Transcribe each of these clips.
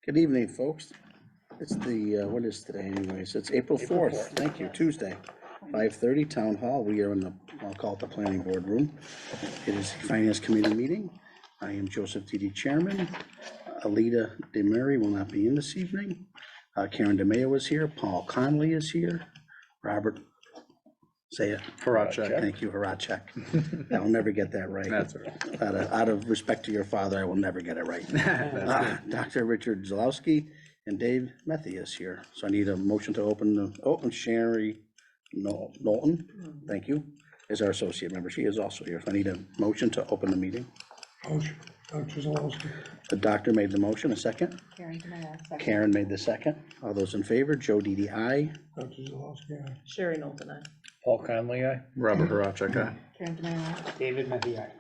Good evening, folks. It's the, what is today anyways? It's April 4th. Thank you, Tuesday, 5:30, Town Hall. We are in the, I'll call it the Planning Board room. It is the Finance Committee meeting. I am Joseph Didi, Chairman. Alita DeMary will not be in this evening. Karen DeMayo is here. Paul Conley is here. Robert, say it. Horacek. Thank you, Horacek. I'll never get that right. That's all right. Out of respect to your father, I will never get it right. That's good. Dr. Richard Zalowski and Dave Methy is here. So I need a motion to open and Sherry Knowlton, thank you, is our associate member. She is also here. So I need a motion to open the meeting. Motion, Dr. Zalowski. The doctor made the motion, a second. Karen DeMayo, second. Karen made the second. All those in favor, Joe Didi, aye. Dr. Zalowski, aye. Sherry Knowlton, aye. Paul Conley, aye. Robert Horacek, aye. Karen DeMayo, aye. David Methy, aye.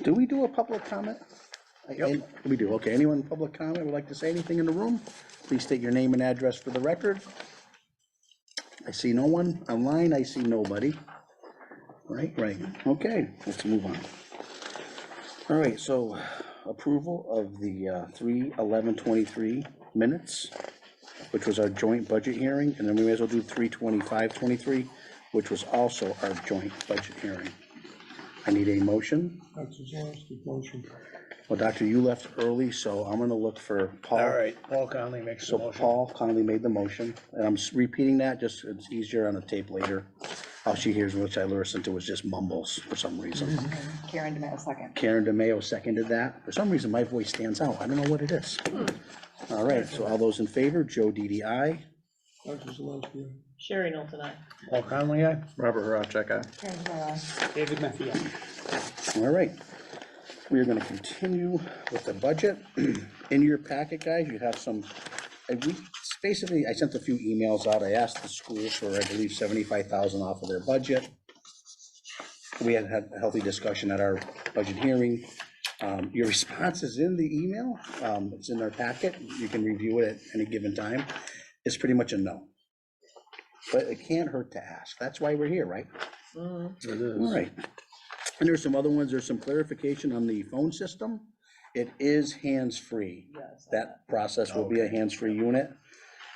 Do we do a public comment? We do, okay. Anyone in public comment would like to say anything in the room? Please state your name and address for the record. I see no one online. I see nobody. Right, okay, let's move on. All right, so approval of the 3/11/23 minutes, which was our joint budget hearing, and then we may as well do 3/25/23, which was also our joint budget hearing. I need a motion. Dr. Zalowski, motion. Well, Doctor, you left early, so I'm gonna look for Paul. All right, Paul Conley makes the So motion. Paul Conley made the motion, and I'm repeating that, just it's easier on the tape later. All she hears, which I listened to, was just mumbles for some reason. And Karen DeMayo, second. Karen DeMayo seconded that. For some reason, my voice stands out. I don't know what it is. All right, so all those in favor, Joe Didi, aye. Dr. Zalowski, aye. Sherry Knowlton, aye. Paul Conley, aye. Robert Horacek, aye. Karen DeMayo, aye. David Methy, aye. All right, we are gonna continue with the budget. In your packet, guys, you have some, basically, I sent a few emails out. I asked the school for, I believe, 75,000 off of their budget. We had a healthy discussion at our budget hearing. Your response is in the email. It's in our packet. You can review it at any given time. It's pretty much a no. But it can't hurt to ask. That's why we're here, right? It is. All right. And there's some other ones. There's some clarification on the phone system. It is hands-free. Yes. That process will be a hands-free unit.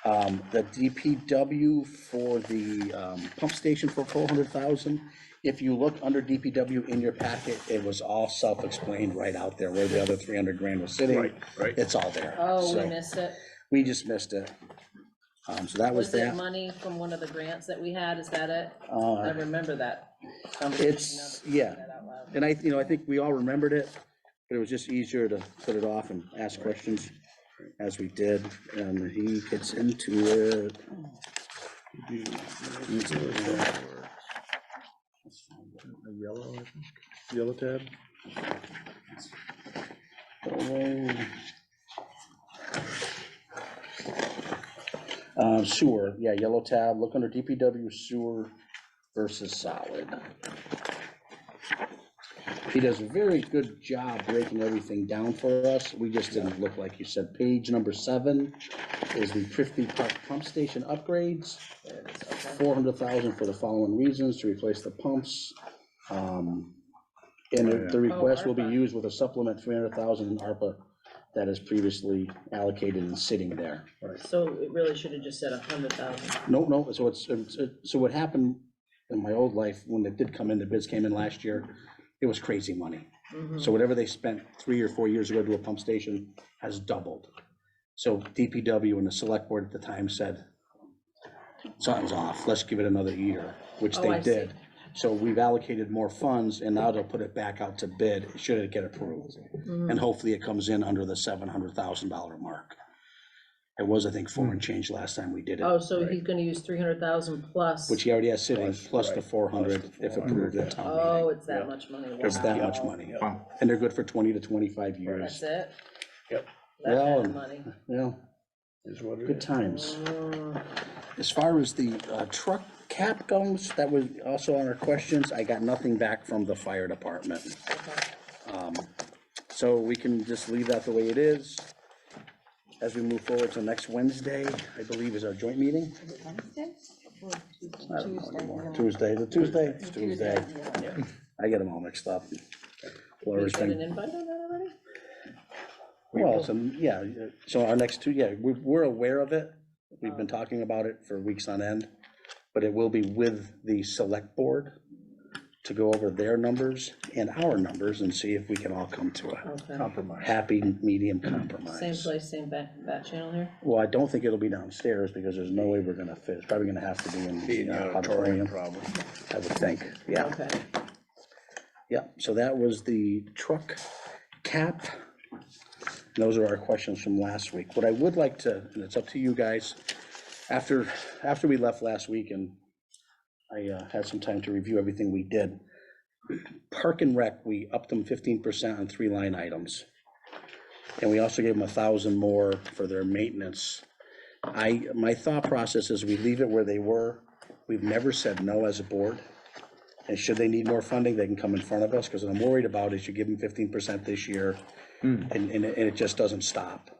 The DPW for the pump station for 400,000. If you look under DPW in your packet, it was all self-explained right out there where the other 300 grand was sitting. Right. It's all there. Oh, So we missed it. we just missed it. So that was Was it that. money from one of the grants that we had? Is that it? I Uh, remember that conversation. It's, now that you yeah. said that out loud. And I think we all remembered it, but it was just easier to put it off and ask questions as we did, and he gets into it. A yellow, I think. Yellow tab. Sewer, yeah, yellow tab, look under DPW sewer versus solid. He does a very good job breaking everything down for us. We just didn't look like you said. Page number 7 is the Prithvi Park Pump Station upgrades. 400,000 for the following reasons: to replace the pumps. And the request will be ARPA. used with a supplement 300,000 in ARPA that is previously allocated and sitting there. So it really should have just said 100,000. No, so so what happened in my old life, when it did come in, the bids came in last year, it was crazy money. So whatever they spent 3 or 4 years ago to a pump station has doubled. So DPW and the select board at the time said, something's off, let's give it another year, which Oh, they I see. did. So we've allocated more funds, and now they'll put it back out to bid, should it get approved. And hopefully it comes in under the $700,000 mark. It was, I think, 4 and change last time we did it. Oh, so he's gonna use 300,000 plus. Which he already has sitting, plus the right, 400 plus the if approved at town meeting. Oh, it's that much money. It's Wow. that much money. And they're good for 20 to 25 years. That's it? Yep. That Well, kind of money. Yeah, Is what it good is. times. Mm, As far as the truck cap goes, that was also on our questions. I got nothing back from the fire department. okay. So we can just leave that the way it is. As we move forward to next Wednesday, I believe is our joint meeting. Is it Wednesday? Or Tuesday? I don't know anymore. Tuesday. Tuesday, it's Tuesday. Yeah. I get them all mixed up. We Laura's got an been, invite on that already? Well, yeah, so our next two, yeah, we're aware of it. We've been talking about it for weeks on end, but it will be with the select board to go over their numbers and our numbers and see if we can all come to a Okay, Compromise. happy medium compromise. same place, same bat channel here? Well, I don't think it'll be downstairs because there's no way we're gonna fit. It's probably gonna have to be in Be in the the auditorium, probably. I would think, yeah. Okay, Yeah, so that was the truck cap. Those are our questions from last week. What I would like to, and it's up to you guys, after we left last week and I had some time to review everything we did. Park and Rec, we upped them 15% on 3 line items. And we also gave them 1,000 more for their maintenance. My thought process is we leave it where they were. We've never said no as a board. And should they need more funding, they can come in front of us, because what I'm worried about is you give them 15% this year, and it just doesn't stop.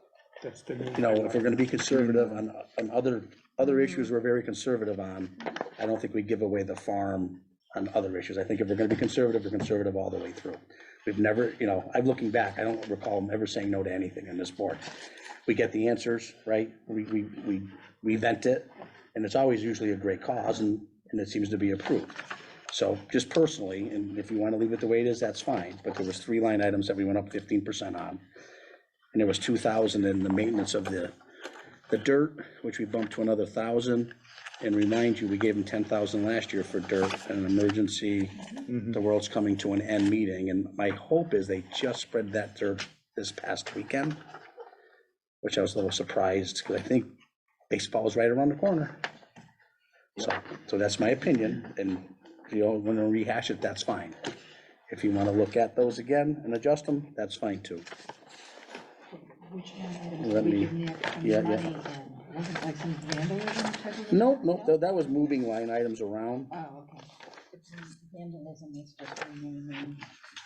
That's the new. You know, if we're gonna be conservative on other issues we're very conservative on, I don't think we give away the farm on other issues. I think if we're gonna be conservative, we're conservative all the way through. We've never, you know, I'm looking back, I don't recall ever saying no to anything on this board. We get the answers, right? We vent it, and it's always usually a great cause, and it seems to be approved. So just personally, and if you wanna leave it the way it is, that's fine, but there was 3 line items that we went up 15% on. And there was 2,000 in the maintenance of the dirt, which we bumped to another 1,000. And remind you, we gave them 10,000 last year for dirt and an emergency, the world's coming to an end meeting. And my hope is they just spread that dirt this past weekend, which I was a little surprised, because I think baseball is right around the corner. So that's my opinion, and if you don't wanna rehash it, that's fine. If you wanna look at those again and adjust them, that's fine too. Which one? Let We me- give Nick some yeah. money and wasn't like some vandalism type of? No, that was moving line items around. Oh, okay. Vandalism is just remaining.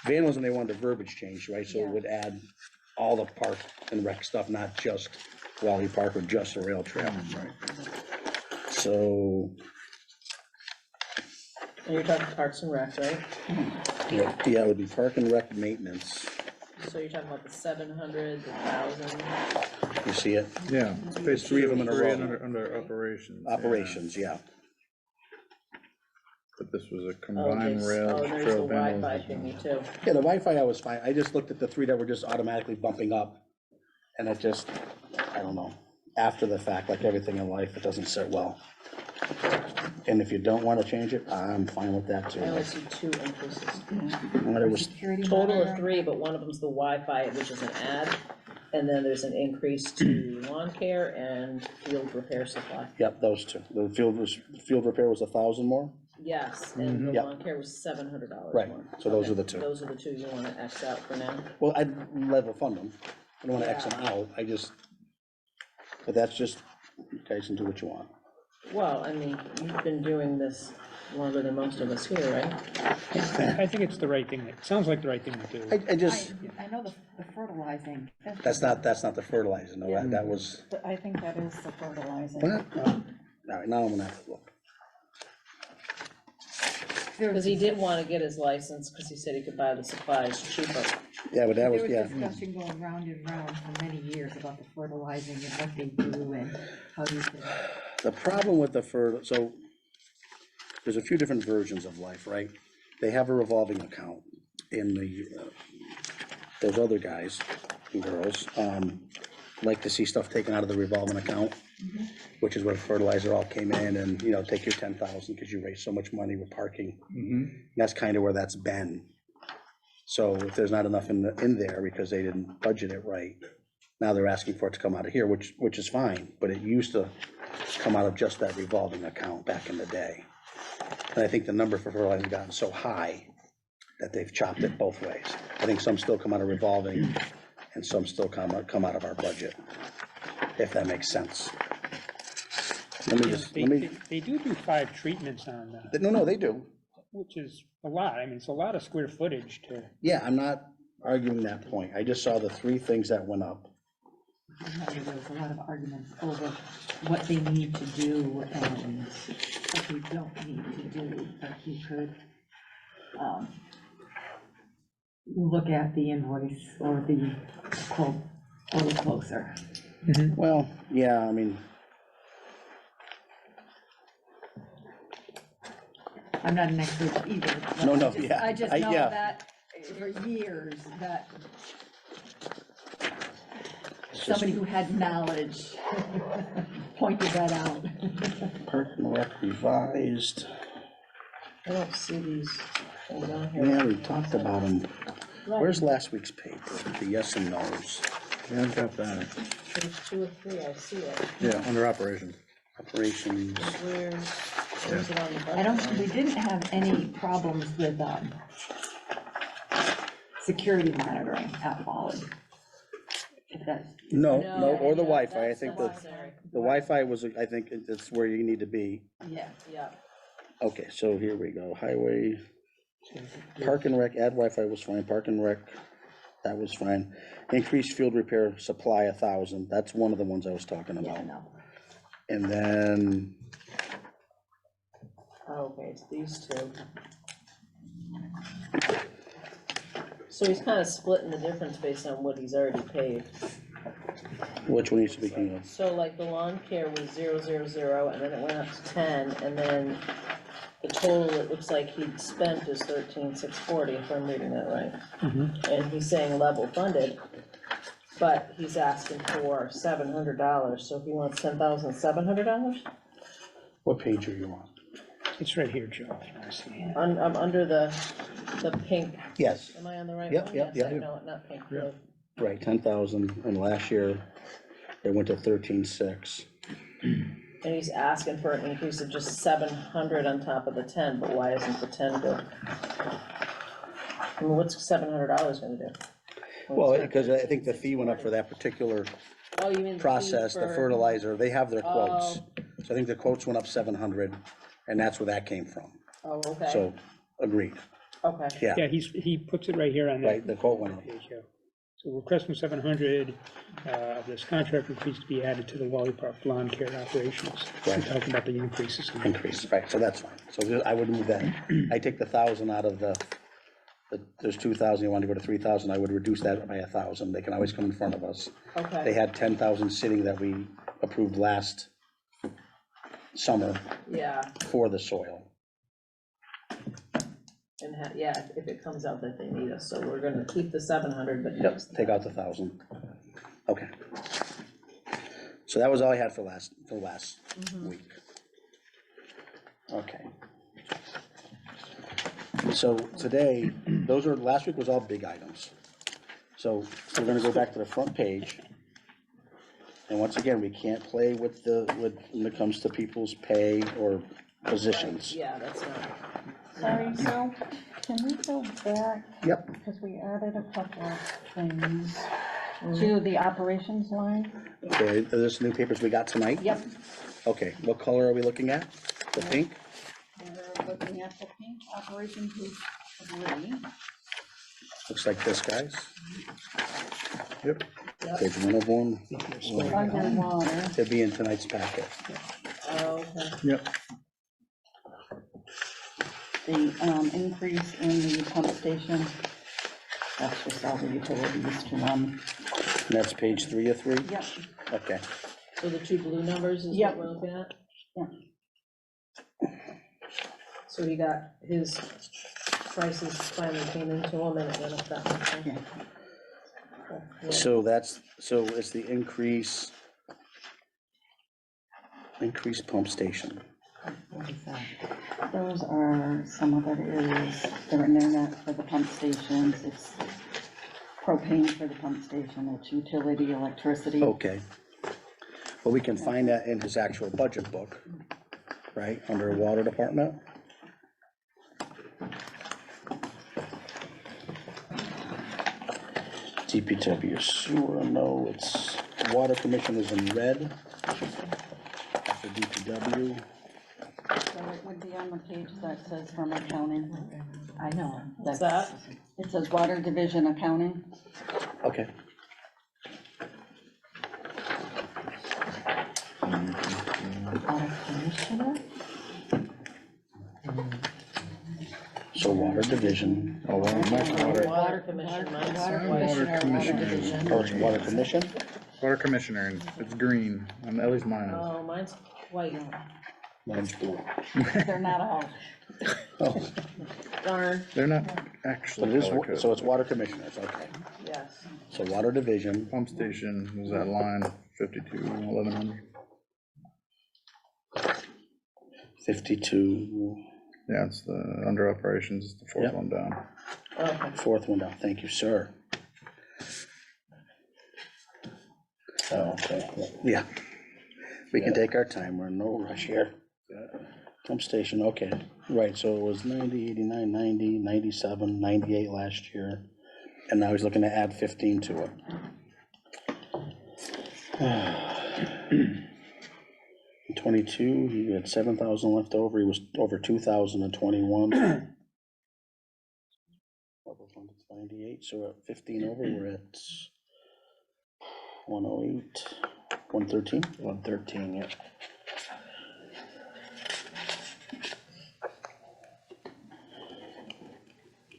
Vandalism, they wanted the verbiage changed, right, so it Yeah. would add all the park and rec stuff, not just Wally Park or just a rail trail. So, and you're talking Parks and Rec, right? yeah, it would be park and rec maintenance, So you're talking about the 700, the 1,000, you see it, Yeah. Page 3 of them in a three row. Under operations. yeah. Operations, yeah. But this was a oh, combined there's, rail. oh, there's the trail Wi-Fi vandalism. thingy too. Yeah, the Wi-Fi I was fine, I just looked at the 3 that were just automatically bumping up, and it just, I don't know, after the fact, like everything in life, it doesn't sit well. And if you don't wanna change it, I'm fine with that too. I only see 2 increases. Well, there was, Security Total of monitor. 3, but one of them's the Wi-Fi, which is an ad. And then there's an increase to lawn care and field repair supply. yep, those 2. The field repair was 1,000 more? Yes, and the Yep. lawn care was $700 Right, more. so those Okay, are the 2. Those are the 2 you wanna X out for now? Well, I'd level fund them. I don't wanna X them out, but that's just, you guys can do what you want. Well, I mean, you've been doing this longer than most of us here, right? I think it's the right thing, it sounds like the right thing to do. I just, I know the fertilizing. that's not the fertilizer, no, that was, But I think that is the fertilizing. what? All right, now I'm gonna have to look. Because he did wanna get his license, because he said he could buy the supplies cheaper. Yeah, but that was, There yeah, was discussion going round and round for many years about the fertilizing and what they do and how you can. the problem with so, there's a few different versions of life, right? They have a revolving account in those other guys and girls, like to see stuff taken out of the revolving account, which is where fertilizer all came in and, you know, take your 10,000 because you raised so much money with parking. That's kind of where that's been. So if there's not enough in there because they didn't budget it right, now they're asking for it to come out of here, which is fine, but it used to come out of just that revolving account back in the day. And I think the number for fertilizer has gotten so high that they've chopped it both ways. I think some still come out of revolving and some still come out of our budget, if that makes sense. They do 5 treatments on that, No, they do. which is a lot, I mean, it's a lot of square footage to, Yeah, I'm not arguing that point. I just saw the 3 things that went up. There was a lot of arguments over what they need to do and what they don't need to do, but you could look at the invoice or the quote a little closer. Well, yeah, I mean, I'm not an expert either. but No, no, I just- yeah, I just I- know yeah. that for years, that it's just somebody who had knowledge pointed that out. Park and Rec revised. I don't see these things on here. Yeah, we talked about them. Right. Where's last week's paper? The yes and no's. Yeah, I've got that. Page 2 or 3, I see it. Yeah, under operation. Operations. Where's it on the budget? I don't, line? we didn't have any problems with, security monitoring at Pollard. If that's, No, No, no, or the yeah, Wi-Fi. I that's think the the Wi-Fi. Wi-Fi was, I think it's where you need to be. yeah. Yeah, Okay, so here we go. Highway, Park and Rec, add Wi-Fi was fine. Park and Rec, that was fine. Increased field repair supply 1,000. That's one of the ones I was talking Yeah, about. no. And then, okay, it's these two. So he's kind of splitting the difference based on what he's already paid. which one are you speaking of? So like the lawn care was 000, and then it went up to 10, and then the total, it looks like he'd spent is 13,640, if I'm reading that right. And he's saying level funded, but he's asking for $700, so he wants $10,700? What page are you on? It's right here, Joe. I see. I'm under the pink, Yes, am I on the right Yep, one? yep, Yes, yep. No, not pink, blue. right, 10,000, and last year, they went to 13,600. And he's asking for an increase of just 700 on top of the 10, but why isn't the 10 good? I mean, what's $700 gonna do? Well, because I think the fee went up for that particular Oh, you mean the fee process, the for- fertilizer, they have their quotes. Oh. So I think the quotes went up 700, and that's where that came from. Oh, okay, So, agreed, okay, yeah, Yeah, he puts it right here on that right, the quote went up. page, yeah. So requesting 700 of this contract increase to be added to the Wally Park lawn care operations. We're Right. talking about the increases. Increase, right, so that's fine. So I would move that. I take the 1,000 out of there's 2,000, you want to go to 3,000, I would reduce that by 1,000. They can always come in front of us. They okay, had 10,000 sitting that we approved last summer yeah, for the soil. and yeah, if it comes out that they need us, so we're gonna keep the 700, but. Yep, take out the 1,000. Okay. So that was all I had for last week. Okay. So today, last week was all big items. So we're gonna go back to the front page. And once again, we can't play with when it comes to people's pay or positions. Yeah, that's not, Sorry, so can we go back, Yep, because we added a couple of things to the operations line? okay, are this new papers we got tonight? Yep. Okay, what color are we looking at? The pink? We're looking at the pink operations is 3. Looks like this, guys. Yep. Page one of them. Underwater, They'll be in tonight's packet. oh, okay, Yep. the increase in the pump station, that's just all the utilities to run. And that's page 3 of 3? Yep, Okay, so the two blue numbers is Yep. what we're looking at? Yep. So he got his prices finally came into him and it went up that much. huh? Yeah. Yeah. so it's the increased pump station. what is that? Those are, some of it is the internet for the pump stations, it's propane for the pump station, it's utility, electricity. Okay. Well, we can find that in his actual budget book, right, under water department? DPW sewer, no, it's, water commission is in red. For DPW, So it would be on the page that says from accounting. I know. What's that? It says water division accounting. okay. Water commissioner? So water division, Oh, well, next water, Water commission, mine's white. water commissioner. oh, it's water commission? Water commissioner, and it's green, at least mine is. Oh, mine's white. Mine's blue. They're not all. Oh, Darn, They're not so actually it is, color coded. so it's water commissioners, okay. yes. So water division, Pump station was that line 52, 1100. 52, Yeah, it's the under operations, it's the fourth Yep. one down. Okay. fourth one down, thank you, sir. Okay, yeah. We can take our time, we're in no rush here. Pump station, okay, right, so it was 90, 89, 90, 97, 98 last year, and now he's looking to add 15 to it. 22, he had 7,000 left over, he was over 2,000 in 21. Level funded 98, so we're at 15 over, we're at 108, 113? 113, yeah.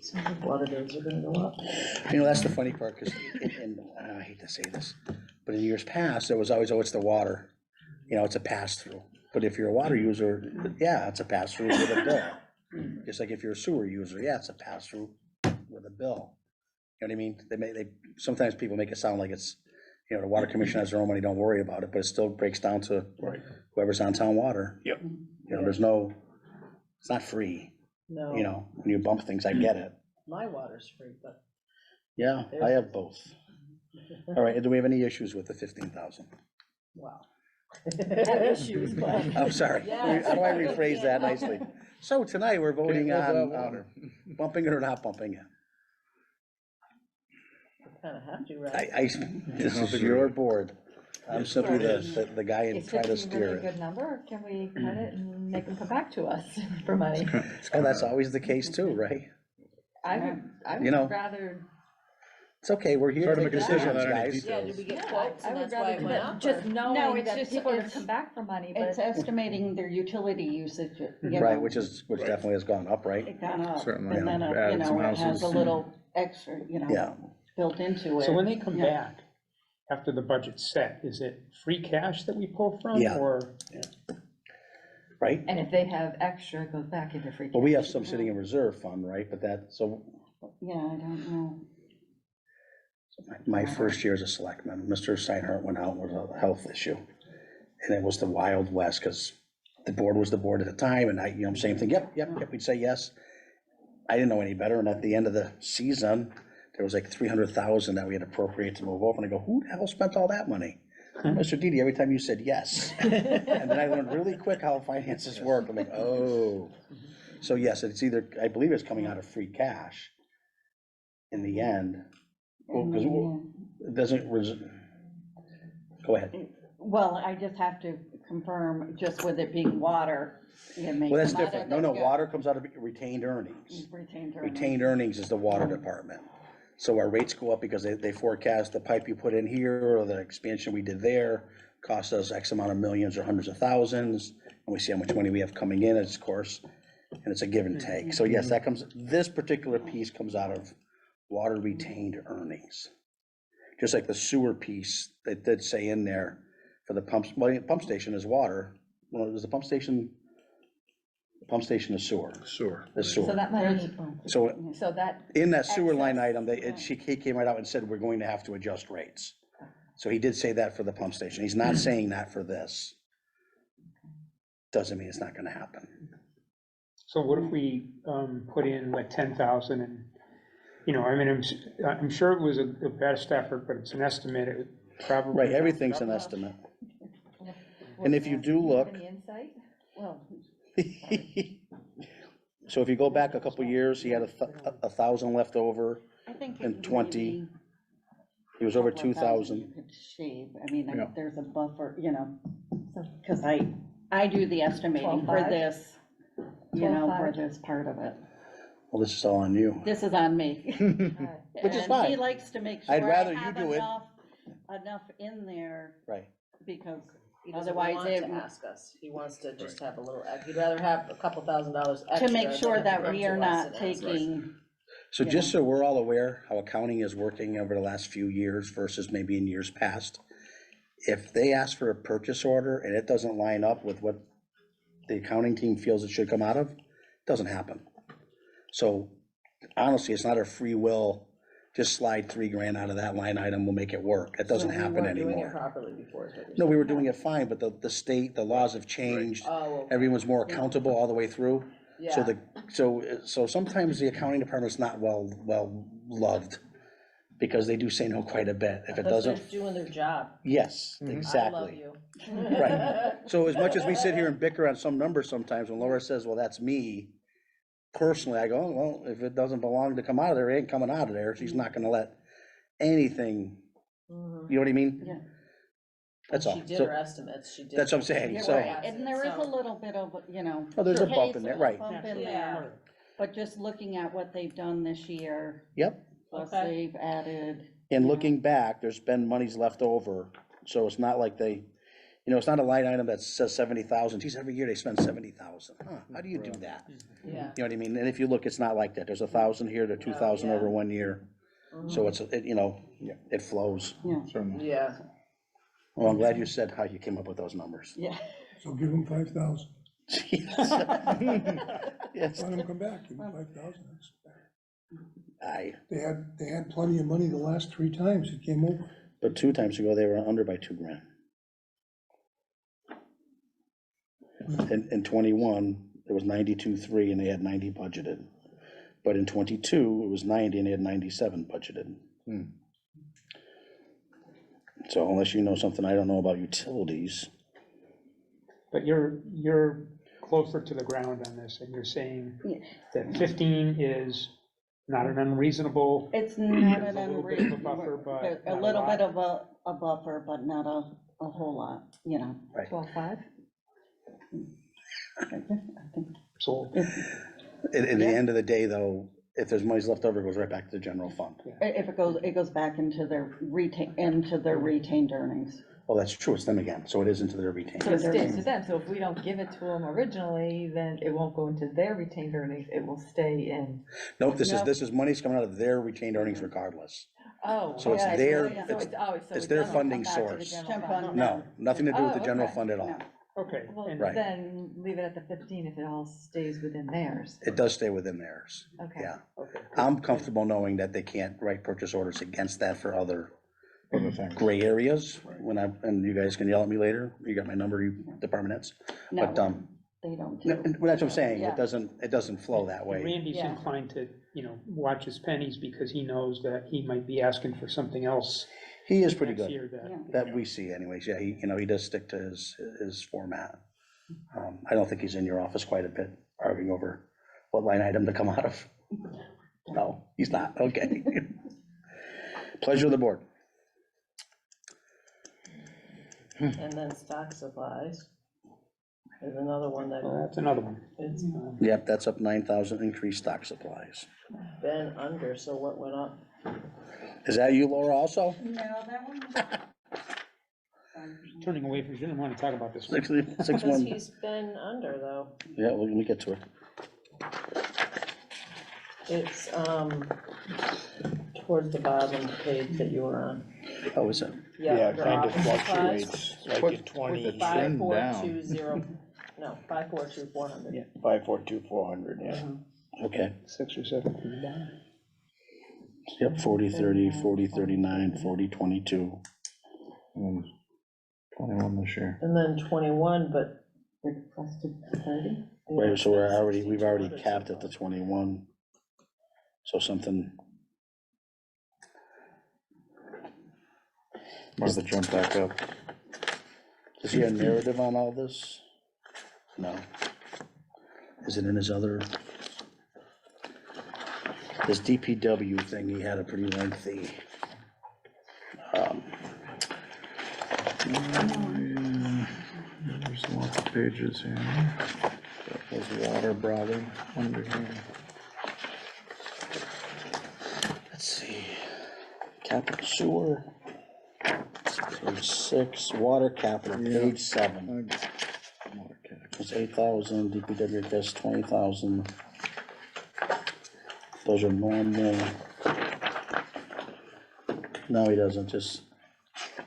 Seems like water bills are gonna go up. You know, that's the funny part, because, and I hate to say this, but in years past, it was always, oh, it's the water. You know, it's a pass-through. But if you're a water user, yeah, it's a pass-through with a bill. Just like if you're a sewer user, yeah, it's a pass-through with a bill. You know what I mean? Sometimes people make it sound like it's, you know, the water commission has their own money, don't worry about it, but it still breaks down to whoever's on town water. Yep. You know, there's no, it's not free, No, you know, when you bump things, I get it. my water's free, but. Yeah, I have both. All right, and do we have any issues with the 15,000? Wow. Issues, but. I'm sorry, Yes. how do I rephrase that nicely? So tonight, we're voting Can't live on without water. bumping it or not bumping it. Kinda have to, right? This is your board. I'm simply the guy and Is try to 15 really steer a good it. number, or can we cut it and make them come back to us for money? Oh, that's always the case too, right? I You know, would rather, It's okay, we're here Hard to to make make a decision decisions, without any guys. details. Yeah, did we get yeah, quotes I and would that's why rather it do went that, up? just or- knowing it's that just- people are gonna it's- come back for money, It's but estimating their utility usage, you know. Right, which definitely has gone up, right? It gone up, Certainly, and then, yeah. you Added know, some it has houses. a little extra, you know, Yeah, built into it. So when they come Yeah. back, after the budget's set, is it free cash that we pull from? Yeah. Or, right? and if they have extra, it goes back into free cash. Well, we have some sitting in reserve fund, right? But Yeah, I don't know. my first year as a selectman, Mr. Steinhardt went out with a health issue. And it was the Wild West, because the board was the board at the time, and same thing, yep, we'd say yes. I didn't know any better, and at the end of the season, there was like 300,000 that we had appropriated to move over, and I go, who the hell spent all that money? Mr. Didi, every time you said yes. And then I learned really quick how finances work, I'm like, oh. So yes, it's either, I believe it's coming out of free cash in the end. Well, because it doesn't, go ahead. Well, I just have to confirm, just with it being water, it may Well, that's come out different. of No, the- water comes out of retained earnings. Retained earnings. Retained earnings is the water department. So our rates go up because they forecast the pipe you put in here or the expansion we did there cost us X amount of millions or hundreds of thousands. And we see how much money we have coming in, of course, and it's a give and take. So yes, this particular piece comes out of water retained earnings. Just like the sewer piece, they did say in there for the pumps, well, pump station is water. Well, is the pump station is sewer, Sure. the So sewer. that money, So so that, in that sewer line Excess, item, he came right out and said, we're going to have to adjust rates. So he did say that for the pump station. He's not saying that for this. Doesn't mean it's not gonna happen. so what if we put in like 10,000 and, I mean, I'm sure it was a best effort, but it's an estimate, it probably. Right, everything's an estimate. And if you do look, any insight? Well, so if you go back a couple years, he had 1,000 left over. I think. In it 20, maybe He was over couple of thousand 2,000. you could shave, I mean, Yeah. there's a buffer, because I do the estimating for 12.5? this, for 12.5? this part of it. Well, this is all on you. This is on me. Which is And fine. he likes to make sure I'd I rather you have do it. enough in there, Right. because He doesn't Otherwise, want it- to ask us, he wants to just have a little, he'd rather have a couple $1,000s extra. To make sure than have to that come we to are us not and ask. taking, So you just know. so we're all aware how accounting is working over the last few years versus maybe in years past, if they ask for a purchase order and it doesn't line up with what the accounting team feels it should come out of, it doesn't happen. So honestly, it's not a free will, just slide $3,000 out of that line item, we'll make it work. It doesn't So we happen weren't doing it anymore. properly before, is what you're No, we saying. were doing it fine, but the state, the laws have changed. Oh, okay. Everyone's more accountable all the way through. So Yeah. so sometimes the accounting department's not well loved because they do say no quite a bit. If it Because they're doesn't, doing their job. yes, I love exactly. you. Right. So as much as we sit here and bicker on some numbers sometimes, when Laura says, well, that's me, personally, I go, oh, well, if it doesn't belong to come out of there, it ain't coming out of there. She's not gonna let anything, Mhm. you know what I mean? Yeah. That's all. She did So- her estimates, she did. That's what I'm saying, you're so- right, and there is a So- little bit of, you know. Oh, there's a case, bump in there, right. Bump in Yeah. there, but just looking at what they've done this year, Yep. plus Okay. they've added. And Yeah. looking back, there's been monies left over, so it's not like they, you know, it's not a line item that says 70,000, geez, every year they spend 70,000, huh, how do you do that? Yeah. You know what I mean, and if you look, it's not like that, there's 1,000 here, there's 2,000 yeah. over 1 year, so it's, you know, it flows. Certainly. Yeah. Well, I'm glad you said how you came up with those numbers. Yeah. So give them 5,000. Yes. Let them come back, give them 5,000. They had plenty of money the last 3 times it came over. But 2 times ago, they were under by $2,000. In 21, it was 92.3 and they had 90 budgeted. But in 22, it was 90 and they had 97 budgeted. So unless you know something I don't know about utilities, But you're closer to the ground on this, and you're saying Yeah. that 15 is not an unreasonable, It's not There's an a little bit of a buffer, unreasonable, but a not a little lot. bit of a buffer, but not a whole lot, you know. 12.5? I think so, in the Yeah. end of the day, though, if there's money's left over, it goes right back to the general fund. If it goes back into their retained earnings. Well, that's true, it's them again, so it is into their retained. So it stays to them, so if we don't give it to them originally, then it won't go into their retained earnings, it will stay in. Nope, this Nope. is money's coming out of their retained earnings regardless. Oh. So it's yeah, their- so it's- so it's it their doesn't come funding back to the source. general General fund. fund. No, nothing to do with the Oh, general okay. fund at all. No. okay. Well, and- Right. then leave it at the 15 if it all stays within theirs. It does stay within theirs, Okay. yeah. Okay. I'm comfortable knowing that they can't write purchase orders against that for other Other things. gray areas, and you guys can yell at me later, you got my number, you department heads. But, No, they don't do. that's what I'm saying, Yeah. it doesn't flow that And way. Randy's Yeah. inclined to, watch his pennies because he knows that he might be asking for something else He is pretty next good, year Yeah. that we see anyways, yeah, he does stick to his format. I don't think he's in your office quite a bit, arguing over what line item to come out of. No, he's not, okay. Pleasure of the board. And then stock supplies is another one that Well, that's another one. it's Yep, that's up 9,000, increased stock supplies. been under, so what went up? Is that you, Laura, also? No, that one. Turning away from, you didn't want to talk about this. 6 Because 1, he's been under though. yeah, well, let me get to it. It's, towards the bottom page that you were on. Oh, is it? Yeah, It kind of office supplies. fluctuates, like in Put 20, the trend 5420, no, 542400. yeah, 542,400, yeah. Okay, 6 or 7 feet down. yep, 40, 30, 40, 39, 40, 22. 21 this year. And then 21, but. Requested 30. Right, so we've already capped at the 21. So something, Must have jumped back up. does he have a narrative on all this? No. Is it in his other? This DPW thing, he had a pretty lengthy. There's lots of pages here. That was water brother under here. Let's see, capital sewer. Page 6, water capital, page 7. It's 8,000, DPW gets 20,000. Those are normal. No, he doesn't, just, Do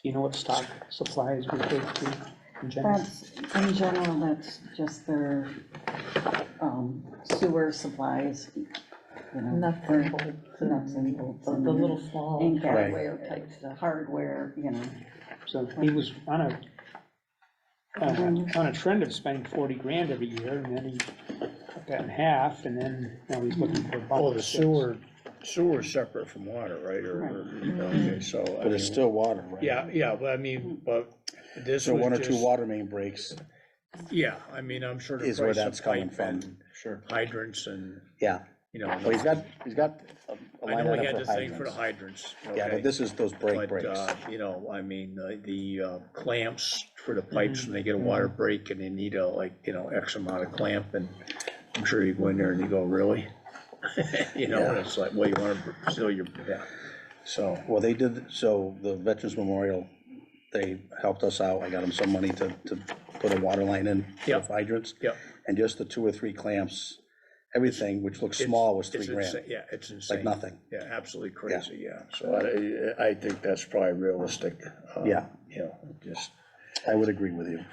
you know what stock supplies we take to in general? That's, in general, that's just their sewer supplies, you know. Nuts for and bolts Nuts and bolts. The and little small ink hardware type The stuff. hardware, you know. So he was on a trend of spending 40 grand every year, and then he cut that in half, and then now he's looking for a bump. Oh, of the six. sewer's separate from water, right, okay, so. I but it's mean, still water, right? Yeah, but I mean, but this So was one or two just- water main breaks Yeah, I mean, I'm sure the is where price that's of coming pipe from. and Sure. hydrants and, Yeah, you know. well, he's got a I line know we item had for the thing for the hydrants. hydrants, Yeah, okay? but this is those breaks. You know, I mean, the clamps for the pipes, when they get a water break and they need a, like, you know, X amount of clamp, and I'm sure you go in there and you go, really? You know, and it's like, well, you wanna seal your, yeah, so, Well, they did, so the Veterans Memorial, they helped us out, I got them some money to put a water line in Yep. with hydrants. Yep. And just the 2 or 3 clamps, everything, which looks It's- small, was it's 3 grand, insane. Yeah, it's insane. like nothing. Yeah, absolutely crazy, yeah, so I think that's probably realistic. Yeah. You know, just, I would agree with you.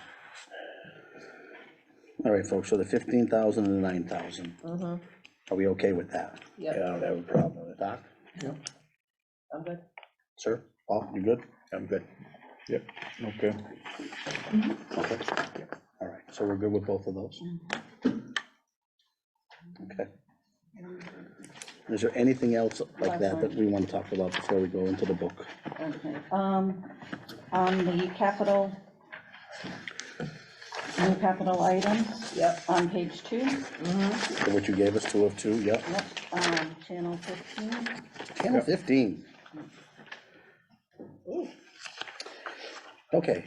All right, folks, so the 15,000 and the 9,000, are we okay with that? yeah, Yep, I don't have a problem with it. Doc, I'm good. sir, Paul, you good? I'm good. Okay. Okay. All right, so we're good with both of those? Okay. Is there anything else like that we want to talk about before we go into the book? Okay, on the capital, new capital items, Yep. on page 2, What you gave us, 2 of 2, yep. yep, channel 15. Channel 15. Okay,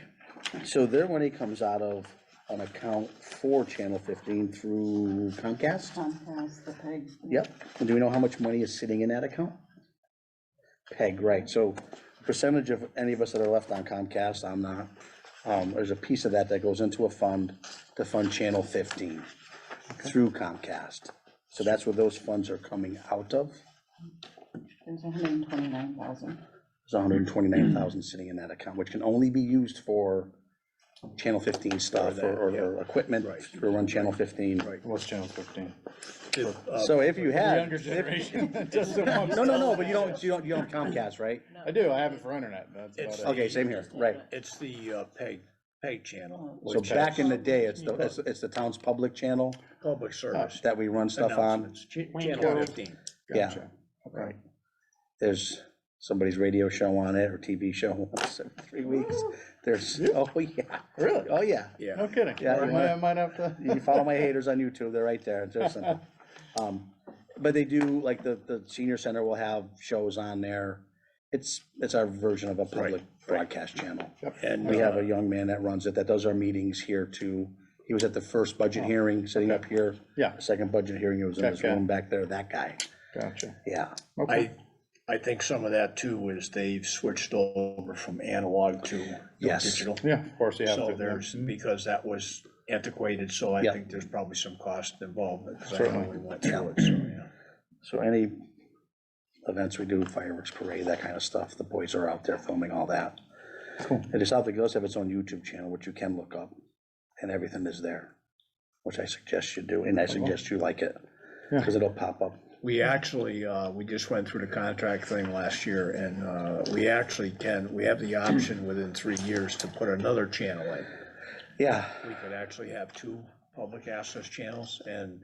so their money comes out of an account for Channel 15 through Comcast? Comcast, the PEG. Yep. And do we know how much money is sitting in that account? PEG, right, so percentage of any of us that are left on Comcast, I'm not. There's a piece of that that goes into a fund to fund Channel 15 through Comcast. So that's where those funds are coming out of. There's 129,000. There's 129,000 sitting in that account, which can only be used for Channel 15 stuff or equipment Right. to run Channel 15. Right. What's channel 15? So if you had, Younger generation, just amongst no, but you don't have Comcast, right? I do, I have it for internet, that's It's- about it. Okay, same here, right. It's the PEG channel, So which back in the is day, it's the town's public channel public service. that we run stuff on. Announcements, Channel 15. Yeah, Gotcha. right. There's somebody's radio show on it or TV show once every 3 weeks. There's, oh, yeah. Really? Oh, yeah. Yeah. No kidding. Yeah, I might have to. You can follow my haters on YouTube, they're right there. Just, but they do, like, the senior center will have shows on there. It's our version of a public broadcast channel. And We have a young man that runs it, that does our meetings here too. He was at the first budget hearing, sitting up here. Yeah. The second budget hearing, he was in this Okay. room back there, that guy. Gotcha. Yeah, Okay. I think some of that too is they've switched over from analog to Yes. digital. Yeah, of course you have So to. there's, because that was antiquated, so I Yeah. think there's probably some cost involved, because I know Certainly. we went through it, so, yeah. so any events we do, fireworks parade, that kind of stuff, the boys are out there filming all that. Cool. And it's out there, it does have its own YouTube channel, which you can look up, and everything is there, which I suggest you do, and I suggest you like it, Yeah. because it'll pop up. We actually, we just went through the contract thing last year, and we actually we have the option within 3 years to put another channel in. Yeah, We could actually have 2 public access channels, and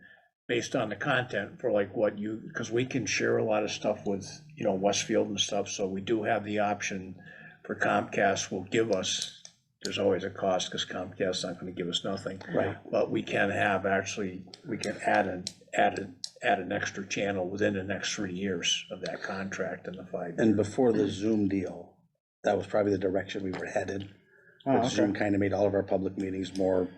based on the content for like what because we can share a lot of stuff with, you know, Westfield and stuff, so we do have the option for Comcast will give us, there's always a cost, because Comcast's not gonna give us nothing. Right. But we can have, actually, we can add an extra channel within the next 3 years of that contract in the 5 and years. before the Zoom deal, that was probably the direction we were headed. Oh, But okay. Zoom kind of made all of our public meetings more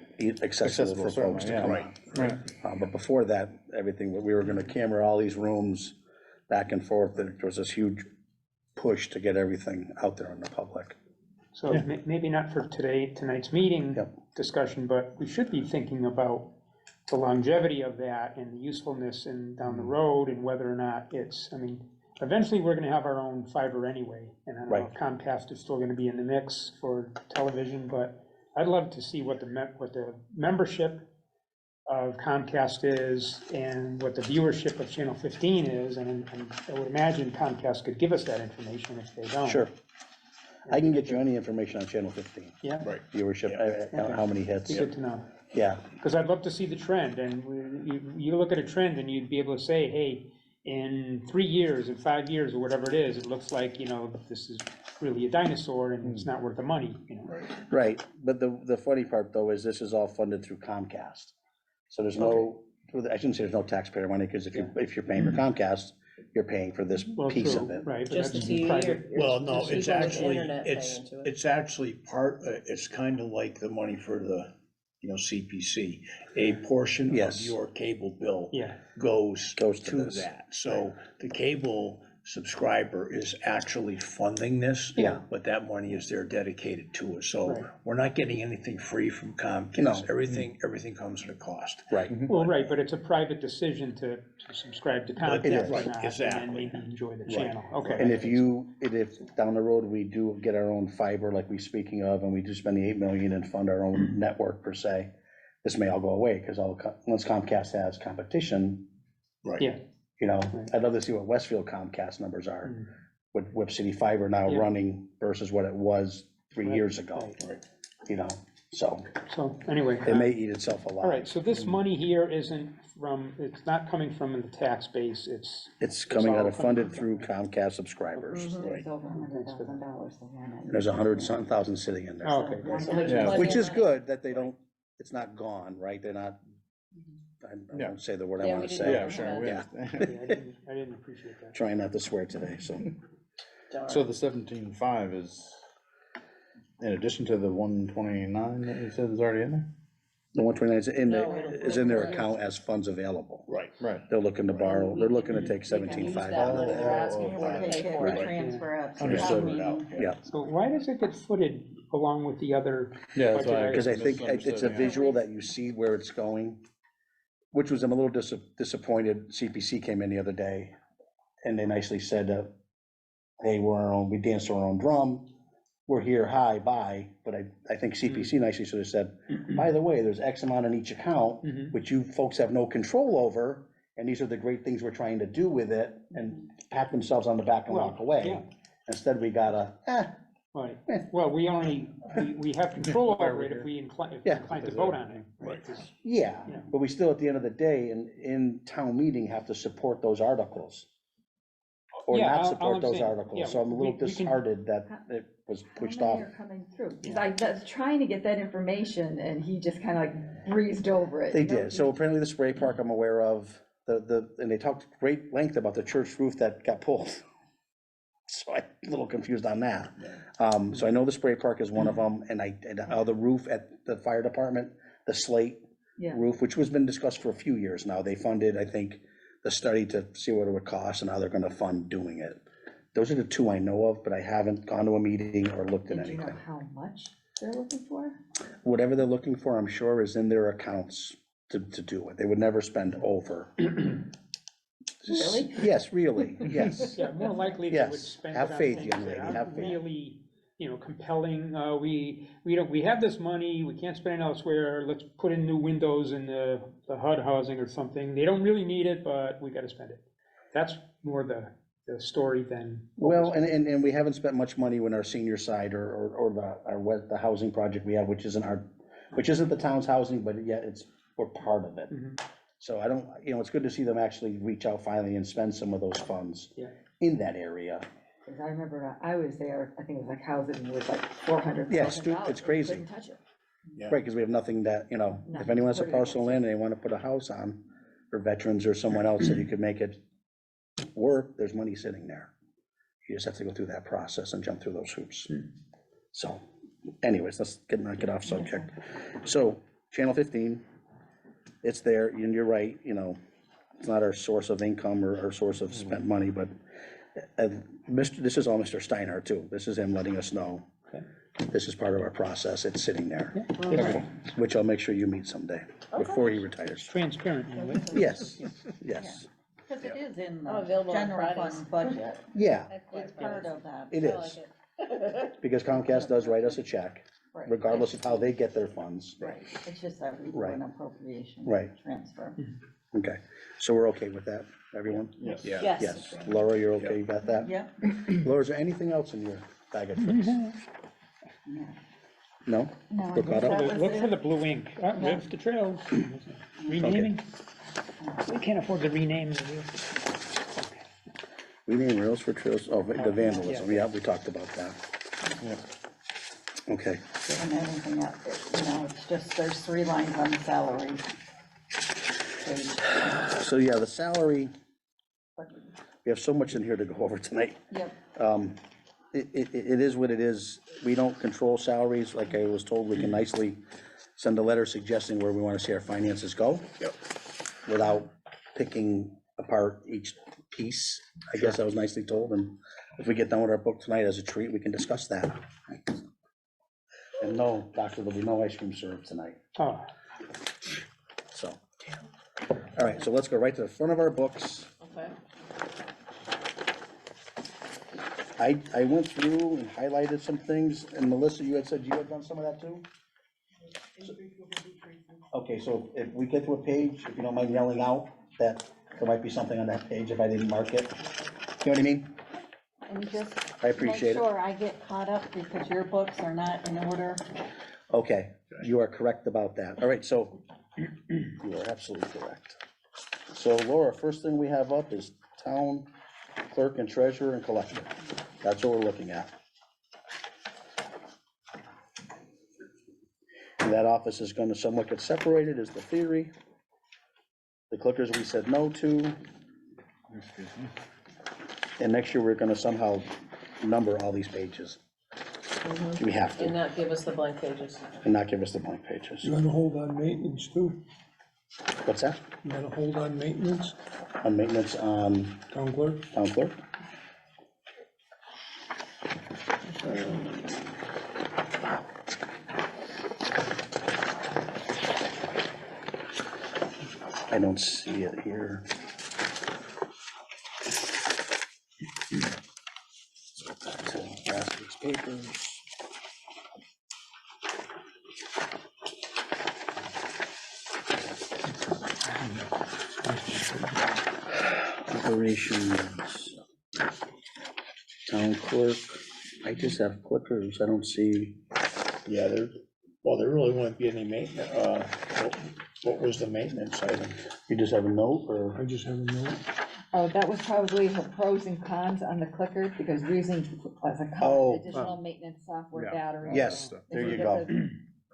accessible for folks to certainly, come yeah. on. Right. But before that, everything, we were gonna camera all these rooms back and forth, there was this huge push to get everything out there in the public. So maybe not for tonight's meeting Yep. discussion, but we should be thinking about the longevity of that and the usefulness and down the road and whether or not it's, I mean, eventually we're gonna have our own fiber anyway. And I don't know if Comcast is still gonna be in the mix for television, but I'd love to see what the membership of Comcast is and what the viewership of Channel 15 is, and I would imagine Comcast could give us that information if they don't. Sure. I can get you any information on Channel 15, Yeah, Right. viewership, how many hits, be good to know. yeah. Because I'd love to see the trend, and you look at a trend and you'd be able to say, hey, in 3 years, in 5 years, or whatever it is, it looks like, you know, this is really a dinosaur and it's not worth the money, you know. Right, but the funny part, though, is this is all funded through Comcast. So there's no, I shouldn't say there's no taxpayer money, because if you're paying for Comcast, you're paying for this Well, piece true, of it. right, but Just the that's TV, private. or Well, no, just it's people with actually, internet paying into it? it's actually part, it's kind of like the money for the, you know, CPC. A portion of Yes. your cable bill Yeah, goes Goes to to this. that. So the cable subscriber is actually funding this. Yeah. But that money is there dedicated to it. So Right. we're not getting anything free from Comcast. No. Everything comes at a cost. Right, well, right, but it's a private decision to subscribe to Comcast is. or Right, not, and exactly. then maybe enjoy the Right. channel, okay. and if down the road we do get our own fiber, like we speaking of, and we do spend the 8 million and fund our own network per se, this may all go away, because once Comcast has competition, Right. Yeah, you know, I'd love to see what Westfield Comcast numbers are, Mm. with Whip City Fiber now Yeah. running versus what it was 3 Right, years ago, right. you know, so So, anyway. it may eat itself All alive. right, so this money here isn't it's not coming from the tax base, It's coming out of all funded coming through Comcast subscribers. There's over $100,000 in it. There's 100-something thousand sitting in there, oh, okay. So there's Yeah. plenty which of is money. good that they don't, it's not gone, right? They're not, I Yeah. won't say the word I Yeah, want we to didn't say. Yeah, sure, we Yeah. understand. I didn't appreciate that. Trying not to swear today, so. Darn. So the 17.5 is in addition to the 129 that you said is already in there? The 129 is in, No, it'll- is in their account as funds available. Right. Right. They're looking to borrow, they're looking to take We can use 17.5 that out money of they're it. asking We'll for to take pay it, for we it. transfer it to Understood. town meeting. Yeah, So why does it get footed along with the other? Yeah, that's why. because I think misunderstood, it's a yeah. visual that you see where it's going, which was, I'm a little disappointed. CPC came in the other day and they nicely said, hey, we danced to our own drum. We're here, hi, bye. But I think CPC nicely should have said, by the way, there's X amount in each account, Mhm. which you folks have no control over. And these are the great things we're trying to do with it, and pat themselves on the back and walk Well, away. yeah. Instead, we gotta, Right, Eh. well, we have control over it if we incline Yeah. to vote on it, right? 'Cause- yeah, Yeah. but we still, at the end of the day, in town meeting, have to support those articles. Or Yeah, not all support I'm those saying, yeah, articles, so I'm a little we can- disheartened that it was pushed How off. many are coming through? Because I was trying to get that information and he just kind of like breezed over it. They No, did, so apparently the spray park I'm aware of, and they talked great length about the church roof that got pulled. So I'm a little confused on that. So I know the spray park is one of them, and the roof at the fire department, the slate Yeah. roof, which has been discussed for a few years now, they funded, I think, the study to see what it would cost and how they're gonna fund doing it. Those are the two I know of, but I haven't gone to a meeting or looked at Did you know anything. how much they're looking for? Whatever they're looking for, I'm sure is in their accounts to do it. They would never spend over. Really? Yes, really, yes. Yeah, more likely they would Yes, spend it have on faith, things young that lady, aren't have faith. really, compelling. We have this money, we can't spend it elsewhere, let's put in new windows in the HUD housing or something. They don't really need it, but we gotta spend it. That's more the story than. Well, and we haven't spent much money when our senior side or the housing project we have, which isn't the town's housing, but yet we're part of it. Mhm. So I don't, it's good to see them actually reach out finally and spend some of those funds Yeah. in that area. Because I remember when I was there, I think it was like housing was like $400,000. Yeah, it's crazy. Couldn't touch it. Yeah. Right, because we have nothing that, if Nothing anyone has to a put it parcel against. in and they want to put a house on, for veterans or someone else that you could make it work, there's money sitting there. You just have to go through that process and jump through those hoops. So anyways, let's not get off subject. So Channel 15, it's there, and you're right, it's not our source of income or our source of spent money, but This is all Mr. Steiner too. This is him letting us know. Okay. This is part of our process. It's sitting there, It's which I'll make sure you meet someday, before he retires. transparent, anyway. Yes, yes, Because it is in Oh, the available on general Fridays. fund budget, yeah, it's part of that. it I like is, it. because Comcast does write us a check, Right. regardless of how they get their funds. Right, it's just that we do Right. an appropriation. Right. Transfer. Okay, so we're okay with that, everyone? Yeah. Yes, Laura, you're okay, you got that? Yep. Laura, is there anything else in your bag of tricks? No. No? No, I We're guess caught up? that was Look for it. the blue ink. There's the trail. Renaming? We can't afford to rename the We need rails for trails, oh, the vandalism, yeah, we talked about that. Okay, And everything else, it's just, there's 3 lines on the salary page. so yeah, the salary, we have so much in here to go over tonight. Yep, It is what it is. We don't control salaries. Like I was told, we can nicely send a letter suggesting where we want to see our finances go. Yep. Without picking apart each piece. I guess I was nicely told, and if we get done with our book tonight as a treat, we can discuss that. And no, doctor, there'll be no ice cream served tonight, Oh, so. All right, so let's go right to the front of our books. Okay. I went through and highlighted some things, and Melissa, you had said you had done some of that too? Okay, so if we get to a page, if you don't mind yelling out, that there might be something on that page if I didn't mark it. You know what I mean? and just I appreciate it. make sure I get caught up because your books are not in order. Okay, you are correct about that. All right, so you are absolutely correct. So Laura, first thing we have up is town clerk and treasurer and collector. That's what we're looking at. And that office is gonna somewhat get separated, is the theory. The clickers we said no to. And next year, we're gonna somehow number all these pages. We have And to, not give us the blank pages. and not give us the blank pages. You got a hold on maintenance too? What's that? You got a hold on maintenance, On maintenance on town clerk? town clerk? I don't see it here. Back to last week's papers. Operations. Town clerk, I just have clickers, I don't see, Yeah, there really wouldn't be any maintenance, what was the maintenance item? you just have a note, or? I just have a note. Oh, that was probably the pros and cons on the clicker, because we're using as a Oh, additional maintenance software Yeah. battery. Yes, there you go.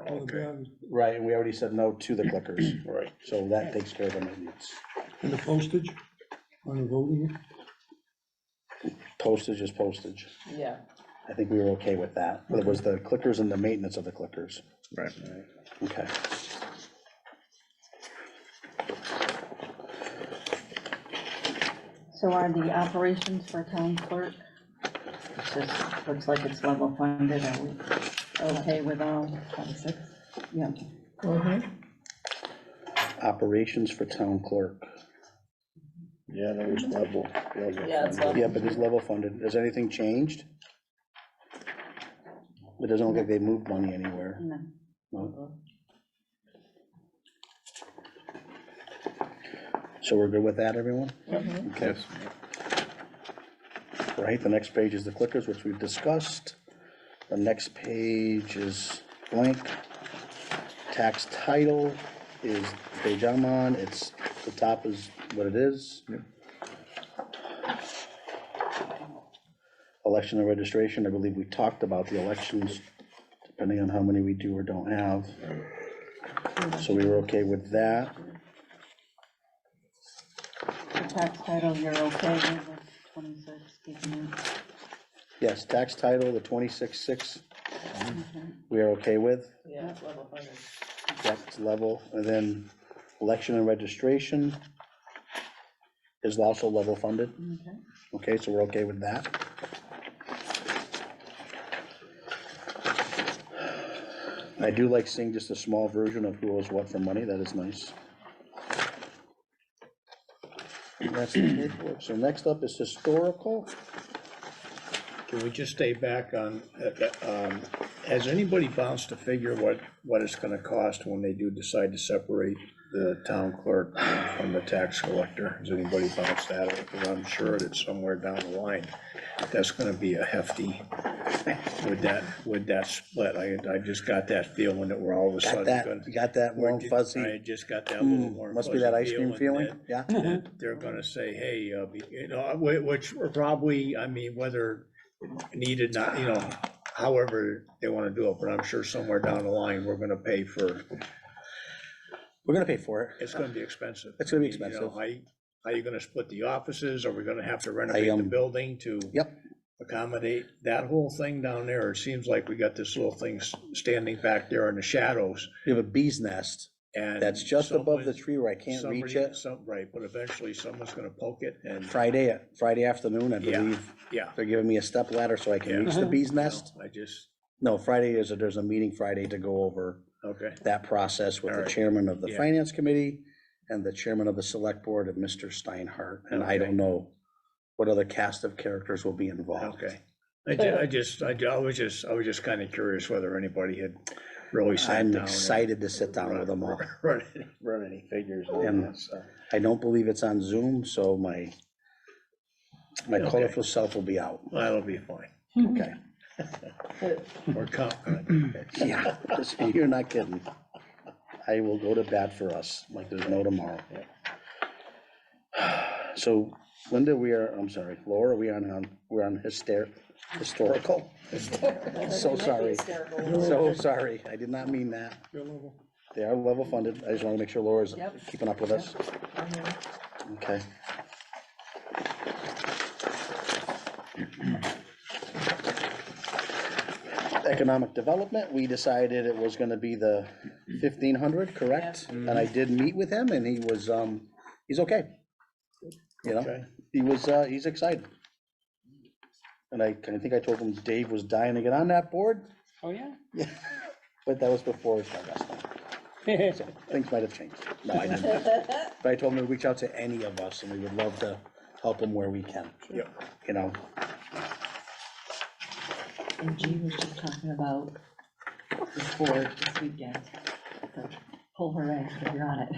All the guys. Right, and we already said no to the clickers, Right. so that takes care of the maintenance. And the postage on the voting? Postage is postage. Yeah. I think we were okay with that. It was the clickers and the maintenance of the clickers. Right. Okay. So are the operations for town clerk? It's just, looks like it's level funded, are we okay with all? 26. Yeah, Operations for town clerk. Yeah, that was level. Yeah, it's level. Yeah, but it's level funded. Has anything changed? It doesn't look like they moved money anywhere. no. No? So we're good with that, everyone? Okay. Right, the next page is the clickers, which we've discussed. The next page is blank. Tax title is the page I'm on, it's, the top is what it is. Election and registration, I believe we talked about the elections, depending on how many we do or don't have. So we were okay with that. The tax title, you're okay with the 26, keeping it? Yes, tax title, the 26.6, we are okay with. Yeah, it's level funded. That's level, and then election and registration is also level funded. Okay. Okay, so we're okay with that. I do like seeing just a small version of who owes what for money, that is nice. That's the paperwork. So next up is historical. Can we just stay back on, has anybody bounced a figure what it's gonna cost when they do decide to separate the town clerk from the tax collector? Has anybody bounced that? Because I'm sure that somewhere down the line, that's gonna be a hefty, with that split. I just got that feeling that we're all of a Got sudden that, gonna. you got that warm I fuzzy, just got that little more must be that fuzzy ice cream feeling, that- yeah? that they're gonna say, hey, you know, which are probably, I mean, whether needed, not, you know, however they wanna do it, but I'm sure somewhere down the line, we're gonna pay for, We're gonna pay for it. it's gonna be expensive. It's gonna be You know, expensive. how you gonna split the offices? Are we gonna have to renovate the building to Yep, accommodate that whole thing down there? It seems like we got this little thing standing back there in the shadows, we have a bee's nest and. that's just above the someone- tree where I can't reach somebody- it. Right, but eventually someone's gonna poke it and, Friday afternoon, I Yeah. believe, yeah. they're giving me a step ladder so I can Yeah. reach the bee's you know, nest. I just, No, Friday there's a meeting Friday to go over okay, that process with the Alright. chairman of the Yeah. finance committee and the chairman of the select board of Mr. Steinhardt, and I Okay. don't know what other cast of characters will be involved. okay. I was just kinda curious whether anybody had really sat I'm down. and excited to sit down with them all. Run any figures on And- that, so. I don't believe it's on Zoom, so my Okay. colorful self will be out. That'll be fine. Okay, Or comp, yeah, you're not kidding. I will go to bat for us, like there's no tomorrow. So Linda, I'm sorry, Laura, we're on historical? So sorry, so sorry, I did not mean that. Your level. They are level funded, I just wanna make sure Laura's Yep. keeping up with us. Okay. Economic development, we decided it was gonna be the 1,500, correct? And I did meet with him and he was, he's okay. You know, Okay. he's excited. And I think I told him Dave was dying to get on that board, Oh, yeah? but that was before his last time. So things might have changed. No, I didn't. But I told him to reach out to any of us and we would love to help him where we can. Yeah. You know, And Jean was just talking about this board this weekend. So pull her in if you're on it.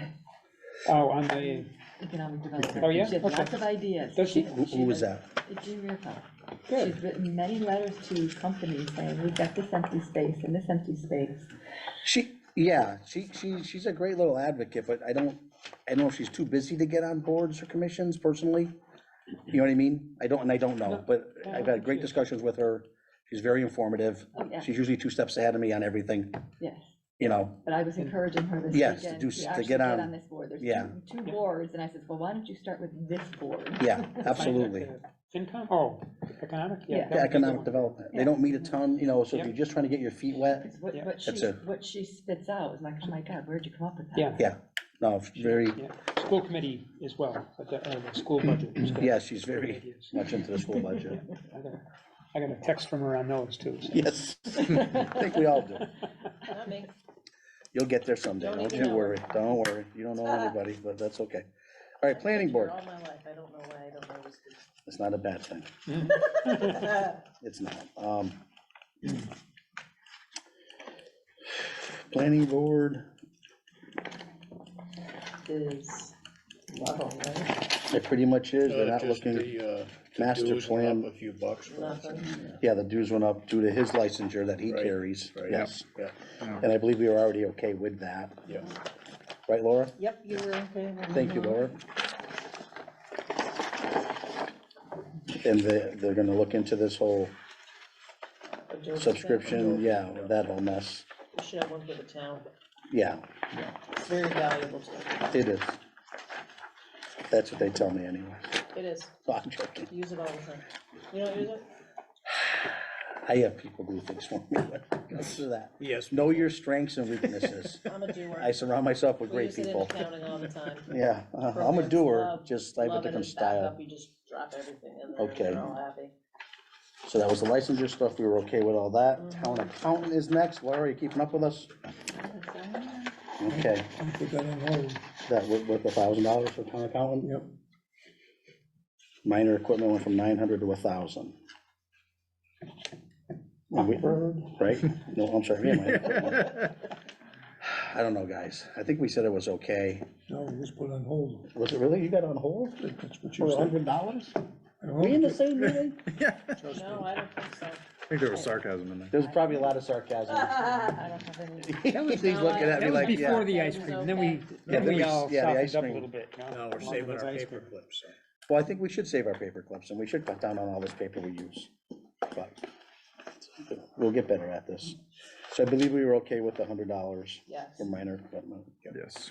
Oh, on the, Economic development. Oh, yeah? She has Okay. lots of ideas. Does she? who was that? Jean Rearfeld. good. She's written many letters to companies saying, we've got this empty space and this empty space. She's a great little advocate, but I don't know if she's too busy to get on boards or commissions personally. You know what I mean? I don't know, but I've had great discussions with her. She's very informative. Oh, yeah. She's usually 2 steps ahead of me on everything, Yes, you know. but I was encouraging her this Yes, to weekend do- to to actually get get on- on this board. There's yeah. two boards, and I said, well, why don't you start with this board? Yeah, absolutely. FinCom, oh, economic, yeah. Yeah. that would be Yeah, a economic good one. development. They don't meet a ton, you know, so if Yeah. you're just trying to get your feet wet, 'Cause what, Yeah. That's a- what she spits out is like, oh my God, where'd you come up with that? Yeah. no, very, Yeah. School committee as well, but the school budget. is good. yeah, she's Good very ideas. much into the school budget. I got a text from her on those too. so. Yes, I think we all do. Not me. You'll get there someday, Don't don't even you know. worry, don't worry. You don't know anybody, but that's okay. All right, planning board, All my life, I don't know why I don't know this. it's not a bad thing. It's not. Planning board, Is level, right? it pretty much is, they're not Just looking, the master dues went plan. up a few bucks. Nothing. yeah, the dues went up due to his licensure that he Right, carries, right. yes. Yeah, And I believe we were already okay with that, yeah. right, Laura? Yep, you were okay with. Thank you, Laura. And they're gonna look into this whole subscription, yeah, that whole mess, We should have one for the town. yeah, It's very valuable to us. it is. That's what they tell me anyway. It is. No, I'm joking. Use it all the time. You don't use it? I have people do things for me, but this is that. Yes. Know your strengths and weaknesses. I'm a doer. I surround myself with We great use it in people. accounting all the time. Yeah, I'm a Programs doer, love- just I have a Love it different as backup, style. you just drop everything in there, and Okay. they're all happy. So that was the licensure stuff, we were okay with all that. Town accountant is next. Laura, you keeping up with us? Okay, I'll put that on hold. that with $1,000 for town accountant? Yep. Minor equipment went from 900 to 1,000. Right? No, I'm sorry, yeah, minor equipment. I don't know, guys. I think we said it was okay. No, it was put on hold. Was it really? You got it on hold That's what for you said. $100? I don't We in know. the same meeting? No, I don't think so. I think there was sarcasm in there. There's probably a lot of sarcasm. I don't have any. He's looking at me That was like, before yeah. the ice cream, then we, Yeah, then then we we- all yeah, the ice softened up a cream. little bit, you know? No, we're along saving with our ice paper cream. clips, so. Well, I think we should save our paper clips and we should cut down on all this paper we use. But we'll get better at this. So I believe we were okay with the $100 Yes. for minor equipment. Yes.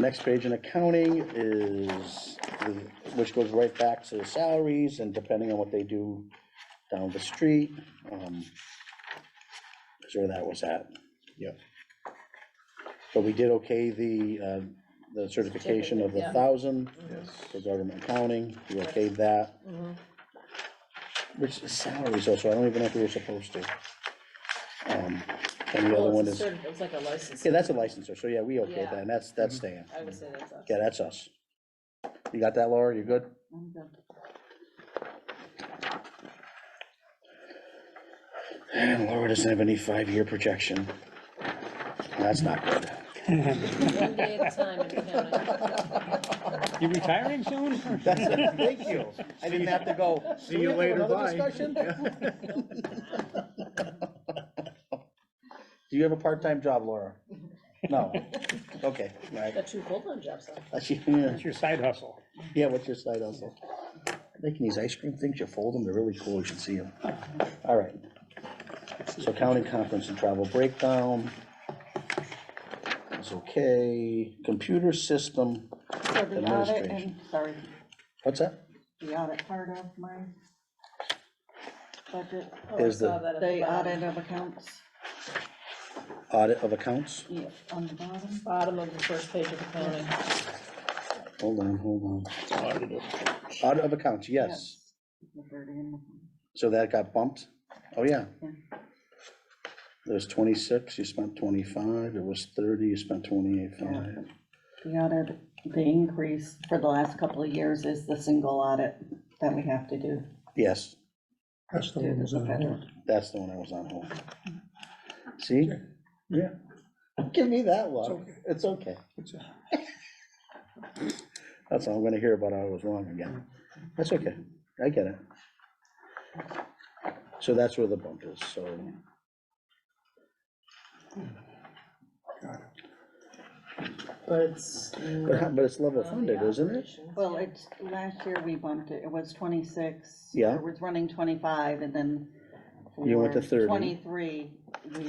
Next page in accounting is, which goes right back to salaries and depending on what they do down the street. Is where that was at. Yep. But we did okay the certification of the Yeah. 1,000 Yes. for government accounting. We okayed that. Which is salaries also, I don't even know if we were supposed to. And the other Well, one it's is, a certi- it's like a license. yeah, that's a licensor, so yeah, we okayed Yeah. that, and that's staying. I would say that's us. Yeah, that's us. You got that, Laura? You good? I'm good. And Laura doesn't have any 5-year projection. That's not good. One day at a time in accounting. You retiring soon? Thank you. I didn't have to go. See you later, bye. Do you have a part-time job, Laura? No. Okay, right. Got 2 full-time jobs, though. Yeah, It's your side hustle. what's your side hustle? Making these ice cream things, you fold them, they're really cool, you should see them. All right. So county conference and travel breakdown. It's okay. Computer system, So the audit, Administration. and, sorry, what's that? the audit part of my budget, Oh, I Is the- saw that at the the bottom. audit of accounts, Audit of accounts? yeah, on the bottom. Bottom of the first page of accounting. Hold on. Audit of accounts, yes. The 30 and the- So that got bumped? Oh, yeah. Yeah. There's 26, you spent 25, it was 30, you spent 28.5. The audit, the increase for the last couple of years is the single audit that we have to do. Yes, That's the one that was on hold. that's the one I was on hold. See? Yeah. Give me that one. It's okay. It's a- That's all I'm gonna hear about, I was wrong again. That's okay, I get it. So that's where the bump is, so. Got it. But it's. But it's level funded, isn't it? Well, it's, last year we bumped it, it was 26. Yeah. It was running 25, and then You went to for 30. 23, we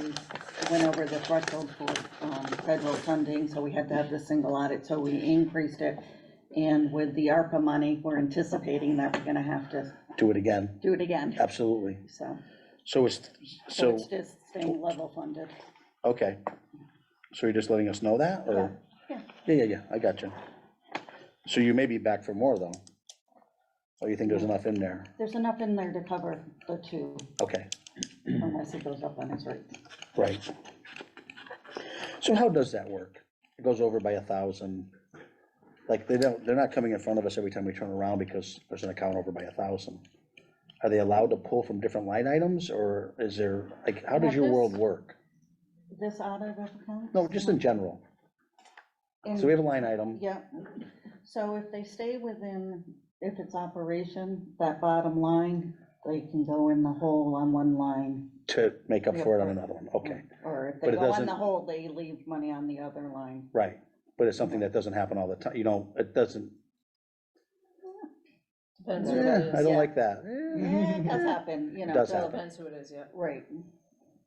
went over the threshold for federal funding, so we had to have the single audit, so we increased it. And with the ARPA money, we're anticipating that we're gonna have to Do it again, do it again, absolutely. so. So it's, So so, it's just staying level funded. okay. So you're just letting us know that, or? Yeah, Yeah, I got you. So you may be back for more, though? Or you think there's enough in there? There's enough in there to cover the 2, Okay, unless it goes up on its rate. right. So how does that work? It goes over by 1,000? Like, they're not coming in front of us every time we turn around because there's an account over by 1,000. Are they allowed to pull from different line items, or is there, like, how does your world work? This audit of accounts? No, just in general. In- So we have a line item, Yeah, so if they stay within, if it's operation, that bottom line, they can go in the hole on one line. to make up for it on another one, okay, Or if But they it go on doesn't- the hole, they leave money on the other line. right. But it's something that doesn't happen all the time, it doesn't, Depends who it is. I don't yeah. like that. Yeah, it does happen, you know. Does so- happen. Depends who it is, yeah. Right,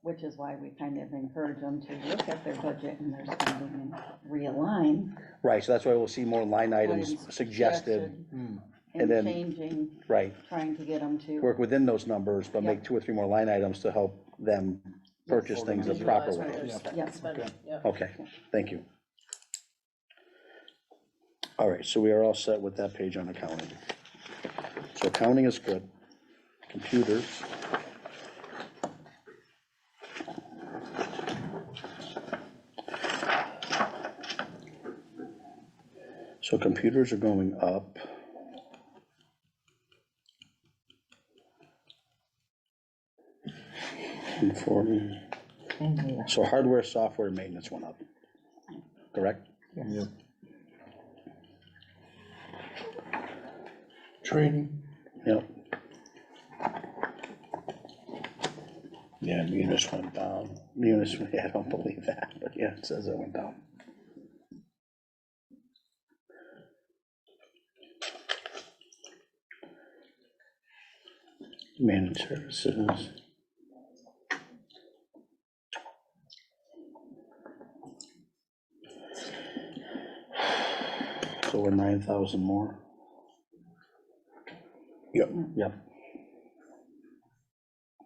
which is why we kind of encourage them to look at their budget and their spending and realign. Right, so that's why we'll see more line items items suggested, And then- changing, right, trying to get them to. work within those numbers, but Yeah. make 2 or 3 more line items to help them purchase things the proper Visualize what way. they're Yeah. spending, yeah. Okay, thank you. All right, so we are all set with that page on accounting. So accounting is good. Computers. So computers are going up. And 40. So hardware, software, maintenance went up, correct? Yep. Training, Yep. Yeah, Munis went down. Munis, yeah, I don't believe that, but yeah, it says it went down. Managed services. So we're 9,000 more. Yep. Yep.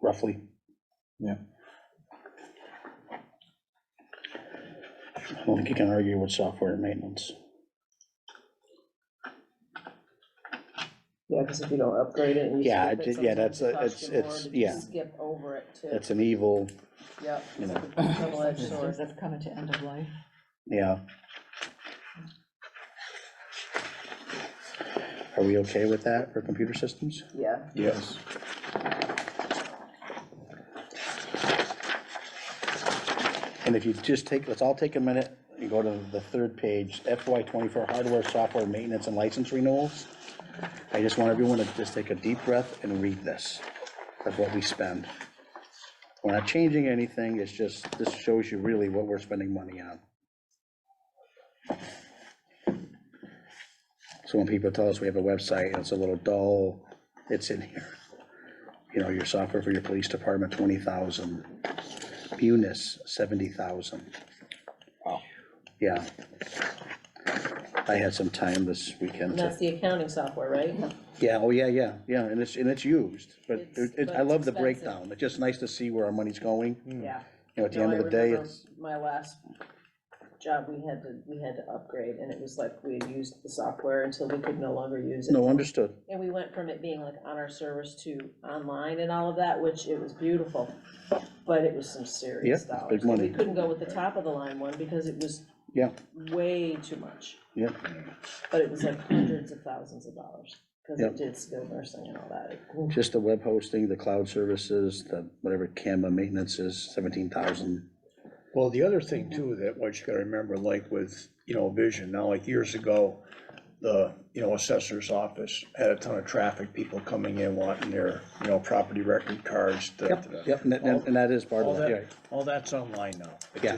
Roughly. Yeah. I don't think you can argue with software and maintenance. Yeah, because if you don't upgrade it and you Yeah, skip it, yeah, sometimes that's it a- costs you it's- more it's- to yeah. just skip over it too. It's an evil, Yep, you it's know. like a double-edged It's sword. just that's coming to end of life. yeah. Are we okay with that for computer systems? Yeah, Yes. And if you just take, let's all take a minute and go to the third page, FY '24 hardware, software, maintenance, and license renewals. I just want everyone to just take a deep breath and read this, of what we spend. We're not changing anything, it's just, this shows you really what we're spending money on. So when people tell us we have a website and it's a little dull, it's in here. You know, your software for your police department, 20,000. Munis, 70,000. Wow. Yeah. I had some time this and weekend that's to, the accounting software, right? yeah, oh, yeah, and it's used, but But I love it's the expensive. breakdown. It's just nice to see where our money's going. Yeah. You know, at the No, end I of the day, remember it's, my last job, we had to upgrade, and it was like we had used the software until we could no longer use it. no, understood. And we went from it being like on our servers to online and all of that, which it was beautiful, but it was some serious Yeah, dollars. big And money. we couldn't go with the top of the line one because it was Yeah, way too much, yeah, but it was like hundreds of thousands of dollars, because Yeah. it did skilled nursing and all that. just the web hosting, the cloud services, the whatever Canva maintenance is, 17,000. Well, the other thing too, that what you gotta remember, like with, Vision, now like years ago, the, assessor's office had a ton of traffic, people coming in wanting their, property record cards. Yep, and that is part All of it, that, right? all that's online now. Yeah.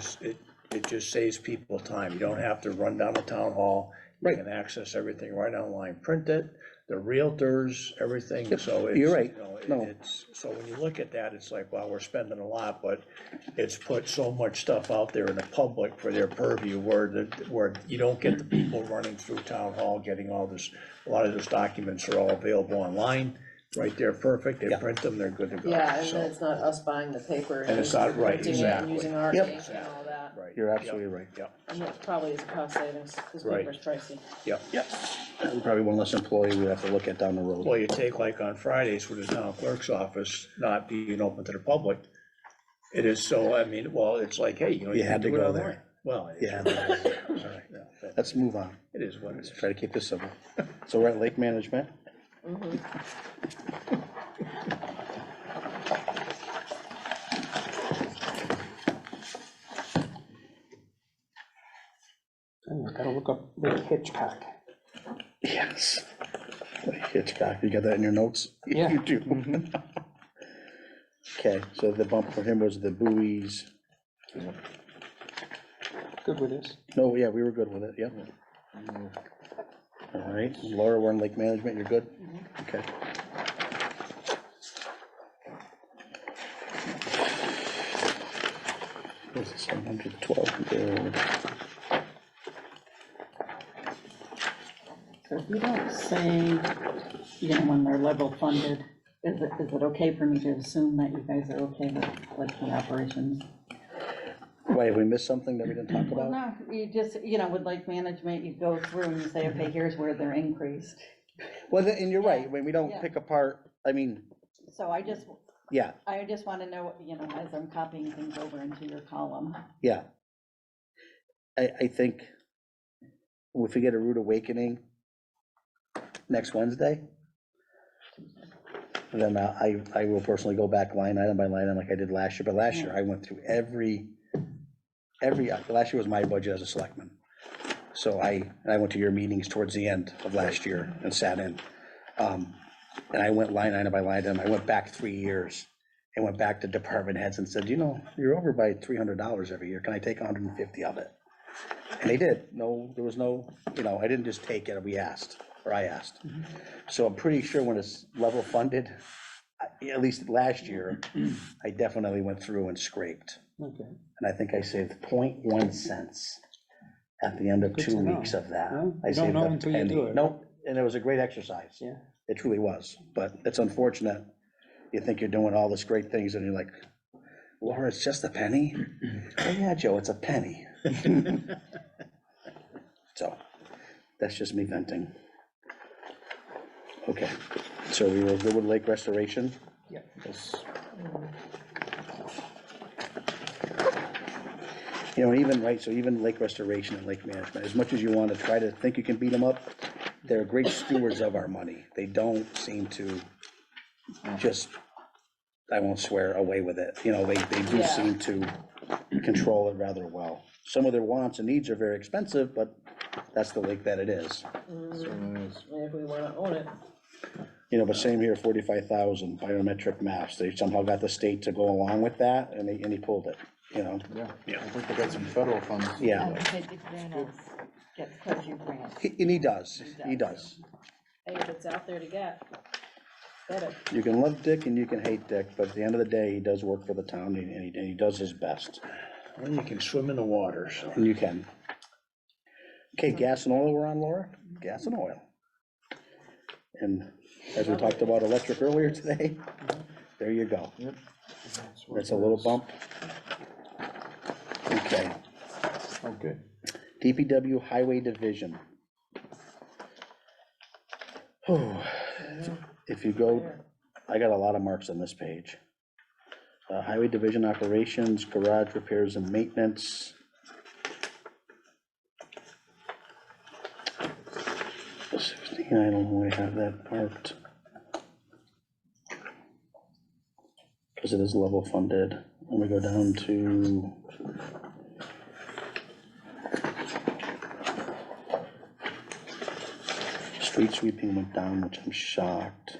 It just saves people time. You don't have to run down to town hall. You Right. can access everything right online, print it, the realtors, everything, Yep, so it's. you're right. No. It's, so when you look at that, it's like, wow, we're spending a lot, but it's put so much stuff out there in the public for their purview where you don't get the people running through town hall, getting all this, a lot of those documents are all available online, right there, perfect, they Yeah. print them, they're good to go. Yeah, and So, then it's not us buying the paper And and it's not right, printing it and exactly. using our Yep. ink and all that. Right. You're Yep, absolutely right. Yep, And that probably is a cost savings, because Right. paper's pricey. yep. And probably one less employee we have to look at down the road. Well, you take like on Fridays with the town clerk's office not being open to the public, it is so, well, it's like, hey, You you had can to do it go there. online. Well, it's Yeah. all right, yeah, but Let's move on. it is what it Let's is. try to keep this simple. So we're at lake management. Mhm. Oh, I gotta look up Lake Hitchcock. Yes. Hitchcock, you got that in your notes? Yeah. You do. Okay, so the bump for him was the buoys. Good with this. No, yeah, we were good with it, yep. All right, Laura, we're in lake management, you're good? Okay. This is 712. So if you don't say, when they're level funded, is it okay for me to assume that you guys are okay with, like, the operations? Wait, we missed something that we didn't talk Well, about? no, you just, with like management, you go through and you say, okay, here's where they're increased. Well, and you're right, when we don't Yeah. pick apart, I mean, So I just yeah, wanna know, as I'm copying things over into your column. yeah. I think if we get a rude awakening next Wednesday, then I will personally go back line item by line item like I did last year, but last year I went through every, last year was my budget as a selectman. So I went to your meetings towards the end of last year and sat in. And I went line item by line item, I went back 3 years and went back to department heads and said, you're over by $300 every year, can I take 150 of it? And they did, there was no, I didn't just take it, I asked. So I'm pretty sure when it's level funded, at least last year, I definitely went through and scraped. Okay. And I think I saved 0.1 cents at the end of Good 2 to know. weeks of that. Well, I you don't saved know a until you penny. do it. Nope, and it was a great exercise. Yeah. It truly was, but it's unfortunate. You think you're doing all this great things and you're like, Laura, it's just a penny? Oh yeah, Joe, it's a penny. So, that's just me venting. Okay, so we were good with lake restoration? Yeah. Yes. Even, right, so even lake restoration and lake management, as much as you want to try to think you can beat them up, they're great stewards of our money. They don't seem to just, I won't swear, away with it. They do Yeah. seem to control it rather well. Some of their wants and needs are very expensive, but that's the lake that it is. Certainly is. And if we wanna own it, But same here, 45,000 biometric maps. They somehow got the state to go along with that and he pulled it, Yeah, Yeah. I think they got some federal funds. Yeah. And Dick Reynolds gets quite a few grants. And he does. hey, if it's out there to get it. You can love Dick and you can hate Dick, but at the end of the day, he does work for the town and he does his best. And you can swim in the water, so. And you can. Okay, gas and oil we're on, Laura? Gas and oil. And as we talked about electric earlier today, there you go. That's a little bump. Okay, Okay. DPW Highway Division. If you go, I got a lot of marks on this page. Highway Division Operations, Garage Repairs and Maintenance. I don't really have that marked. Because it is level funded. Let me go down to. Street sweeping went down, which I'm shocked.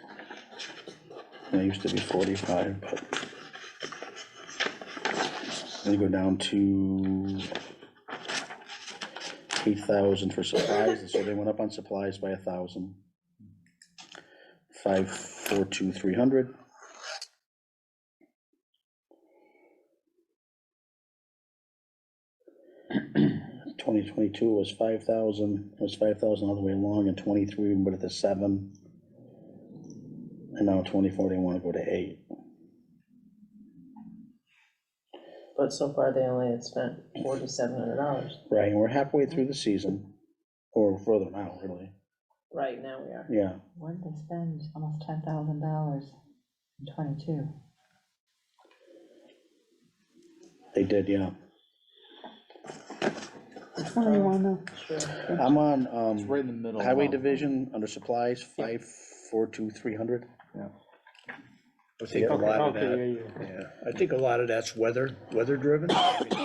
It used to be 45, but. Let me go down to 8,000 for supplies, so they went up on supplies by 1,000. 542,300. $2022 was 5,000. It was 5,000 all the way along, and 23 we put it to 7. And now 24 they want to go to 8. But so far, they only had spent $4,700. Right, and we're halfway through the season, or further now, really. Right, now we are. Yeah. When did they spend almost $10,000 in '22? They did, yeah. Which one are you on now? Sure. I'm on, It's right in the middle. Highway of- Division, under supplies, 542,300. I think a Okay, lot of Okay, that, yeah. yeah, I think a lot of that's weather driven. I mean, if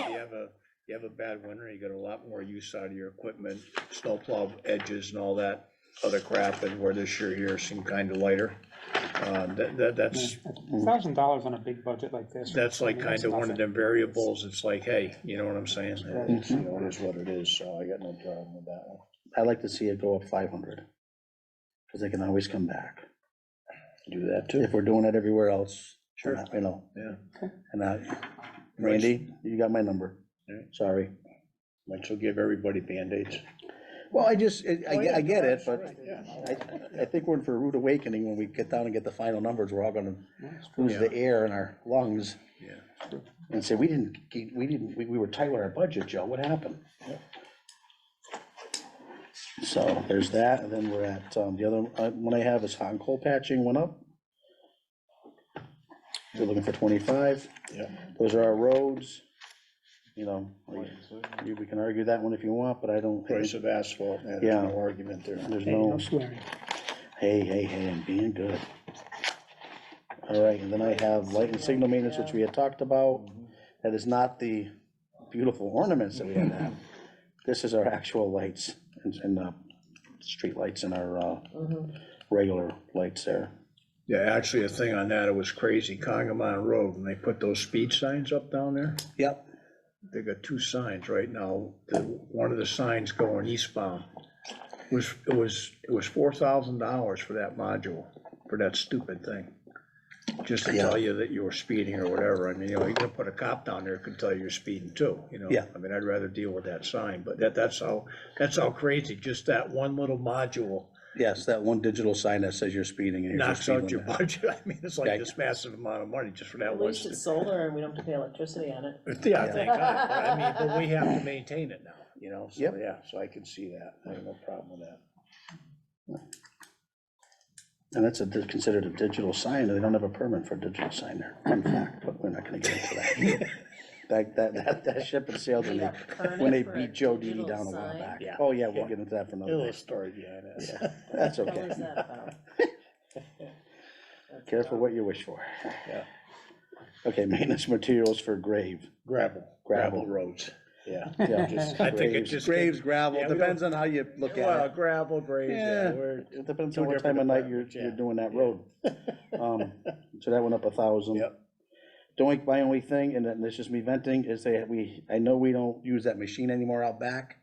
you have a bad winter, you get a lot more use out of your equipment, snowplow edges and all that other crap, and where this year here seemed kind of lighter. That's $1,000 on a big budget like this. like I mean, kind that's of one of nothing. them variables. It's like, hey, you know what I'm saying? Right. It's, it is what it is, so I got no problem with that one. I'd like to see it go up 500, because they can always come back. Do that too. If we're doing it everywhere else. Sure. Yeah. And Randy, you got my number. Yeah. Sorry. Might as well give everybody Band-Aids. Well, I get it, but Yeah. I think we're in for a rude awakening when we get down and get the final numbers. We're all gonna lose Yeah. the air in our lungs Yeah. and say, we were tight with our budget, Joe, what happened? So there's that, and then we're at, the other one I have is hot and cold patching went up. We're looking for 25. Yeah. Those are our roads. You know, we can argue that one if you want, but I don't. Price of asphalt, man, there's Yeah. no argument there. There's Hey, no, no swearing. hey, I'm being good. All right, and then I have light and signal maintenance, which we had talked about. That is not the beautiful ornaments that we had to have. This is our actual lights and street lights and our regular lights there. Yeah, actually, a thing on that, it was crazy, Congamon Road, when they put those speed signs up down there, Yep. they got two signs right now. One of the signs going eastbound it was $4,000 for that module, for that stupid thing. Just to tell you that you were speeding or whatever. I mean, you know, you're gonna put a cop down there, could tell you you're speeding too, you know? Yeah. I mean, I'd rather deal with that sign, but that's how crazy, just that one little module Yes, that one digital sign that says you're speeding and you're knocks speeding. out your budget. I mean, it's Yeah. like this massive amount of money just for that At one. least it's solar and we don't have to pay electricity on it. Yeah, thank God, but I mean, but we have to maintain it now, you know, so, Yep. yeah, so I can see that, I have no problem with that. And that's considered a digital sign, and they don't have a permit for a digital sign there. Fun fact, but we're not gonna get into that. That ship and sailed when They they, got permit when they for a beat Joe Didi digital down a while sign? back. Yeah. Oh, yeah, we'll get into that for A another little day. story behind this. Yeah, that's What okay. was that about? That's Careful about- what you wish for. Yeah. Okay, maintenance materials for grave. Gravel Gravel. roads, yeah. Yeah, Just- I think it graves, just graves, gets- gravel, yeah, we depends don't- on how you look Well, at it. gravel, graves, yeah, Yeah, we're, it depends two on what different time of night you're departments, yeah. doing that road. So that went up 1,000. Yep. Don't, my only thing, and then it's just me venting, is I know we don't use that machine anymore out back.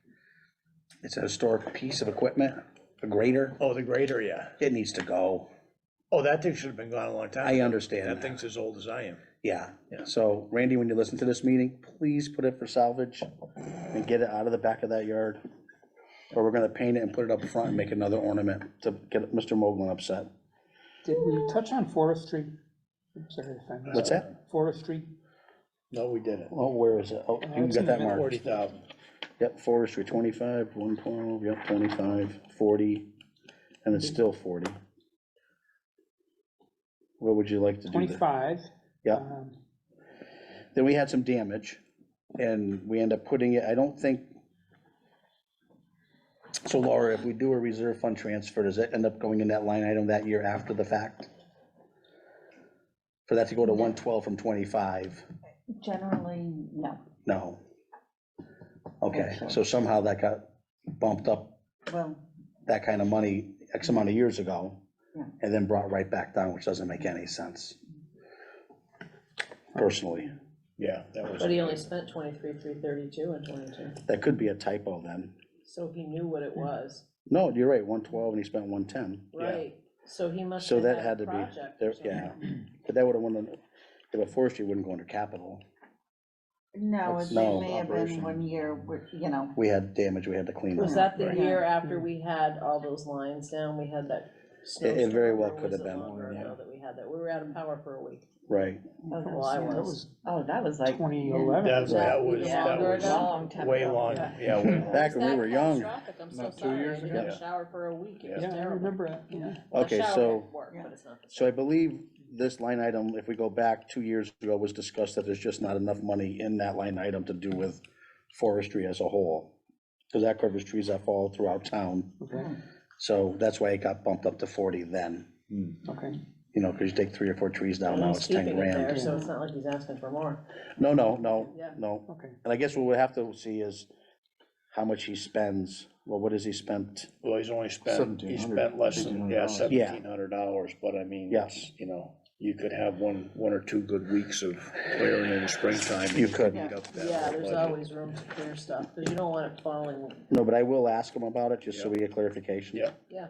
It's a historic piece of equipment, a grader. Oh, the grader, yeah. It needs to go. Oh, that thing should have been gone a long time I ago. understand That that. thing's as old as I am. Yeah. Yeah. So Randy, when you listen to this meeting, please put it for salvage and get it out of the back of that yard. Or we're gonna paint it and put it up front and make another ornament to get Mr. Moglen upset. Did we touch on forestry? Sorry if I missed What's that? Forestry? No, we didn't. Oh, where is it? Oh, you it's got in the that marked. 40,000. Yep, forestry, 25, 112, yep, 25, 40, and it's still 40. What would you like to do there? 25. Yeah, um, then we had some damage, and we end up putting it, I don't think. So Laura, if we do a reserve fund transfer, does it end up going in that line item that year after the fact? For that to go to 112 from 25? Generally, no. No. Okay, so somehow that got bumped up, Well, that kind of money, X amount of years ago, Yeah. and then brought right back down, which doesn't make any sense. Personally, Yeah, that was. But he only spent 23,332 and 22, that could be a typo then. so he knew what it was, No, you're right, 112 and he spent 110. right? So he must So have that had had a to be, project there, or something. yeah, but that would have went under, yeah, but forestry wouldn't go under capital. no, That's it no may have been operation. one year, where, you know, We had damage we had to clean up. Was that the right? year after we had all those lines down, we had that snowstorm? It very well or could was have it been, longer yeah. ago that we had that, we were out of power for a week. Right, Well, I that was. Oh, that was like 2011. That was, That was longer a long time way ago. long, Yeah. yeah, way long. back when we were young. Catastrophic, I'm so About 2 sorry, I years didn't ago? shower for a week, it was Yeah, I terrible. remember that, yeah. Well, Okay, shower so- at work, but it's not the So I same. believe this line item, if we go back 2 years ago, was discussed that there's just not enough money in that line item to do with forestry as a whole. Because that covers trees that fall throughout town, Okay, so that's why it got bumped up to 40 then. okay. You know, because you take 3 or 4 trees down, now He's it's 10 keeping it there, grand. so it's not like he's asking for more. No, Yeah. no. Okay. And I guess what we'll have to see is how much he spends. Well, what has he spent? Well, he's only spent, he 1,700, spent less than, yeah, $1,700. $1,700, but I mean, Yeah. it's, you know, you could have one or two good weeks of clearing in the springtime. You could. Eat up that Yeah, whole there's budget. always room to clear stuff, because you don't want it falling, No, but I will ask him about it, just so we get clarification. Yeah. yeah.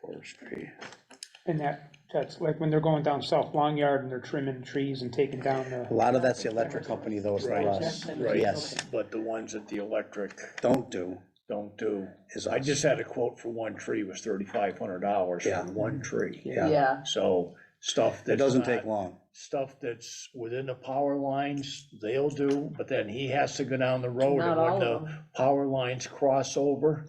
Forestry. And that's like when they're going down South Long Yard and they're trimming trees and taking down A the, lot of that's the electric company, though, it's not Right, us. right, Yes, but the ones that the electric don't do don't do, is I us. just had a quote for one tree was $3,500 Yeah. for one tree. Yeah. Yeah, So stuff It that's doesn't not- take long. Stuff that's within the power lines, they'll do, but then he has to go down the road, Not and all when of the them. power lines cross over,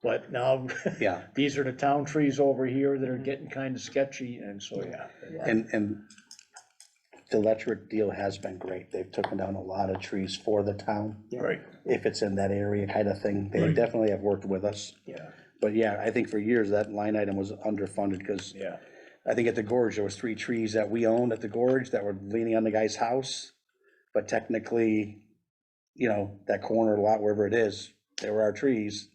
But now, Yeah, these are the town trees over here that are getting kind of sketchy, and so, yeah. and the electric deal has been great. They've taken down a lot of trees for the town, Right, if it's in that area kind of thing. They Right. definitely have worked with us. yeah, But yeah, I think for years that line item was underfunded because yeah, I think at the gorge, there was 3 trees that we owned at the gorge that were leaning on the guy's house. But technically, you know, that corner lot, wherever it is, they were our trees.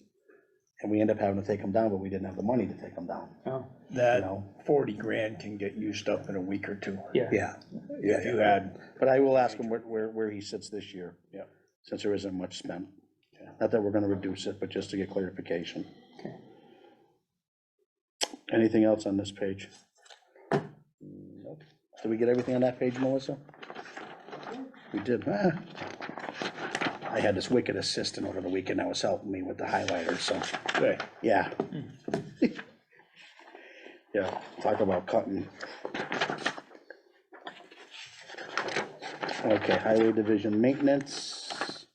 And we end up having to take them down, but we didn't have the money to take them down, Oh, you that know? 40 grand can get used up in a week or two. yeah. Yeah, If you had, but I will ask him where he sits this year. Yeah. Since there isn't much spent. Not that we're gonna reduce it, but just to get clarification. Okay. Anything else on this page? Nope. Did we get everything on that page, Melissa? We did, huh? I had this wicked assistant over the weekend that was helping me with the highlighter, so, okay, yeah. Yeah, talk about cutting. Okay, highway division maintenance.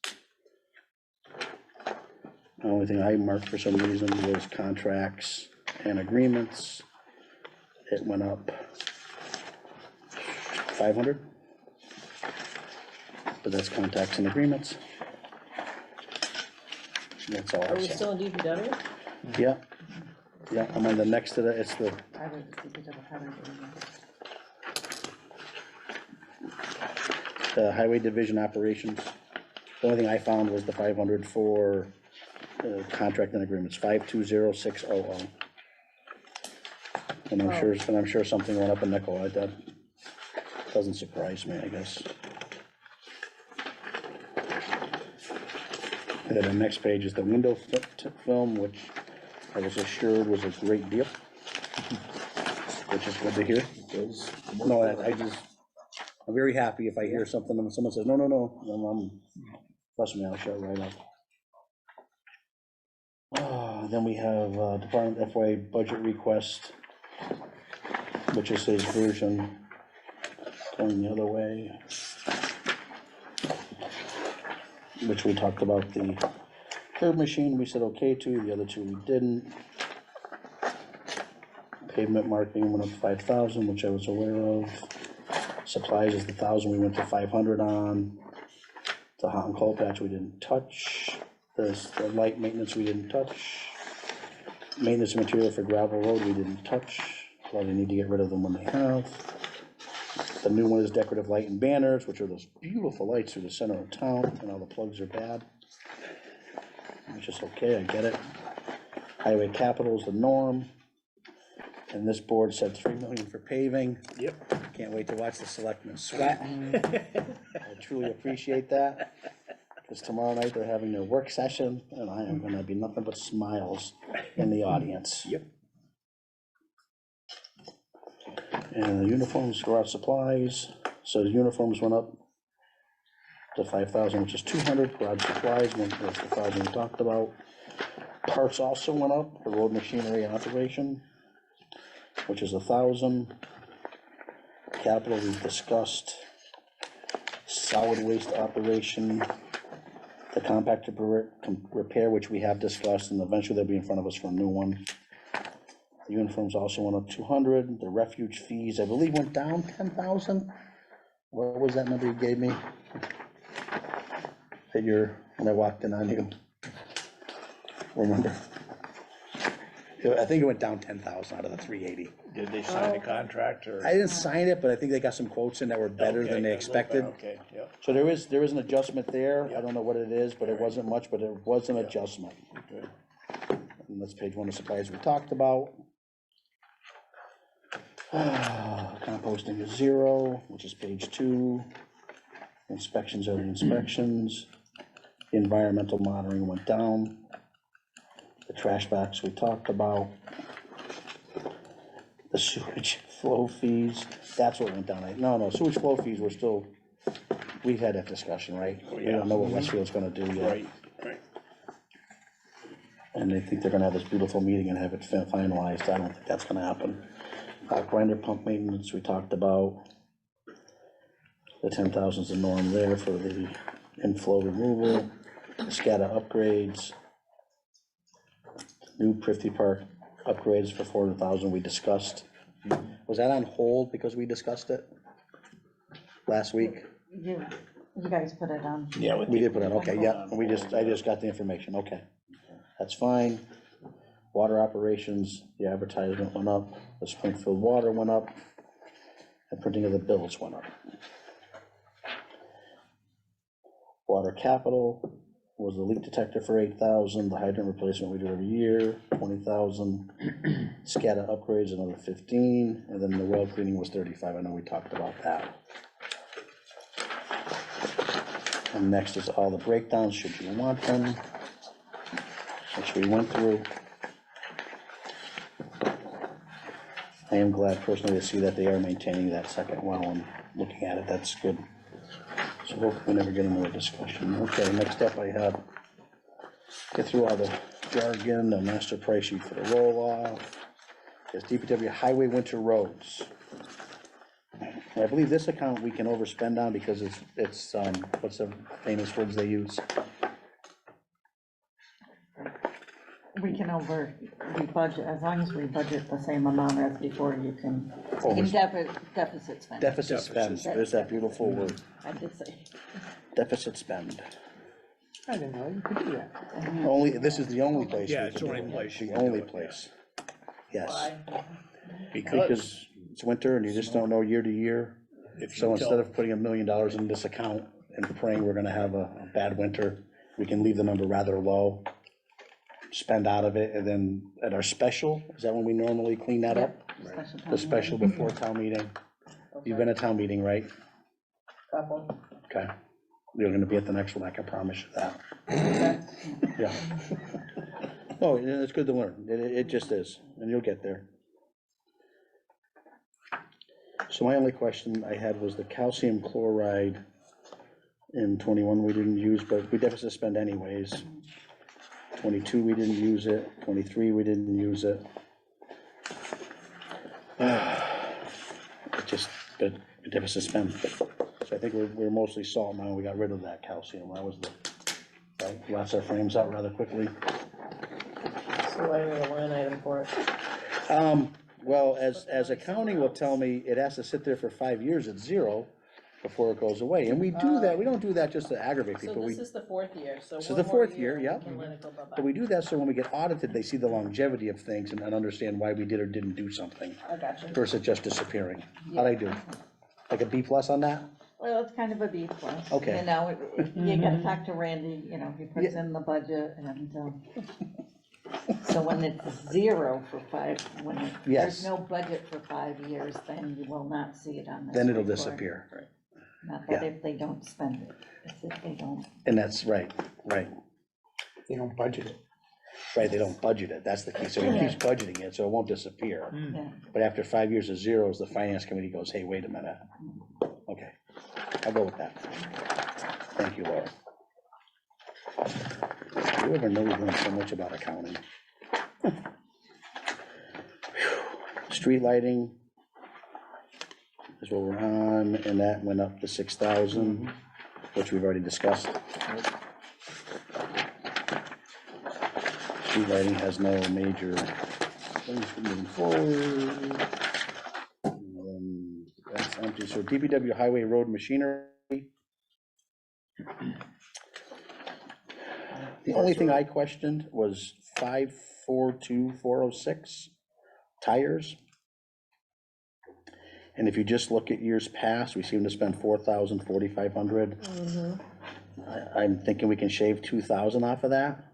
The only thing I marked for some reason was contracts and agreements. It went up 500. But that's contacts and agreements. That's all Are I we saw. still in DPW? Yeah, yeah, I'm on the next to the, it's the, I would just keep it up, I would do the highway division operations. The only thing I found was the 500 for contract and agreements, 520600. And I'm sure something went up a nickel. That doesn't surprise me, I guess. And then the next page is the window film, which I was assured was a great deal, which is good to hear. No, I'm very happy if I hear something and someone says, no, trust me, I'll shut right up. Then we have Department FY budget request, which is his version going the other way. Which we talked about the curb machine, we said okay to, the other 2 we didn't. Pavement marking went up to 5,000, which I was aware of. Supplies is the 1,000 we went to 500 on. The hot and cold patch we didn't touch. The light maintenance we didn't touch. Maintenance material for gravel road we didn't touch. Well, they need to get rid of them when they have. The new one is decorative light and banners, which are those beautiful lights through the center of town, and all the plugs are bad. Which is okay, I get it. Highway capital is the norm. And this board said 3 million for paving. yep. Can't wait to watch the selectmen sweat. I truly appreciate that. Because tomorrow night they're having their work session, and I am gonna be nothing but smiles in the audience. Yep. And the uniforms, garage supplies, so the uniforms went up to 5,000, which is 200, garage supplies, went to the 1,000 we talked about. Parts also went up, the road machinery and operation, which is 1,000. Capital we've discussed. Solid waste operation, the compactor repair, which we have discussed, and eventually they'll be in front of us for a new one. The uniforms also went up 200, the refuge fees, I believe, went down 10,000. What was that number you gave me? When I walked in on you. Remember? I think it went down 10,000 out of the 380. Did they sign the contract, or? I didn't sign it, but I think they got some quotes in that were better Okay, than they a little expected. better, okay, yep, So there is an adjustment there. I don't know what it is, but it wasn't much, but it was an adjustment. good. And that's page 1 of supplies we talked about. Composting is 0, which is page 2. Inspections are the inspections. Environmental monitoring went down. The trash box we talked about. The sewage flow fees, that's what went down. No, sewage flow fees were still, we've had that discussion, right? We don't know what Westfield's gonna do yet. Right, right. And they think they're gonna have this beautiful meeting and have it finalized. I don't think that's gonna happen. Grinder pump maintenance, we talked about. The 10,000 is the norm there for the inflow removal. SCADA upgrades. New Prifty Park upgrades for 400,000 we discussed. Was that on hold because we discussed it last week? You guys put it on. Yeah. We did put it, okay, yeah, I just got the information, okay. That's fine. Water operations, the advertisement went up, the Springfield water went up, and printing of the bills went up. Water capital was the leak detector for 8,000, the hydrant replacement we do every year, 20,000. SCADA upgrades, another 15, and then the well cleaning was 35, I know we talked about that. And next is all the breakdowns, should you want them, which we went through. I am glad personally to see that they are maintaining that second well and looking at it, that's good. So hopefully we never get into a discussion. Okay, next up I have, get through all the jargon, the master price sheet for the roll-off. It's DPW highway winter roads. And I believe this account we can overspend on because it's what's the famous words they use? We can we budget, as long as we budget the same amount as before, you can deficit spend. Deficit spend, there's that beautiful word, I did say. deficit spend. I didn't know you could do that. Only, this is the only place. Yeah, we it's can the only do it. place you The can do only it, yeah. place, yes. Why? Because it's winter and you just don't know year to year. If you So instead tell- of putting $1 million in this account and praying we're gonna have a bad winter, we can leave the number rather low, spend out of it, and then at our special, is that when we normally clean that up? The special before town meeting. You've been at town meeting, right? Couple. Okay. You're gonna be at the next one, I can promise you that. Okay. Yeah. Oh, yeah, it's good to learn. It just is, and you'll get there. So my only question I had was the calcium chloride in 21 we didn't use, but we deficit spend anyways. 22 we didn't use it, 23 we didn't use it. It just, but we deficit spend. So I think we're mostly salt now, we got rid of that calcium, that was the, right, lots our frames out rather quickly. So why do we have a line item for it? Well, as accounting will tell me, it has to sit there for 5 years at zero before it goes away, and we do that, we don't do that just to aggravate So people, this we, is the fourth year, so This is one the more fourth year, we yep. can let it go bye-bye. but we do that so when we get audited, they see the longevity of things and understand why we did or didn't do something, I got you. versus just disappearing. How'd I do? Like a B plus on that? Well, it's kind of a B plus. Okay. You know, you gotta talk to Randy, you know, he puts in the budget and, so when it's zero for when Yes. there's no budget for 5 years, then you will not see it on this. Then it'll report. disappear, Not that Yeah. if they don't spend it, it's if they don't. and that's right, They don't budget it. right, they don't budget it, that's the key, so he keeps budgeting it, so it won't disappear. Yeah. But after 5 years of zeros, the finance committee goes, hey, wait a minute. Okay, I'll go with that. Thank you, Laura. You ever know we learn so much about accounting? Street lighting is what we're on, and that went up to 6,000, which we've already discussed. Street lighting has no major things moving forward. That's empty, so DPW highway road machinery. The only thing I questioned was 542406, tires. And if you just look at years past, we seem to spend 4,000, 4,500. I'm thinking we can shave 2,000 off of that.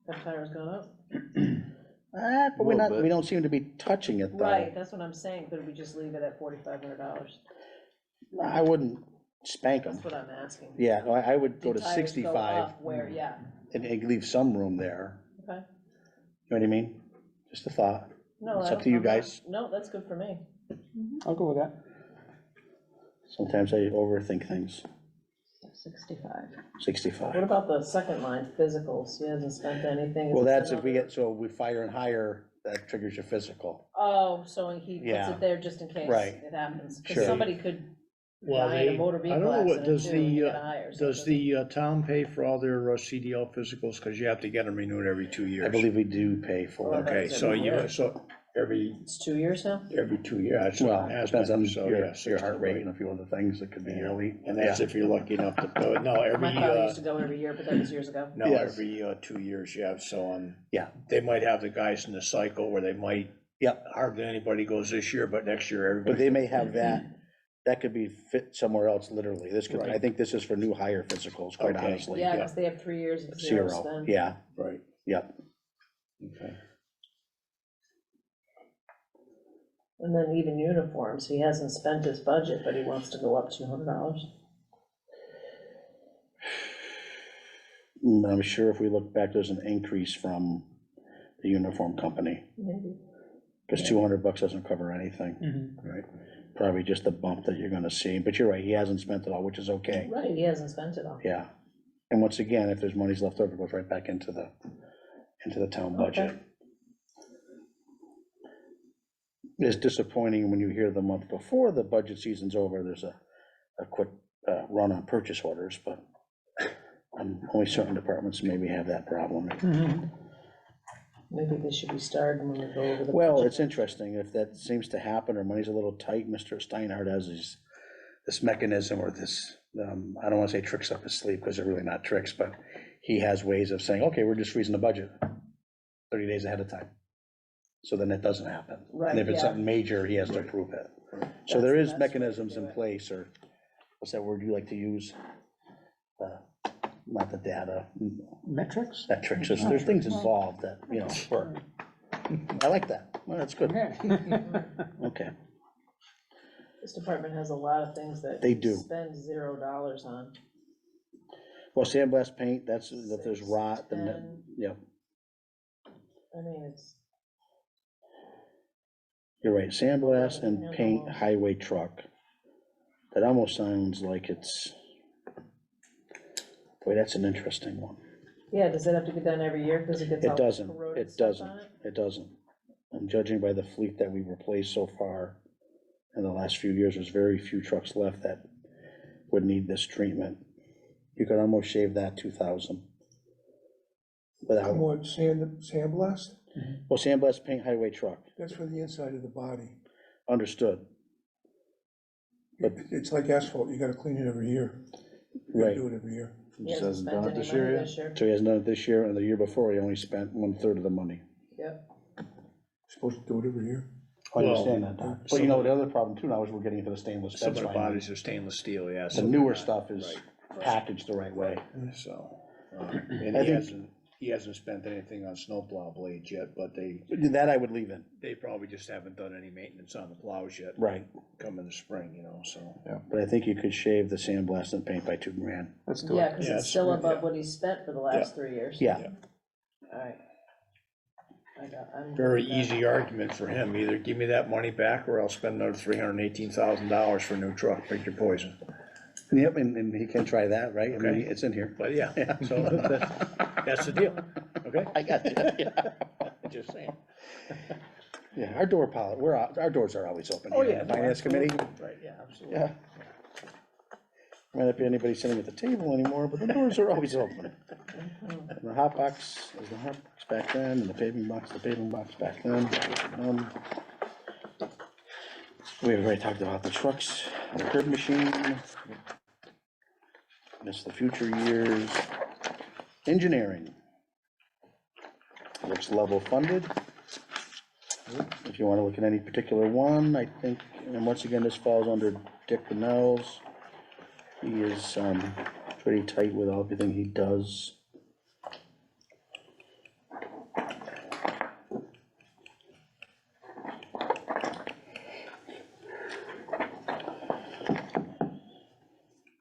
That tire's gone up. But we're not, we don't seem to be touching it though. Right, that's what I'm saying, could we just leave it at $4,500? I wouldn't spank them. That's what I'm asking. Yeah, I would go Do to tires 65 up Where, yeah, and leave some room there. okay. You know what I mean? Just a thought. No, It's I up to you don't- I'm not- guys. No, that's good for me. I'll go with that. Sometimes I overthink things. 65. 65. What about the second line, physicals? He hasn't spent anything. Is Well, this that's if we another- get, so we fire and hire, that triggers your physical. Oh, so he puts Yeah. it there just in case Right. it happens, because Sure. somebody could Well, Buying a they, motor I vehicle don't know, what accident does too, you the, gotta hire, so it does the town pay for all their CDL physicals? Cause you have to get them renewed every 2 years. I believe we do pay for Well, it. Okay, That's so every year. every, It's 2 years now? every 2 years. that's what Well, it has depends been, on so, your yeah, heart 60, rate right. and a few other things, it could be yearly. And that's Yeah. if you're lucky enough to, no, every, My father used to go every year, but that was years ago. no, Yes. every 2 years, yeah, so, Yeah. they might have the guys in the cycle where they might, Yep. hardly anybody goes this year, but next year, But everybody. they may have that could be fit somewhere else, literally. This could, I Right. think this is for new hire physicals, quite Okay. honestly. Yeah, because they have 3 years of zero Zero, spend. yeah, Right, yep. okay. And then even uniforms, he hasn't spent his budget, but he wants to go up $200. I'm sure if we look back, there's an increase from the uniform company, Maybe. because $200 doesn't cover anything. Mhm. Right. Probably just the bump that you're gonna see, but you're right, he hasn't spent it all, which is okay, Right, he hasn't spent it all. yeah. And once again, if there's monies left over, it goes right back into the town budget. Okay. It's disappointing when you hear the month before the budget season's over, there's a quick run on purchase orders, but only certain departments maybe have that problem. Mhm. Maybe they should be starting when we go over the. Well, budget. it's interesting, if that seems to happen, or money's a little tight, Mr. Steinhardt has this mechanism, or this, I don't wanna say tricks up his sleeve, because they're really not tricks, but he has ways of saying, okay, we're just freezing the budget 30 days ahead of time. So then it doesn't happen. Right, And if it's yeah. something major, he has to approve it. So That's there the is best way to mechanisms do in it. place, or what's that word you like to use? Not the data, Metrics? that tricks us, there's things involved that, work. I like that, well, that's good, Okay. okay. This department has a lot of things that. They do. Spend $0 on. Well, sandblast paint, that's, if there's rot, then, 10. yep, I mean, it's, you're right, sandblast and paint highway truck. That almost sounds like it's, boy, that's an interesting one. yeah, does it have to be done every year, because it gets all It doesn't, corroded it stuff doesn't, on it? it doesn't. And judging by the fleet that we've replaced so far in the last few years, there's very few trucks left that would need this treatment. You could almost shave that 2,000. Without, What, sandblast? well, sandblast paint highway truck, That's for the inside of the body. understood, But- It's like asphalt, you gotta clean it every year. You gotta right. do it every year. He Just hasn't hasn't spent done it any this money year yet? this year. So he hasn't done it this year, and the year before, he only spent 1/3 of the money. Yep, Supposed to do it every year. I understand that, Don. Well, But you know, the other problem too now is we're getting into the stainless Some of beds the finally. bodies are stainless steel, yeah. The so newer they're not- stuff is right, packaged the right way. So, and I he think- hasn't spent anything on snowplow blades yet, but That I would leave in, they probably just haven't done any maintenance on the plows yet. right. Come in the spring, so. But I think you could shave the sandblast and paint by $2,000. Let's do yeah, it. because Yeah, it's still yeah. above what he spent for the last 3 years. Yeah, Alright. I'm Very good with that. easy argument for him, either give me that money back or I'll spend another $318,000 for a new truck, pick your poison. yep, and he can try that, right? I mean, Okay. it's in here. But yeah, so that's the deal, okay? I got you, yeah. Just saying. Yeah, our door policy, our doors are always open Oh, here yeah. on the Finance Committee. Right, yeah, absolutely. Yeah. Might not be anybody sitting at the table anymore, but the doors are always open. And the hot box is the hot box back then, and the paving box back then. We've already talked about the trucks, the curb machine. That's the future years. Engineering. Looks level funded. If you want to look at any particular one, I think, and once again, this falls under Dick Benel's. He is pretty tight with everything he does.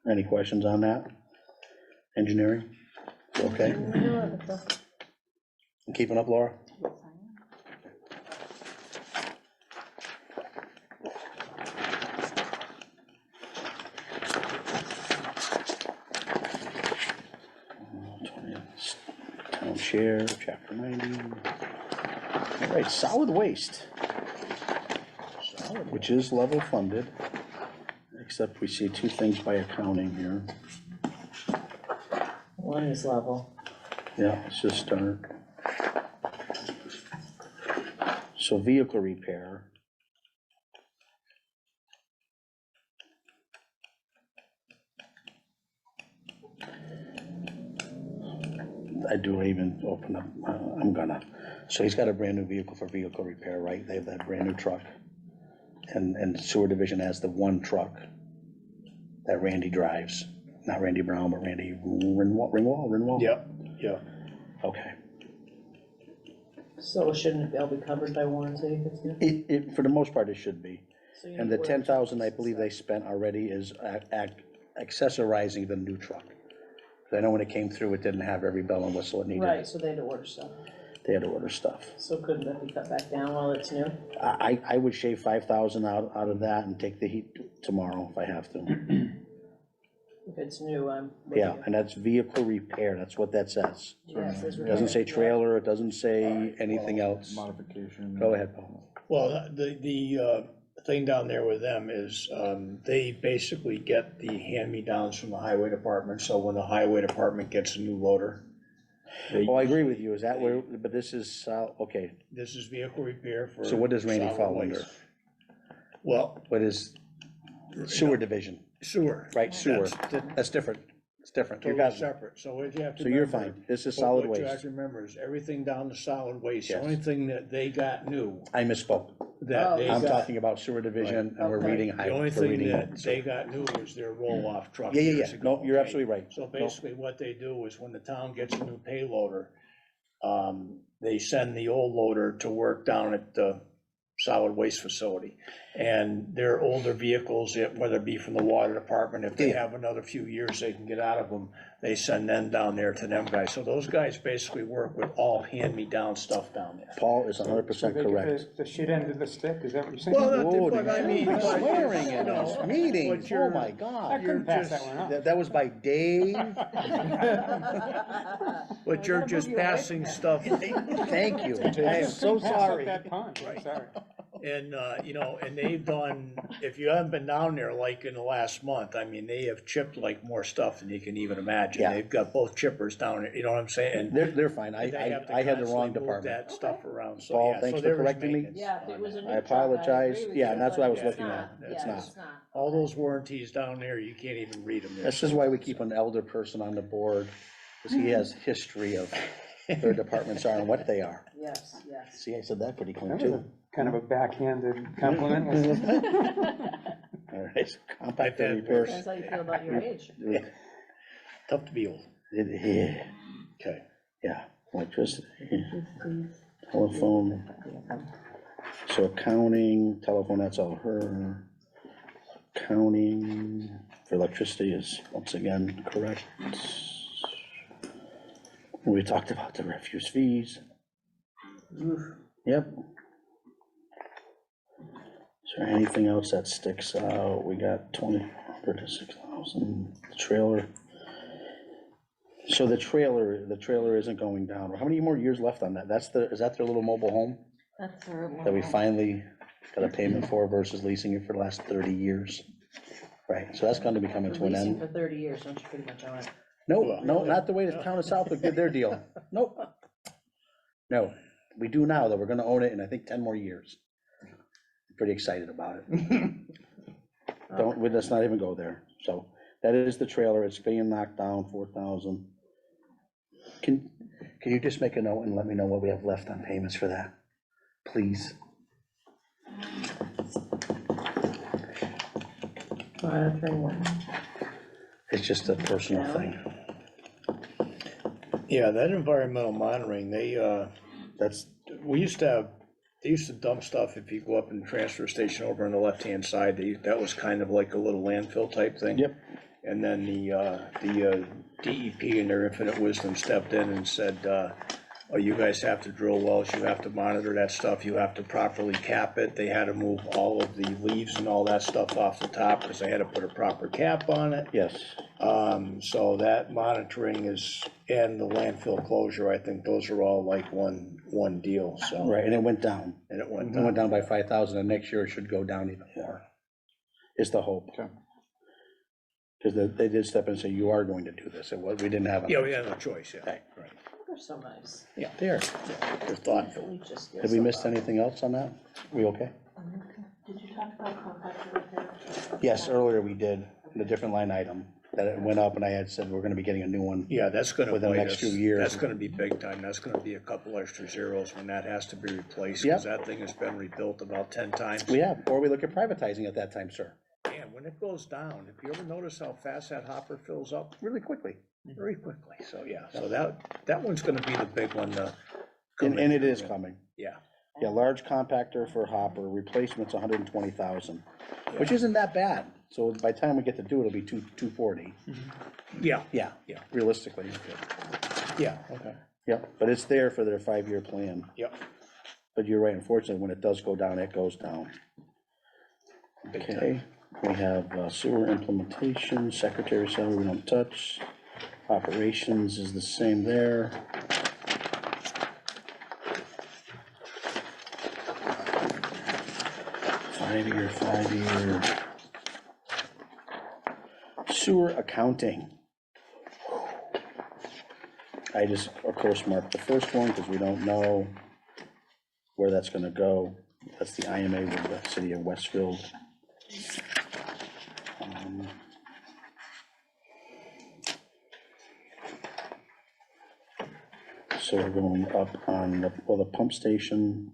Any questions on that? Engineering? Okay, No, that's- keeping up, Laura? Town share, chapter 90. All right, solid waste, which is level funded, Next up, we see two things by accounting here. One is level. Yeah, let's just start. So vehicle repair. I do even open up, I'm gonna, so he's got a brand new vehicle for vehicle repair, right? They have that brand new truck. And sewer division has the one truck that Randy drives, not Randy Brown, but Randy Ringwald? Yep, yep. Okay. So shouldn't it all be covered by warranty if it's new? It, for the most part, it should be. So you And need the warranty 10,000 I purchases, believe so- they spent already is accessorizing the new truck. 'Cause I know when it came through, it didn't have every bell and whistle it needed. Right, so they had to order stuff. They had to order stuff. So couldn't that be cut back down while it's new? I would shave 5,000 out of that and take the heat tomorrow if I have to. If it's new, I'm. with Yeah, you. and that's vehicle repair, that's what that says. Yeah, it says It doesn't say repair. trailer, it doesn't say anything else. Modification. Go ahead, Paul. Well, the thing down there with them is, they basically get the hand-me-downs from the highway department, so when the highway department gets a new loader, they, Oh, I agree with you, is that where, but this is, okay, this is vehicle repair for. so what does Randy solid fall waste. under? Well, What is sewer division, sewer. right, sewer, That's that's different, it's different, you Totally got me. separate, so what you have to So you're remember. fine, this is What solid you have waste. to remember is everything down to solid waste, the Yes. only thing that they got new, I misspoke, that they I'm got. talking about sewer division, and we're Okay. reading The highway, only we're thing reading. that they got new was their roll-off truck Yeah, yeah, years yeah, ago. no, you're okay? absolutely right. So No. basically what they do is when the town gets a new payloader, they send the old loader to work down at the solid waste facility. And their older vehicles, whether it be from the water department, if they Yeah. have another few years they can get out of them, they send them down there to them guys. So those guys basically work with all hand-me-down stuff down there. Paul is So 100% they get correct. The shit end of the stick, is that what you're saying? Well, not Oh, but I mean, you're but, swearing you in know, this meeting, but oh you're- my I God. couldn't pass just- that one up. That was by Dave, But you're just passing stuff. thank you, I am Just so couldn't pass up sorry. that pun, I'm sorry. And, you know, and they've done, if you haven't been down there like in the last month, I mean, they have chipped like more stuff than you can even imagine. Yeah. They've got both chippers down there, you know what I'm saying? They're fine, And they have to I had the wrong constantly move department. That stuff around, so Paul, yeah, thanks so for there is correcting me. maintenance Yeah, if it on was a that. new I truck, apologize. agree with Yeah, you, and that's what I was but looking it's at. not. It's Yeah, not. not. All those warranties down there, you can't even read them. This is why we keep an elder person on the board, because he has history of their departments are and what they are. Yes, yes. See, I said that pretty clean That was too. a kind of a backhanded compliment, wasn't it? All right, so compact I've had repair. Depends how you feel about your age. Tough to be old. Yeah, Okay. yeah, electricity, telephone, so accounting, telephone, that's all her. Accounting for electricity is once again correct. We talked about the refuse fees. Yep. Is there anything else that sticks out? We got 2,000 to 6,000, trailer. So the trailer isn't going down. How many more years left on that? Is that their little mobile home That's her. that we finally got a payment for versus leasing it for the last 30 years? Right, so that's gonna be coming to an Leasing end. for 30 years, don't you pretty much own it? No, no, not the way the town of Southwick did their deal. Nope. No, we do now, though. We're gonna own it in, I think, 10 more years. Pretty excited about it. Let's not even go there. So that is the trailer. It's being knocked down, 4,000. Can you just make a note and let me know what we have left on payments for that? Please. It's just a personal thing. Yeah, that environmental monitoring, That's, they used to dump stuff if you go up in the transfer station over on the left-hand side, that was kind of like a little landfill type thing. yep, And then the DEP in their infinite wisdom stepped in and said, oh, you guys have to drill wells, you have to monitor that stuff, you have to properly cap it. They had to move all of the leaves and all that stuff off the top because they had to put a proper cap on it. yes. So that monitoring and the landfill closure, I think those are all like one deal, so. Right, and it went down. And it It went went down. down by 5,000, and next year it should go down even more. Is the hope. Okay. Because they did step in and say, you are going to do this. It was, we didn't have. Yeah, we had no choice, yeah, Okay. right. They're so nice. Yeah, There. they're thoughtful. We just feel Have we so missed bad. anything else on that? We okay? Did you talk about compactor repair? Yes, earlier we did, in a different line item, that it went up, and I had said we're gonna be getting a new one. Yeah, that's gonna Within the bite next us. few years. That's gonna be big time. That's gonna be a couple extra zeros when that has to be replaced. Yep. Cause that thing has been rebuilt about 10 times. We have, or we look at privatizing at that time, sir, And when it goes down, if you ever notice how fast that hopper fills up, really quickly. very quickly. So, yeah, so that one's gonna be the big one to come And in it here is with. coming. Yeah, Yeah, large compactor for hopper, replacement's 120,000, which isn't that bad. So by the time we get to do it, it'll be 240. yeah, Yeah. Yeah. Realistically. yeah, okay, Yep, but it's there for their 5-year plan. yep. But you're right, unfortunately, when it does go down, it goes down. Okay, we have sewer implementation, secretary salary, we don't touch. Operations is the same there. Five-year. Sewer accounting. I just, of course, marked the first one because we don't know where that's gonna go. That's the IMA with the city of Westfield. So we're going up on the, well, the pump station,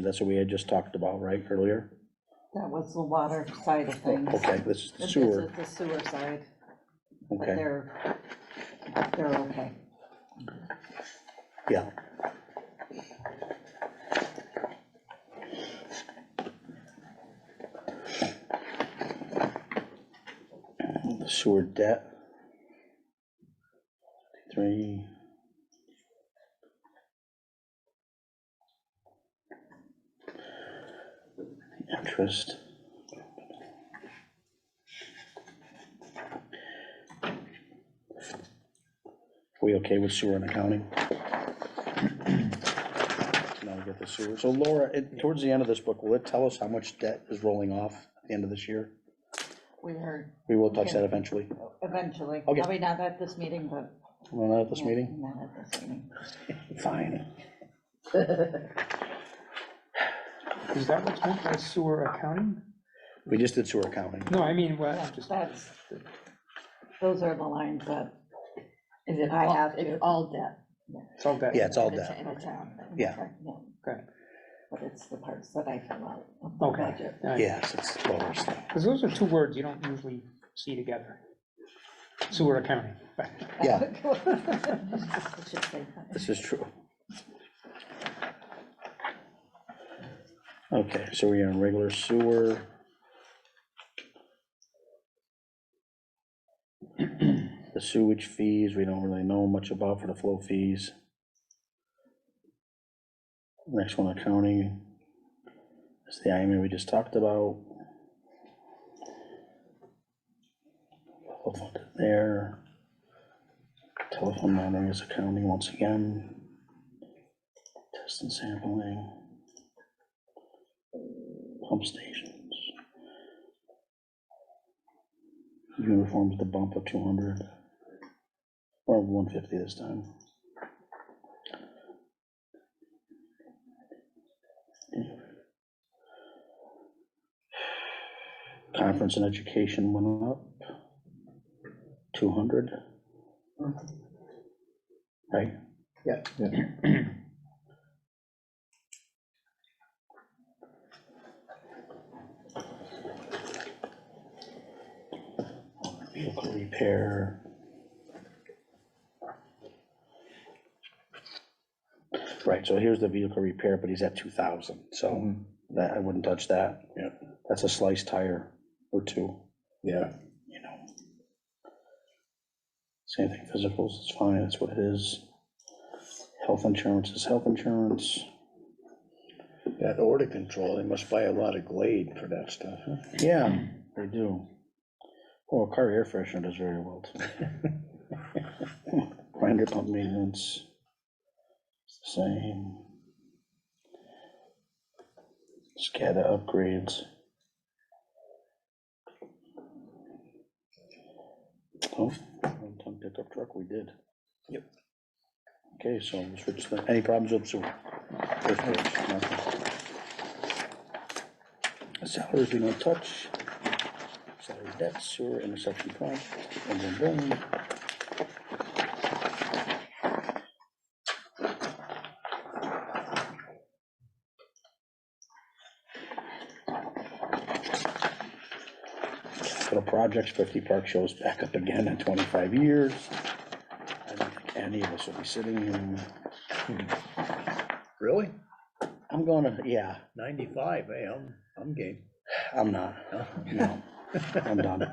that's what we had just talked about, right, earlier? That was the water side of things. Okay, this is the This sewer, is the sewer side, but okay, they're okay. yeah. The sewer debt. 3. Interest. We okay with sewer and accounting? Now we get the sewer. So Laura, towards the end of this book, will it tell us how much debt is rolling off at the end of this year? We heard We will touch that eventually. eventually, Okay. probably not at this meeting, but. Well, not at this meeting? Not at this meeting. Fine. Is that what's meant by sewer accounting? We just did sewer accounting. No, I mean, well, Yeah, just, that's, those are the lines that, Is it I all, have it's to- all debt? it's all that. Yeah, it's all in the debt. in the town. Yeah. Okay. but it's the parts that I fill out of the Okay. budget. Yes, it's Laura's thing. Because those are two words you don't usually see together. Sewer accounting. Yeah, I should say that. this is true. Okay, so we're on regular sewer. The sewage fees, we don't really know much about for the flow fees. Next one, accounting. That's the IMA we just talked about. Telephone there. Telephone monitoring is accounting once again. Test and sampling. Pump stations. Uniforms, the bump of 200. Or 150 this time. Conference and education went up. 200. Right? Yeah. Vehicle repair. Right, so here's the vehicle repair, but he's at 2,000, so that, I wouldn't touch that. Yeah. That's a sliced tire or two, Yeah. you know. Same thing, physicals, it's fine, that's what it is. Health insurance is health insurance. That order control, they must buy a lot of Glade for that stuff, huh? Yeah, they do. Well, car air freshener does very well too. Grinder pump maintenance, it's the same. SCADA upgrades. Oh, one-ton pickup truck, we did. Yep. Okay, so we'll switch to, any problems with sewer? First page, nothing. Salaries we don't touch. Salary debt, sewer, intersection pump, and then boom. Capital projects, 50 Park shows back up again in 25 years. I don't think any of us will be sitting here. Really? I'm gonna, yeah, 95, hey, I'm game. I'm not, no, I'm done.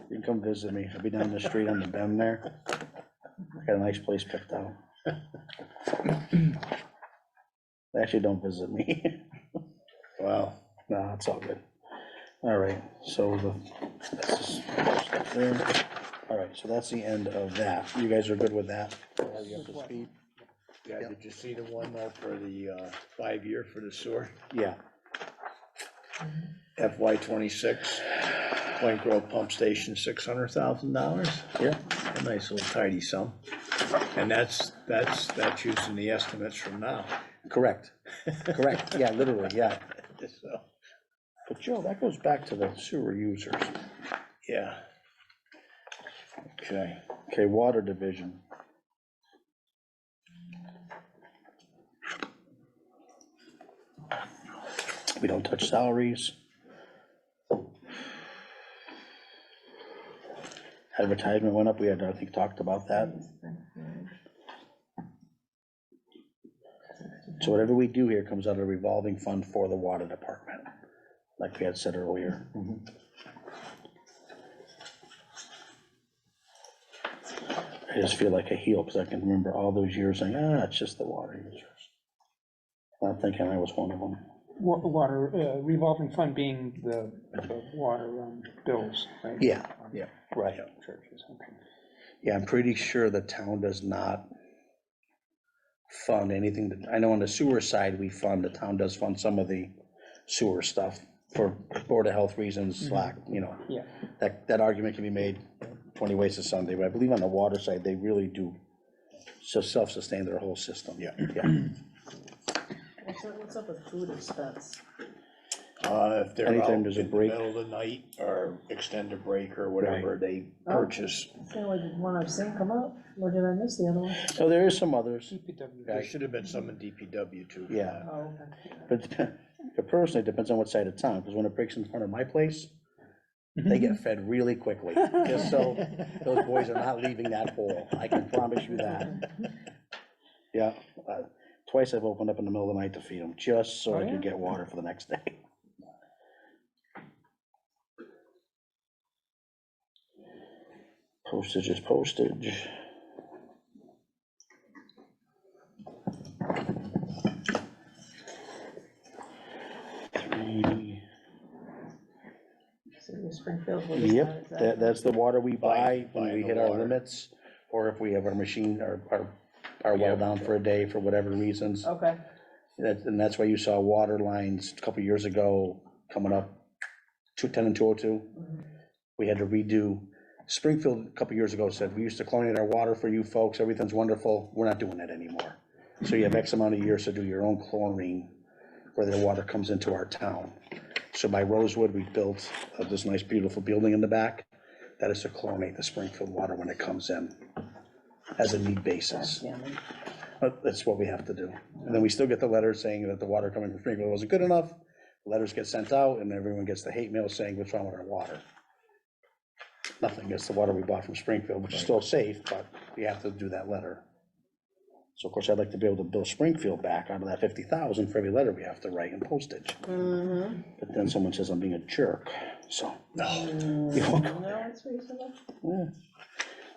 You can come visit me, I'll be down the street on the bend there. I got a nice place picked out. Actually, don't visit me. Wow. No, it's all good. All right, so that's just stuff there. All right, so that's the end of that. You guys are good with that? Are you up to speed? Yeah, did you see the one though for the 5-year for the sewer? Yeah, FY '26, Point Grove Pump Station, $600,000. yeah, A nice little tidy sum. And that's using the estimates from now. correct, correct, yeah, literally, yeah. So, But Joe, that goes back to the sewer users. yeah. Okay. Okay, water division. We don't touch salaries. Advertisement went up, we had, I think, talked about that. So whatever we do here comes out of a revolving fund for the water department, like we had said earlier. I just feel like a heel, because I can remember all those years saying, it's just the water users. Not thinking I was one of them. Water, revolving fund being the water bills, right? Yeah, right. Churches, okay. Yeah, I'm pretty sure the town does not fund anything. I know on the sewer side, the town does fund some of the sewer stuff for Board of Health reasons, slack, Yeah. that argument can be made 20 ways to Sunday, but I believe on the water side, they really do self-sustain their whole system. Yeah. What's up with food expense? If they're Anytime out there's a in the break. middle of the night or extend a break or whatever, they purchase. It's the only one I've seen come up, or did I miss the other one? So there is some others, DPW. There should have been some in DPW too. for yeah, that. Oh, okay. but personally, it depends on what side of town, because when it breaks in front of my place, they get fed really quickly, just so those boys are not leaving that hole, I can promise you that. Yeah, twice I've opened up in the middle of the night to feed them, just so I can get water for the next day. Postage is postage. City of Springfield, what is Yep, that? that's the water we buy when Buying we the hit our water. limits, or if we have our machine, our well down for a day for whatever reasons. Okay, And that's why you saw water lines a couple years ago coming up, 210 and 202. We had to redo, Springfield a couple years ago said, we used to chlorinate our water for you folks, everything's wonderful, we're not doing that anymore. So you have X amount of years to do your own chlorine, where the water comes into our town. So by Rosewood, we built this nice, beautiful building in the back. That is to chlorinate the Springfield water when it comes in, as a need basis. But that's what we have to do. And then we still get the letters saying that the water coming from Springfield wasn't good enough. Letters get sent out, and everyone gets the hate mail saying, what's wrong with our water? Nothing against the water we bought from Springfield, which is still safe, but we have to do that letter. So of course, I'd like to be able to bill Springfield back out of that 50,000 for every letter we have to write in postage. But then someone says I'm being a jerk, so. We won't go no, it's reasonable. yeah.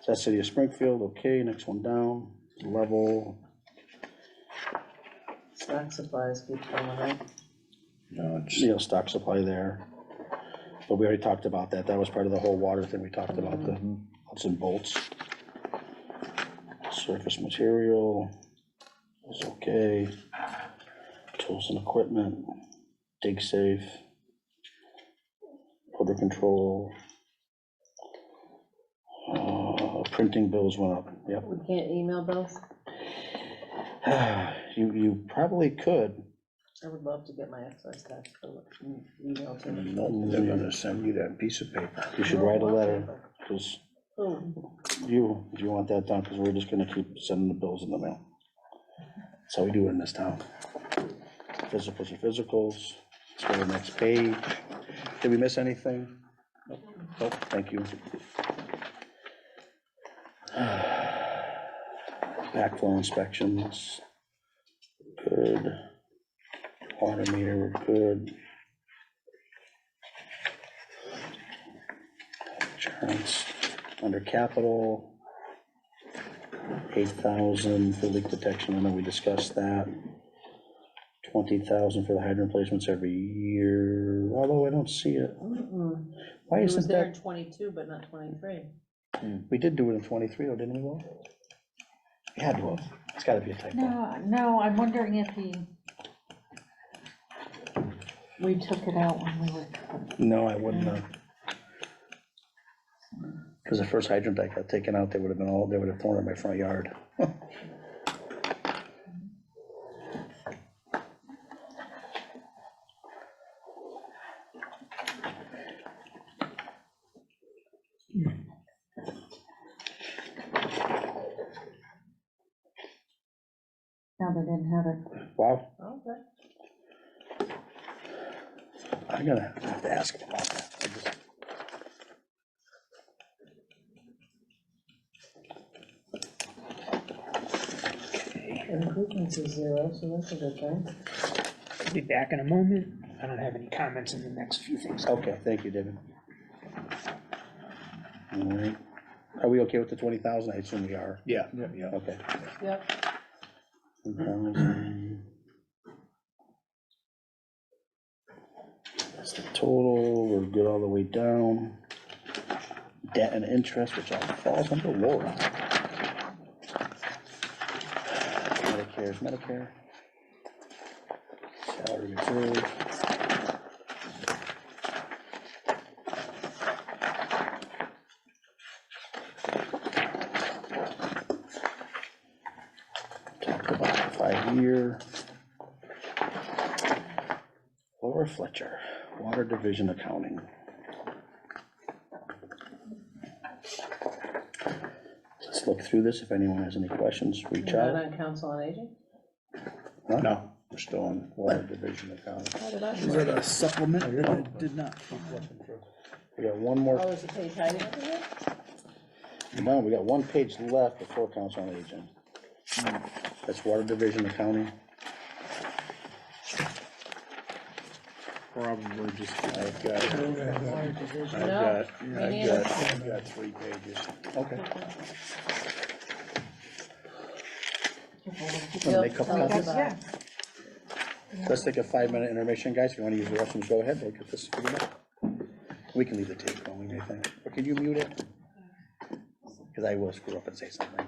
So that's City of Springfield, okay, next one down, level, Stock supplies keep coming, right? stock supply there. But we already talked about that, that was part of the whole water thing, we talked about the nuts and bolts. Surface material is okay. Tools and equipment, dig safe, odor control. printing bills went up, yep. We can't email bills? You probably could. I would love to get my excise tax bill emailed to me. No, they're gonna send you that piece of paper. You should write a letter, because Oh, you want that done, because we're just gonna keep sending the bills in the mail. That's how we do it in this town. Physicals are physicals. Let's go to the next page. Did we miss anything? Nope, thank you. Backflow inspections, good. Water meter, we're good. Insurance, under capital, 8,000 for leak detection, I know we discussed that. 20,000 for the hydrant replacements every year, although I don't see it. Why it was isn't there in that, 22, but not 23. we did do it in 23, though, didn't we, Will? We had to have, it's gotta be a typo. No, I'm wondering if we took it out when we were, No, I wouldn't have. Because the first hydrant I got taken out, they would have thrown it in my front yard. no, they didn't have it. Wow, Okay. I'm gonna have to ask them about that. Improvements is 0, so that's a good thing. I'll be back in a moment. I don't have any comments in the next few things. Okay, thank you, David. All right, are we okay with the 20,000? I assume we are. Yeah, yeah. Okay. Yep. 20,000. That's the total, we're good all the way down. Debt and interest, which all falls under Laura. Medicare is Medicare. Salary reserve. Talked about the 5-year. Laura Fletcher, Water Division Accounting. Let's look through this. If anyone has any questions, reach You're out. not on council on aging? No, we're still in water division account. How did I? Is that a supplement? I did not. We got one more, Oh, is the page hiding over here? no, we got one page left before council on aging. That's Water Division Accounting. Probably just. I've got, I don't have that. Water division. I've No, got, me I've neither. got 3 pages. Okay. Bill, Make up tell us copies? about it. Let's take a 5-minute intermission, guys. If you want to use the restrooms, go ahead. We'll get this figured out. We can leave the tape going, I think. Or can you mute it? Because I will screw up and say something.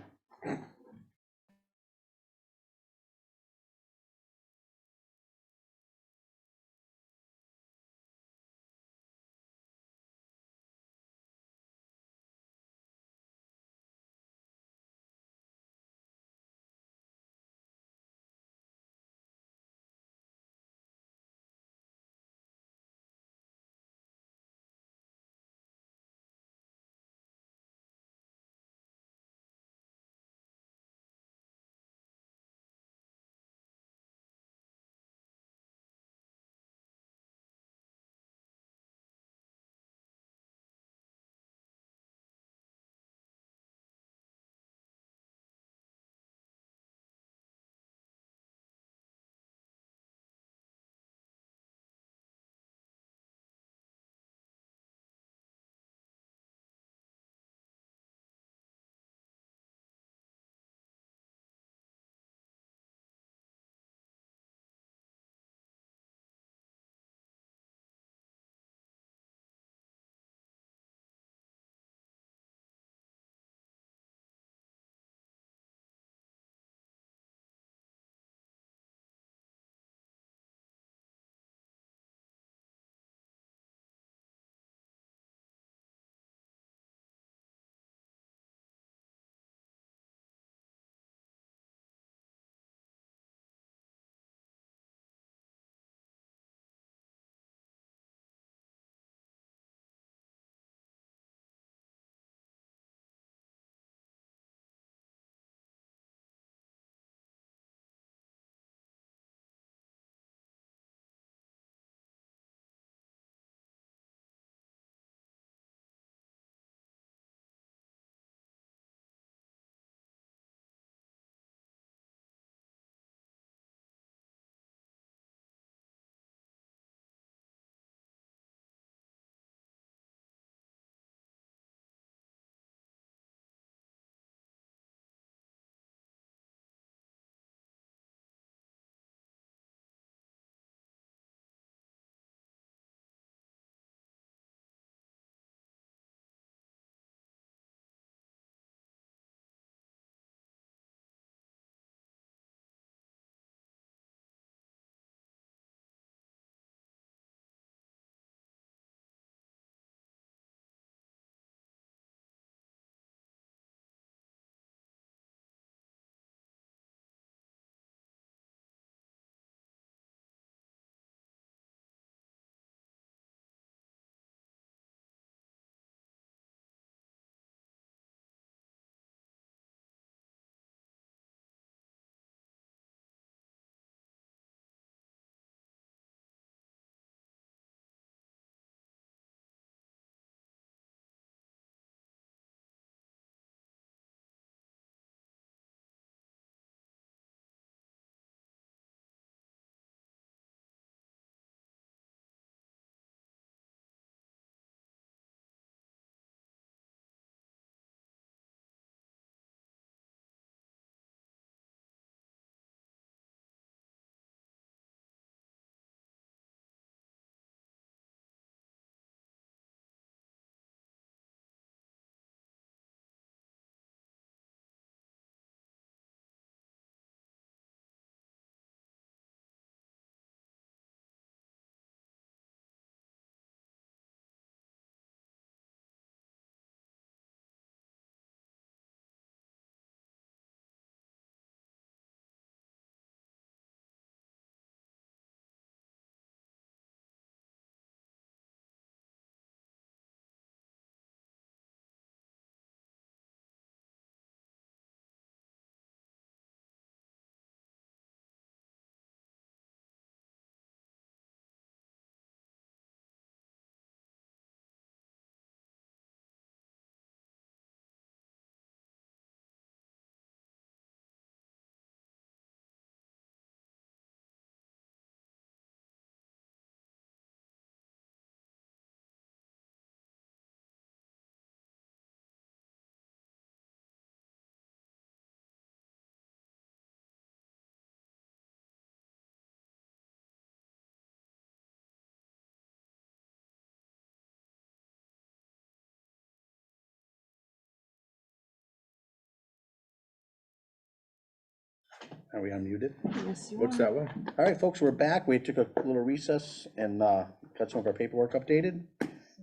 Are we unmuted? Yes, you Looks are. that way. All right, folks, we're back. We took a little recess and got some of our paperwork updated.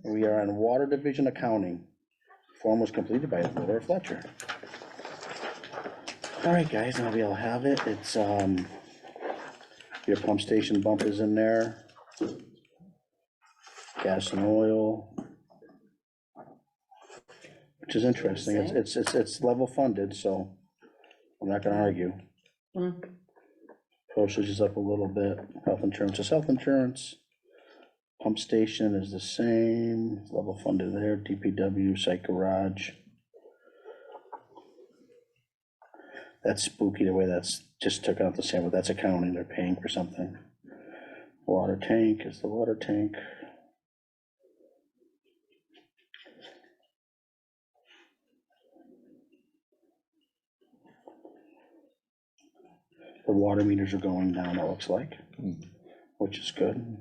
We are on Water Division Accounting. Form was completed by Laura Fletcher. All right, guys, now we all have it. It's, your pump station bump is in there. Gas and oil. Which is interesting. It's level funded, so I'm not gonna argue. Postage is up a little bit. Health insurance is health insurance. Pump station is the same, level funded there. DPW, site garage. That's spooky the way that's just took out the same, but that's accounting. They're paying for something. Water tank is the water tank. The water meters are going down, it looks like, which is good.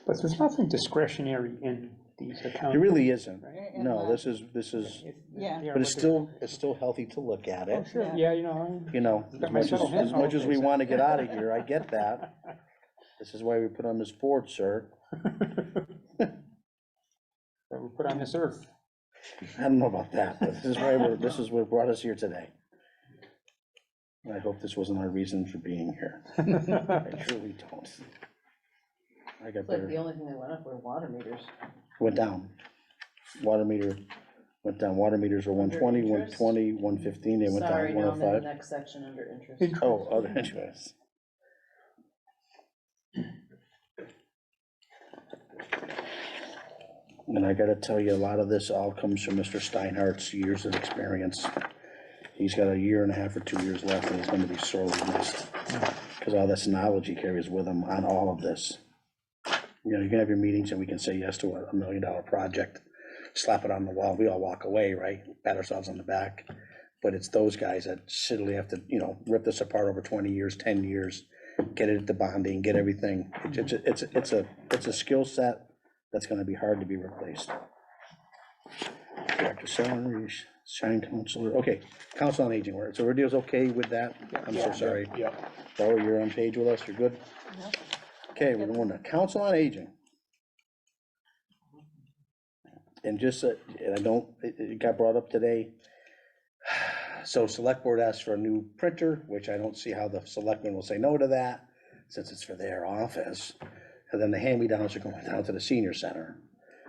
But there's nothing discretionary in these accounts. It really isn't. Right. No, this is, Yeah. but it's still healthy to look at Oh, it. sure, yeah, you know. As much metal hand as much as we politics. want to get out of here, I get that. This is why we put on this board, sir. That we put on this earth. I don't know about that, but this is what brought us here today. I hope this wasn't our reason for being here. I truly don't. I got It's like the better, only thing that went up were water meters. went down. Water meter went down. Water meters are 120, Under interest? 120, 115, they went Sorry, down no, I'm in the 105. next section under interest. Oh, other interests. And I gotta tell you, a lot of this all comes from Mr. Steinhardt's years of experience. He's got a year and a half or 2 years left, and he's gonna be sorely missed. Because all this knowledge he carries with him on all of this. You know, you can have your meetings and we can say yes to a $1 million project, slap it on the wall, we all walk away, right? Pat ourselves on the back. But it's those guys that shittily have to, you know, rip this apart over 20 years, 10 years, get it at the bonding, get everything. It's a skill set that's gonna be hard to be replaced. Director salaries, shine counselor, okay, council on aging, so Radio's okay with that? I'm so sorry. Yep. Laura, you're on page with us, you're good? Okay, we're going to council on aging. And just, and I don't, it got brought up today. So select board asked for a new printer, which I don't see how the selectmen will say no to that, since it's for their office. And then the hand-me-downs are going down to the senior center.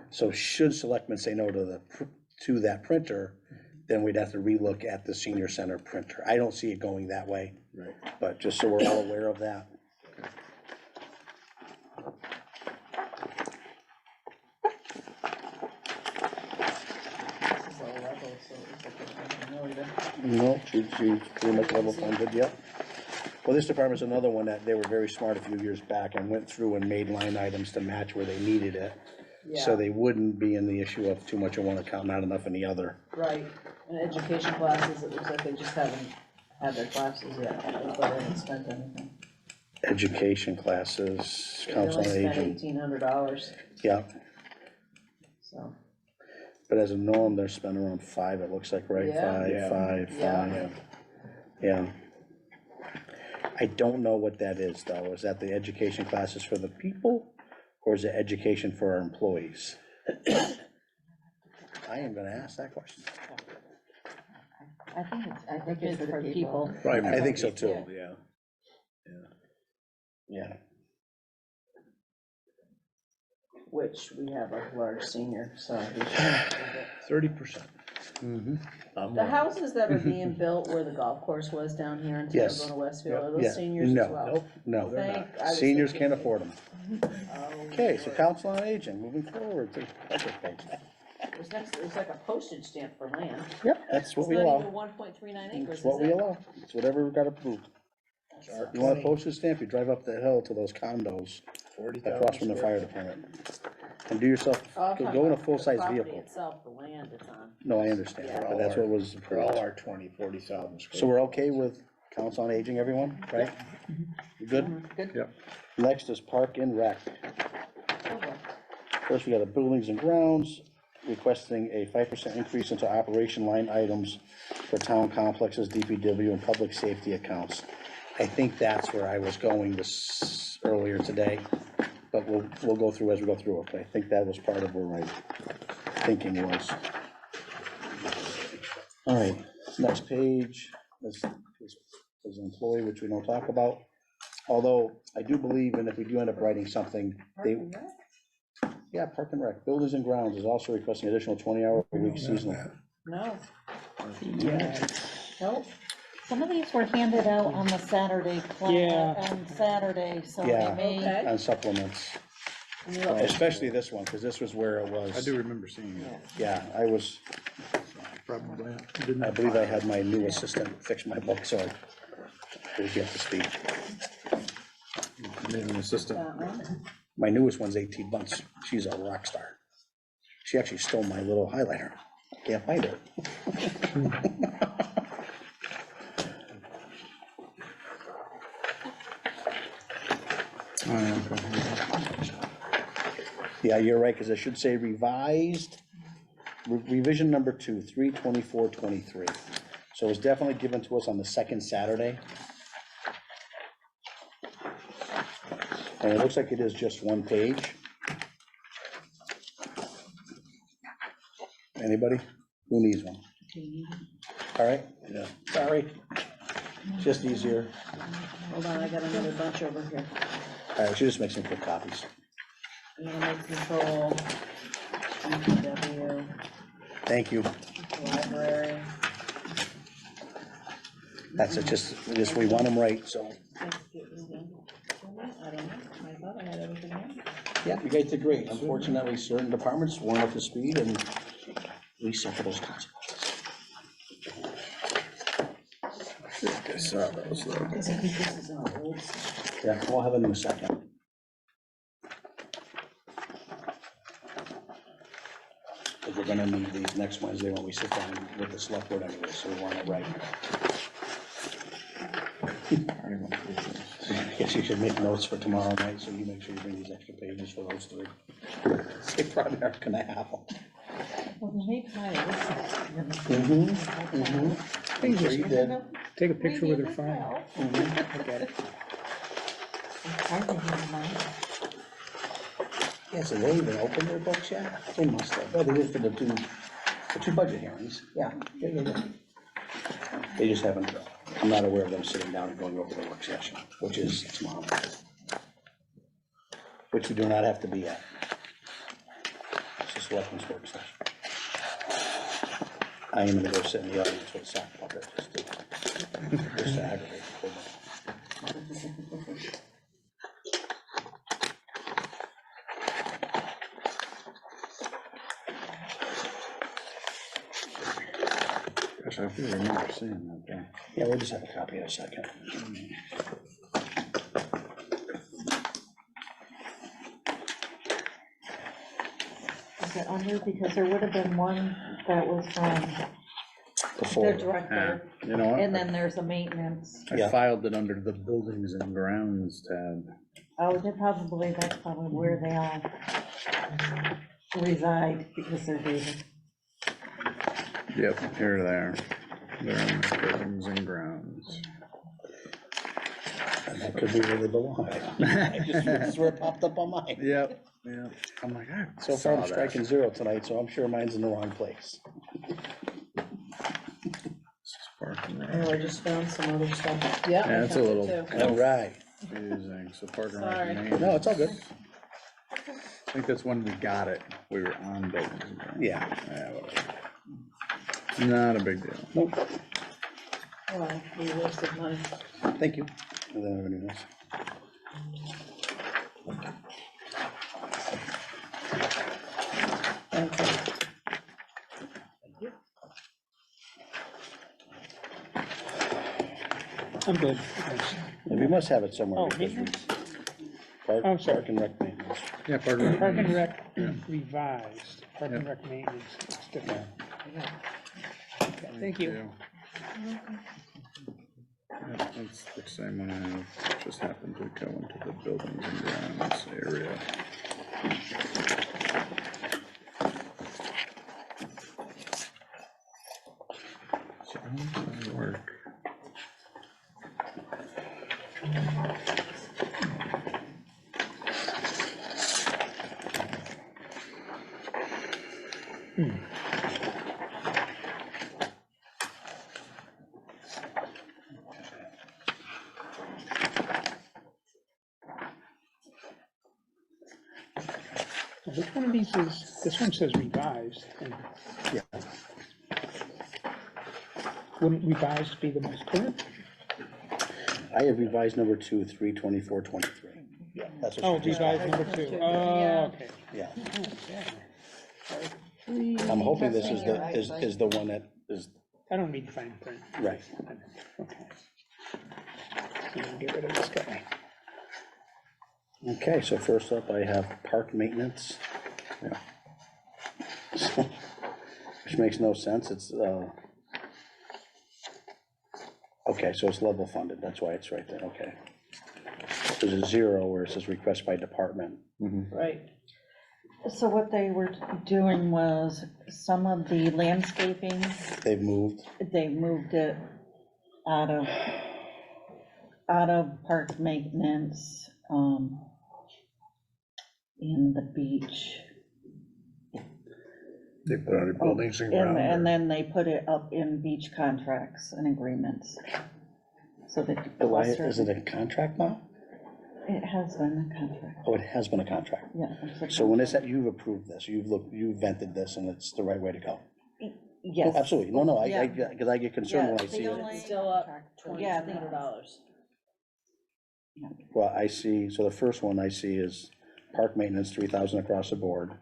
So should selectmen say no to that printer, then we'd have to relook at the senior center printer. I don't see it going that way. Right. But just so we're all aware of that. This is all level, so it's like a million. No, she's pretty much level funded, yep. Well, this department's another one that they were very smart a few years back and went through and made line items to match where they needed it. So Yeah, they wouldn't be in the issue of too much in one account, not enough in the other. right. And education classes, it looks like they just haven't had their classes yet, but they haven't spent anything. Education classes, They council only on spent aging, $1,800, yeah. so. But as a norm, they're spending around 5, it looks like, right? Yeah. Five, Yeah. five, Yeah. 5, yeah. I don't know what that is, though. Is that the education classes for the people, or is it education for our employees? I am gonna ask that question. I think it's for people. Probably I think so too. Yeah. Yeah, Which we have a large senior, so. 30%. The houses that are being built where the golf course was down here in Yes. Terrebonne, Westfield, are Yeah. those seniors as No. well? Nope. no, they're Thank- I was seniors thinking- can't afford them. Oh, Okay, so Lord. council on aging, moving forward to budget page. There's like a postage stamp for land. Yep, that's what It's we not allow. even 1.39 acres, It's is what we it? allow. It's whatever we got approved. You want a postage stamp, you drive up the hill to those condos across from the fire department. And do yourself, Oh, I'm talking go in a about full-size the property vehicle. itself, the land it's on. No, I understand, Yeah. but that's what was For all approved. our 40,000 square. So we're okay with council on aging, everyone, right? You good? Good. Yep. Next is park and rec. Okay. First, we got the buildings and grounds. requesting a 5% increase into operation line items for town complexes, DPW, and public safety accounts. I think that's where I was going this earlier today, but we'll go through as we go through it. But I think that was part of where my thinking was. All right, next page is employee, which we don't talk about. Although I do believe, and if we do end up writing something, yeah, Park and Rec, Buildings and Grounds is also requesting additional 20-hour a week seasonal. No, Yeah, nope. Some of these were handed out on the Saturday, Yeah. on Saturday, so Yeah. they may. Okay. On supplements, Right. especially this one, because this was where it was. I do remember seeing it. Yeah, I was, Probably. I believe I had my new assistant fix my book, so I was up to speed. Made an assistant. That one. My newest one's 18 months. She's a rock star. She actually stole my little highlighter. I can't find it. Yeah, you're right, because it should say revised, revision number 2, 3/24/23. So it was definitely given to us on the second Saturday. And it looks like it is just one page. Anybody? Who needs one? All right, yeah, sorry. Just easier. Hold on, I got another bunch over here. All right, should just make some quick copies. Animal control, DPW, Thank you. library. That's it, just we want them right, so. I don't know, I thought I had everything in. Yeah, you guys did great. Unfortunately, certain departments weren't up to speed, and we suffer those consequences. I saw those though. Because I think this is all old stuff. Yeah, we'll have a new second. Because we're gonna need these next Wednesday when we sit down with the select board anyway, so we want it right. I guess you should make notes for tomorrow night, so you make sure you bring these extra pages for those three. They probably aren't gonna have them. Well, they made mine, I'm sure you did. take a picture with her phone. I get it. I think it's mine. Yeah, so they even opened their books yet? They must have. Oh, they did for the two budget hearings. Yeah. They just haven't, I'm not aware of them sitting down and going over the work session, which is tomorrow. Which we do not have to be at. It's a selectmen's work session. I am gonna go sit in the audience with a sock puppet, just to aggravate the whole bunch. Gosh, I feel remember seeing that though. Yeah, we'll just have a copy in a second. Is it under, because there would have been one that was from the Before, director, You know what? and then there's a maintenance. I Yeah. filed it under the buildings and grounds tab. Oh, that's probably where they all reside, because they're dated. Yep, here they are. They're in the buildings and grounds. and that could be where they belong. This is where it popped up on mine. Yep, yep. I'm like, I So far, saw I'm that. striking 0 tonight, so I'm sure mine's in the wrong place. Park and Rec. Oh, I just found some other stuff. Yeah. I Yeah, it's a found it little- too. All right. Confusing, so Park and Sorry. Rec. maintenance. No, it's all good. I think that's when we got it. We were on buildings and grounds. Yeah. Yeah, whatever. Not a big deal. Nope, Oh, you wasted mine. thank you. I don't have any of this. Okay. I'm good. Thanks. And we must have it somewhere. Oh, because we- maintenance? Park, I'm sorry. Park and Rec maintenance. Yeah, Park and Rec. Park and Rec revised, Park and Rec maintenance, it's different. Okay, thank you. Yeah, that's the same one I have, just happened to go into the buildings and grounds area. Work. Which one of these is, this one says revised, and Yeah. wouldn't revised be the most current? I have revised number 2, 3/24/23. Yeah, that's what Oh, she just, revised number 2, Yeah. oh, okay. yeah. Yeah. I'm hoping this is Trusting you, is the one that is, I don't read the fine print. right. Okay. So we'll get rid of this guy. Okay, so first up, I have park maintenance. Yeah. Which makes no sense, it's, okay, so it's level funded, that's why it's right there, okay. There's a 0 where it says request by department. Right, So what they were doing was, some of the landscaping, They've moved, they moved it out of park maintenance, in the beach. They put under buildings and And ground. then they put it up in beach contracts and agreements. So that. but why, is it a contract now? It has been a contract, Oh, it has been a contract. yeah. it's a So when it's, contract. you've approved this, you've vented this, and it's the right way to go. Yes. Oh, absolutely, no, no, Yeah. because I get concerned when I Yeah, see the it. only- it's still up Yeah, $2,200. Well, I see, so the first one I see is park maintenance, 3,000 across the board,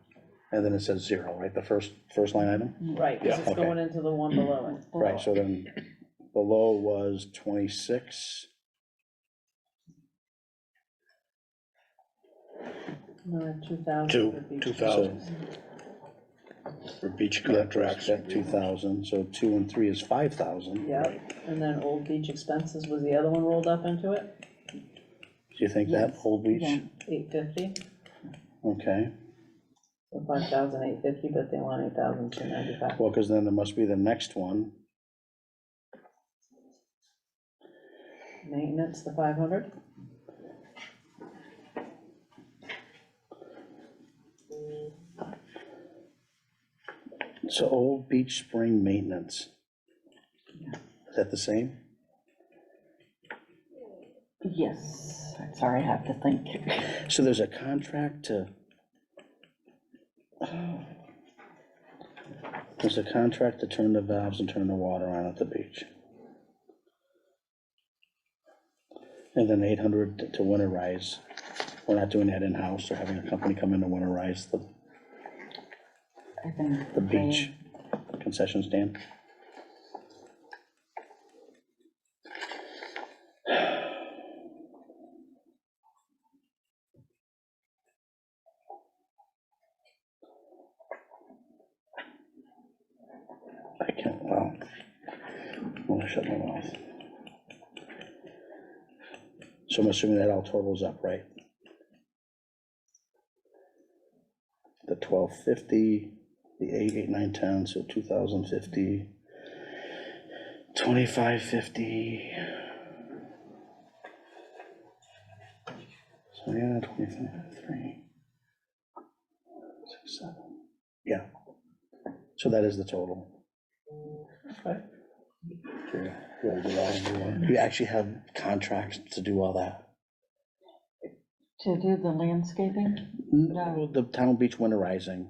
and then it says 0, right, the first line item? Right, because it's okay. going into the one below it. Right, so then below was 26, No, 2,000 Two, would be. 2,000 for beach yeah, contracts. that 2,000, so 2 and 3 is 5,000. Yep, and then Old Beach expenses was the other one rolled up into it, Do you think that, Yes, Old Beach? yeah. 850, Okay, so 5,850, but they want 8,295. well, because then there must be the next one, Maintenance, the 500, so Old Beach Spring Maintenance. Is that the same? Yes, sorry, I have to think. So there's a contract to. There's a contract to turn the valves and turn the water on at the beach. And then 800 to winterize. We're not doing that in-house, they're having a company come in to winterize I think the beach concession stand. I can't, well, I'm gonna shut my mouth. So I'm assuming that all totals up, right? The 1250, the 8, 9, 10, so 2050, 2550. So yeah, 25, 3, 6, 7, yeah. So that is the total. okay, You actually have contracts to do all that? To do the landscaping? No, the town beach winterizing.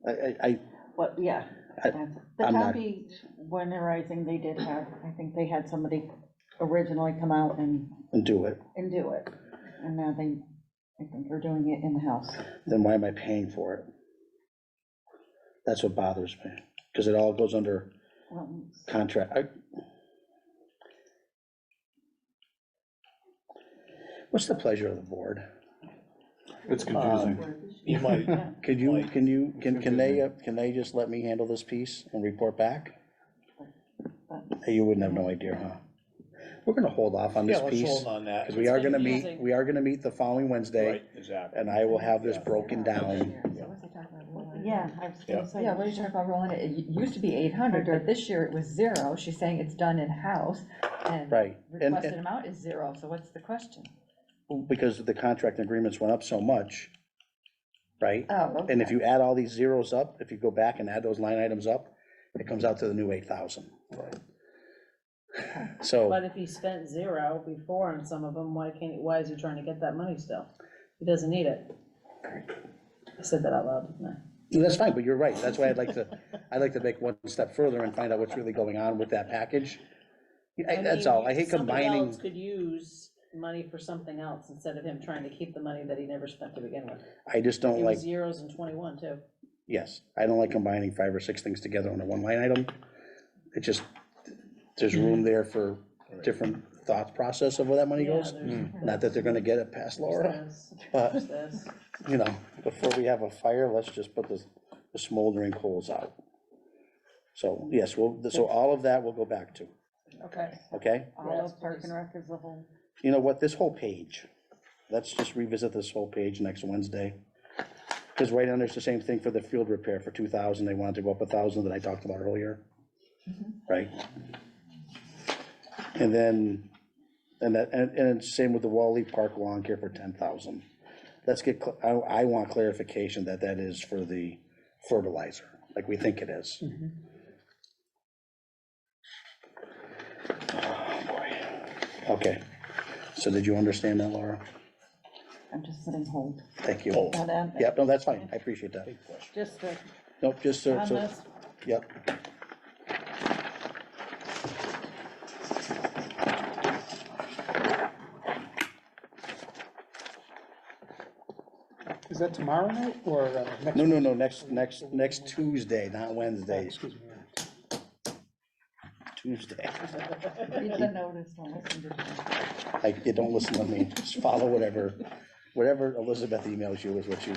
I, What, yeah. I- that's- The I'm town not- beach winterizing, they did have, I think they had somebody originally come out and do it, do it. And now they, I think are doing it in-house. then why am I paying for it? That's what bothers me, because it all goes under Well, contract. What's the pleasure of the board? It's confusing. You might, Could you, Mike. can they just let me handle this piece and report back? You wouldn't have no idea, huh? We're gonna hold off on yeah, this let's piece, hold on that. because we are gonna confusing. meet, the following Wednesday, Right, exactly. and I will have this broken down. So what's he talking about? Yeah, I was gonna say. yeah, what are you talking about rolling it? It used to be 800, but this year it was 0. She's saying it's done in-house, and Right, and- requested amount is 0, so what's the question? Because the contract agreements went up so much, right? Oh, And if okay. you add all these zeros up, if you go back and add those line items up, it comes out to the new 8,000. So, But if he spent 0 before on some of them, why is he trying to get that money still? He doesn't need it. I said that out loud, didn't I? that's fine, but you're right, that's why I'd like to make one step further and find out what's really going on with that package. That's all, I hate Somebody combining, else could use money for something else instead of him trying to keep the money that he never spent to begin with. I just don't It like, was zeros in 21 too. yes, I don't like combining 5 or 6 things together under one line item. It just, there's room there for different thought process of where that money Yeah, goes. there's Not that they're gonna get it past Laura, this, but, there's this. you know, before we have a fire, let's just put the smoldering coals out. So, yes, so all of that we'll go back to, Okay. okay? All Yes, of Park please. and Rec is the whole. You know what, this whole page, let's just revisit this whole page next Wednesday. Because right under, it's the same thing for the field repair for 2,000, they wanted to go up 1,000 that I talked about earlier. Right? And then, and it's same with the Wally Park lawn care for 10,000. Let's get, I want clarification that that is for the fertilizer, like we think it is. Oh, boy. Okay, so did you understand that, Laura? I'm just sitting hold. Thank you. Now that- Yep, no, that's fine, I appreciate that. Just to, Nope, just so, on this, yep. Is that tomorrow night or next? No, next Tuesday, not Wednesday, Excuse me. Tuesday. Read the notice, don't listen to them. Like, you don't listen to me, just follow whatever Elizabeth emails you is what you,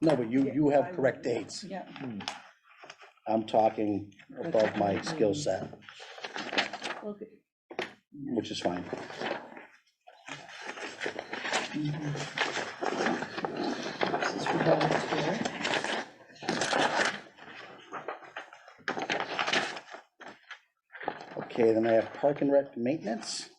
no, but you have correct dates. yeah, I'm talking above my skill set, Okay. which is fine. This is revised here. Okay, then I have Park and Rec maintenance.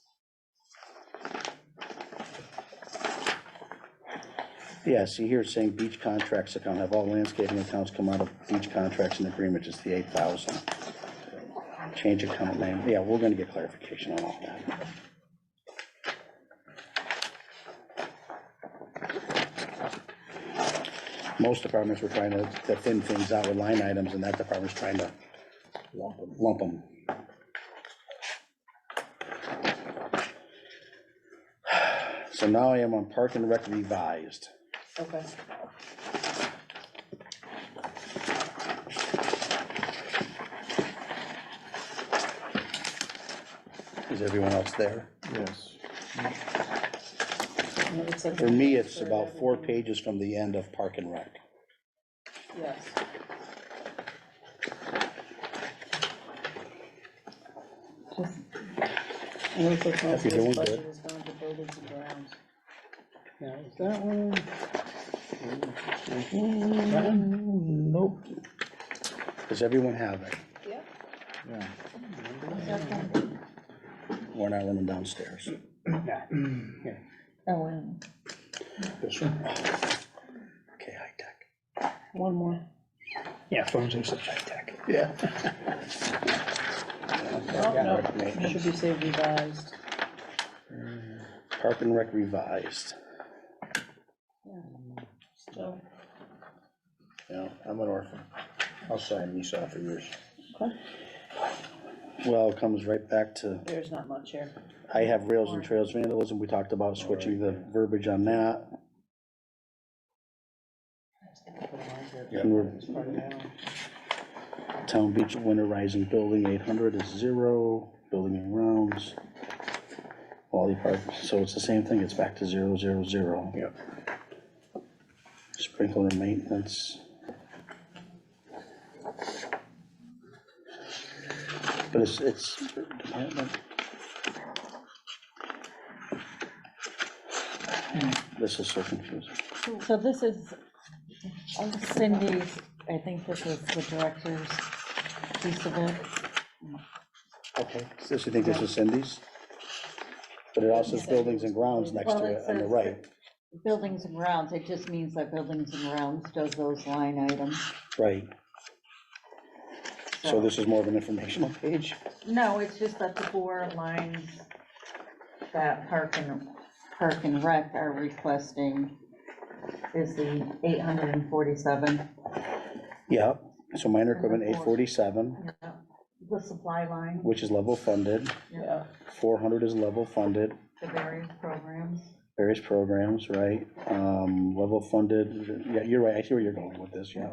Yeah, see here, it's saying beach contracts account, have all landscaping accounts come out of beach contracts and agreements, it's the 8,000. Change account name, yeah, we're gonna get clarification on all that. Most departments were trying to thin things out with line items, and that department's trying to lump them. So now I am on Park and Rec revised. Okay. Is everyone else there? Yes. And it looks like For me, it's for about 4 everything. pages from the end of Park and Rec. Yes. Just, And it looks like most You're of doing this good. budget is going to buildings and grounds. Now, is that one? Nope. Does everyone have it? Yeah. Yeah. We're not running downstairs. Yeah. Oh, and This one? Okay, high tech. one more. Yeah, phones are such high tech. Yeah. Oh, no, it should be saved revised. Park and Rec revised. Still. Yeah, I'm an orphan. I'll sign these off for yours. Okay. Well, it comes right back to, There's not much here. I have rails and trails vandalism, we talked about switching the verbiage on that. And we're, Town Beach winterizing building 800 is 0, building and grounds. Wally Park, so it's the same thing, it's back to 0, 0, 0. Yep. Sprinkler maintenance. But it's department. This is so confusing. so this is Cindy's I think this is the director's piece of it. Okay, so you think this is Cindy's? But it also says buildings and grounds next Well, to it it on the says right, Buildings and grounds, it just means that buildings and grounds does those line items. right. So this is more of an informational page? No, it's just that the 4 lines that Park and Rec are requesting is the 847. Yeah, so minor equipment, 847, The supply line, which is level funded, Yeah. 400 is level funded, the various programs. various programs, right? Level funded, yeah, you're right, I see where you're going with this, yeah.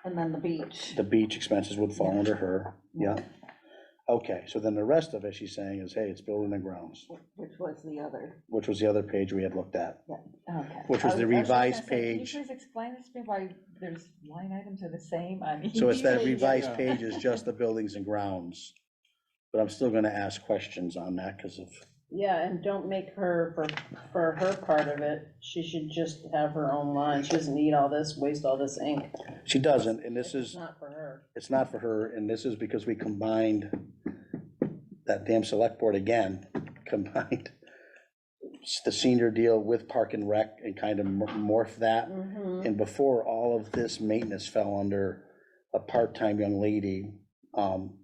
And then the beach. The beach expenses would fall under her, yeah. Okay, so then the rest of it, she's saying is, hey, it's building and grounds, Which was the other. which was the other page we had looked at, Okay. which was the I just gonna revised say, page. Can you please explain this to me, why there's line items are the same on each? So it's that page? revised page is just the buildings and grounds. But I'm still gonna ask questions on that because of, Yeah, and don't make her, for her part of it, she should just have her own line. She doesn't need all this, waste all this ink. she doesn't, and this It's is, not for her. it's not for her, and this is because we combined that damn select board again, combined the senior deal with Park and Rec and kind of morph that. Mhm. And before, all of this maintenance fell under a part-time young lady,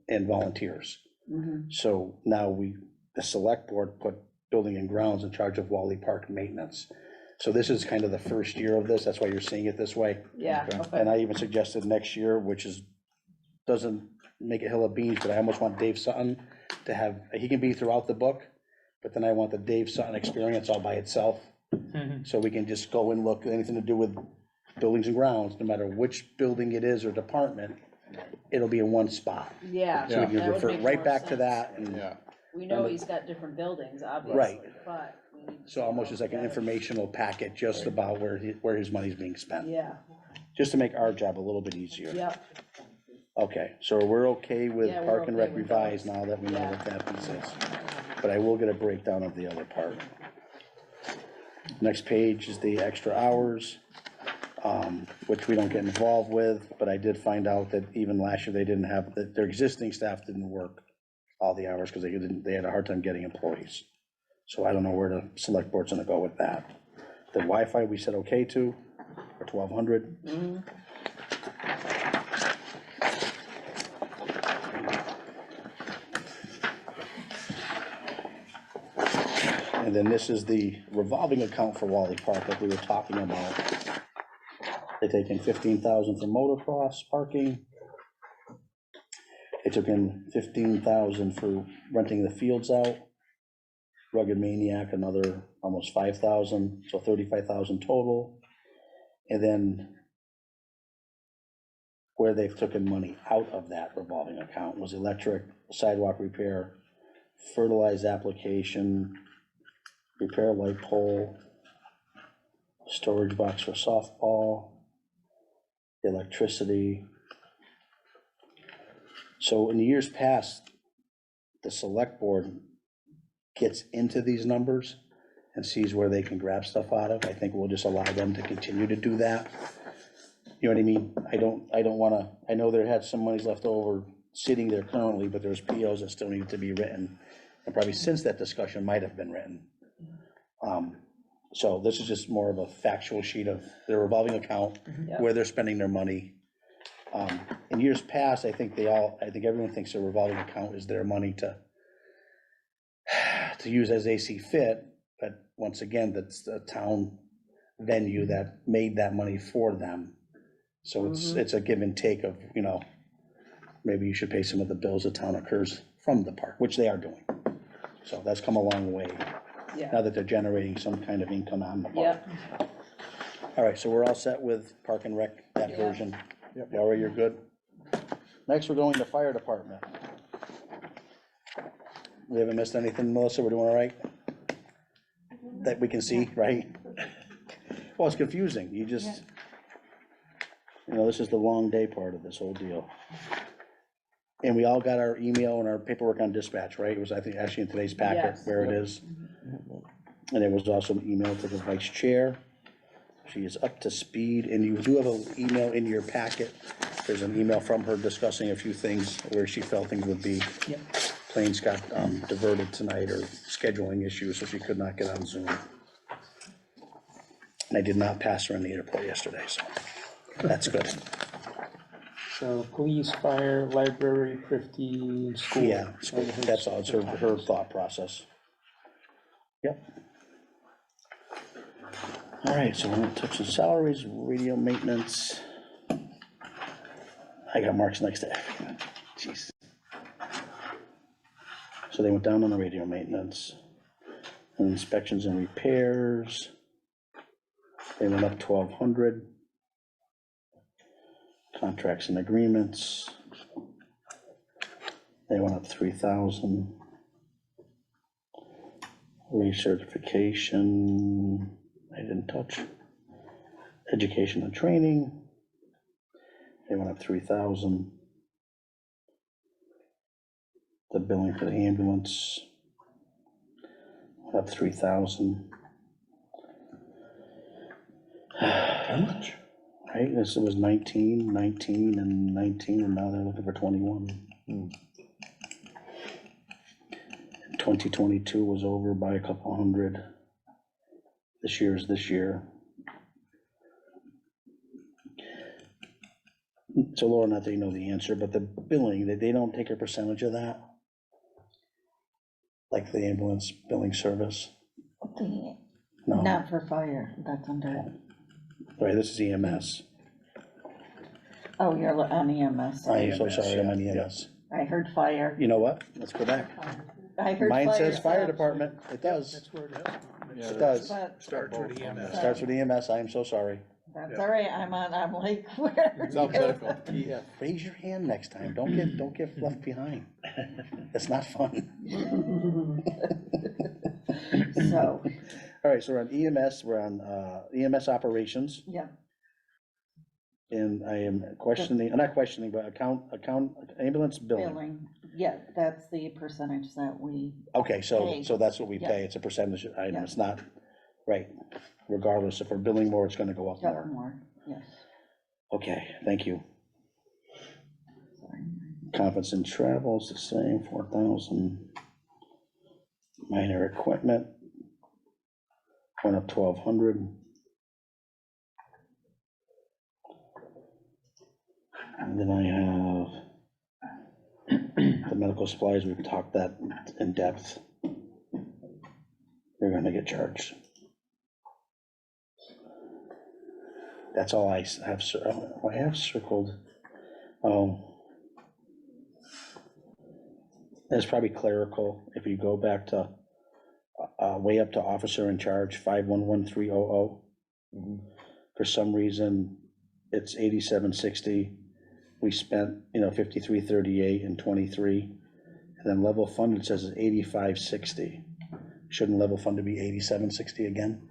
and volunteers. Mhm. So now the select board put building and grounds in charge of Wally Park maintenance. So this is kind of the first year of this, that's why you're seeing it this way. Yeah, Okay. okay. And I even suggested next year, which is, doesn't make a hill of beans, but I almost want Dave Sutton to have, he can be throughout the book, but then I want the Dave Sutton experience all by itself. Mhm. So we can just go and look, anything to do with buildings and grounds, no matter which building it is or department, it'll be in one spot. Yeah. So we can that would refer make right more back to sense. that, and Yeah, We know he's got different buildings, obviously, Right. but we need to. so almost just like an informational packet just about where his money's being spent, Yeah, just to make our job a little bit easier. yeah, Okay, so we're okay with Yeah, we're Park and Rec okay with revised those. now that we know Yeah. what that piece is. But I will get a breakdown of the other part. Next page is the extra hours, which we don't get involved with, but I did find out that even last year they didn't have, that their existing staff didn't work all the hours because they had a hard time getting employees. So I don't know where the select board's gonna go with that. The Wi-Fi we said okay to, for 1,200. mhm. And then this is the revolving account for Wally Park that we were talking about. They take in 15,000 for motocross parking. They took in 15,000 for renting the fields out. Rugged Maniac, another almost 5,000, so 35,000 total. And then where they've taken money out of that revolving account was electric, sidewalk repair, fertilizer application, repair light pole, storage box for softball, electricity. So in years past, the select board gets into these numbers and sees where they can grab stuff out of. I think we'll just allow them to continue to do that. You know what I mean? I don't wanna, I know there had some monies left over sitting there currently, but there's POs that still need to be written. And probably since that discussion might have been written. So this is just more of a factual sheet of their revolving account, Yep. where they're spending their money. In years past, I think everyone thinks their revolving account is their money to use as they see fit, but once again, that's the town venue that made that money for them. So it's a give and take of, you know, maybe you should pay some of the bills the town occurs from the park, which they are doing. So that's come a long way, Yeah, now that they're generating some kind of income on the park. yep, All right, so we're all set with Park and Rec, that Yeah. version. Laura, you're good? Next, we're going to fire department. We haven't missed anything, Melissa, we're doing all right? That we can see, right? Well, it's confusing, you just, you know, this is the long day part of this whole deal. And we all got our email and our paperwork on dispatch, right? It was, I think, actually in today's packet Yes. where it is. And it was also an email to the vice chair. She is up to speed, and you do have an email in your packet. There's an email from her discussing a few things where she felt things would be. Yep. Planes got diverted tonight, or scheduling issues, so she could not get on Zoom. And I did not pass her in the airport yesterday, so that's good. So police, fire, library, thrifty, school. Yeah, that's all, it's her thought process. Yep. All right, so we're gonna touch on salaries, radio maintenance. I got marks next to everything, jeez. So they went down on the radio maintenance. And inspections and repairs. They went up 1,200. Contracts and agreements. They went up 3,000. Recertification, I didn't touch. Education and training. They went up 3,000. The billing for the ambulance went up 3,000. How much? Right, this was 19, 19, and 19, and now they're looking for 21. 2022 was over by a couple hundred. This year's this year. So Laura, not that you know the answer, but the billing, they don't take a percentage of that? Like the ambulance billing service? The- No, Not for fire, that's under, right, this is EMS. oh, you're on EMS. I am so EMS, sorry, I'm on yeah. EMS. I heard fire. You know what? Let's go back. I heard Mine says fire so- department, it does, That's where it is. it does. But Starts with EMS. Starts with EMS, I am so sorry. that's all right, I'm like, where? It's alphabetical. Yeah, raise your hand next time, don't get left behind. It's not fun. So, All right, so we're on EMS, we're on EMS operations, yeah, and I am questioning, not questioning, but ambulance billing. billing, yeah, that's the percentage that we, Okay, so Pay. that's what we Yeah. pay, it's a percentage item, Yeah. it's not, right, regardless, if we're billing more, it's gonna go up got more. more, yes, Okay, thank you. sorry. Conference and travel's the same, 4,000. Minor equipment went up 1,200. And then I have the medical supplies, we've talked that in depth. They're gonna get charged. That's all I have, I have circled. Oh. That's probably clerical, if you go back to, way up to officer in charge, 511300. For some reason, it's 8760. We spent, 5338 and 23. And then level funded says it's 8560. Shouldn't level funded be 8760 again?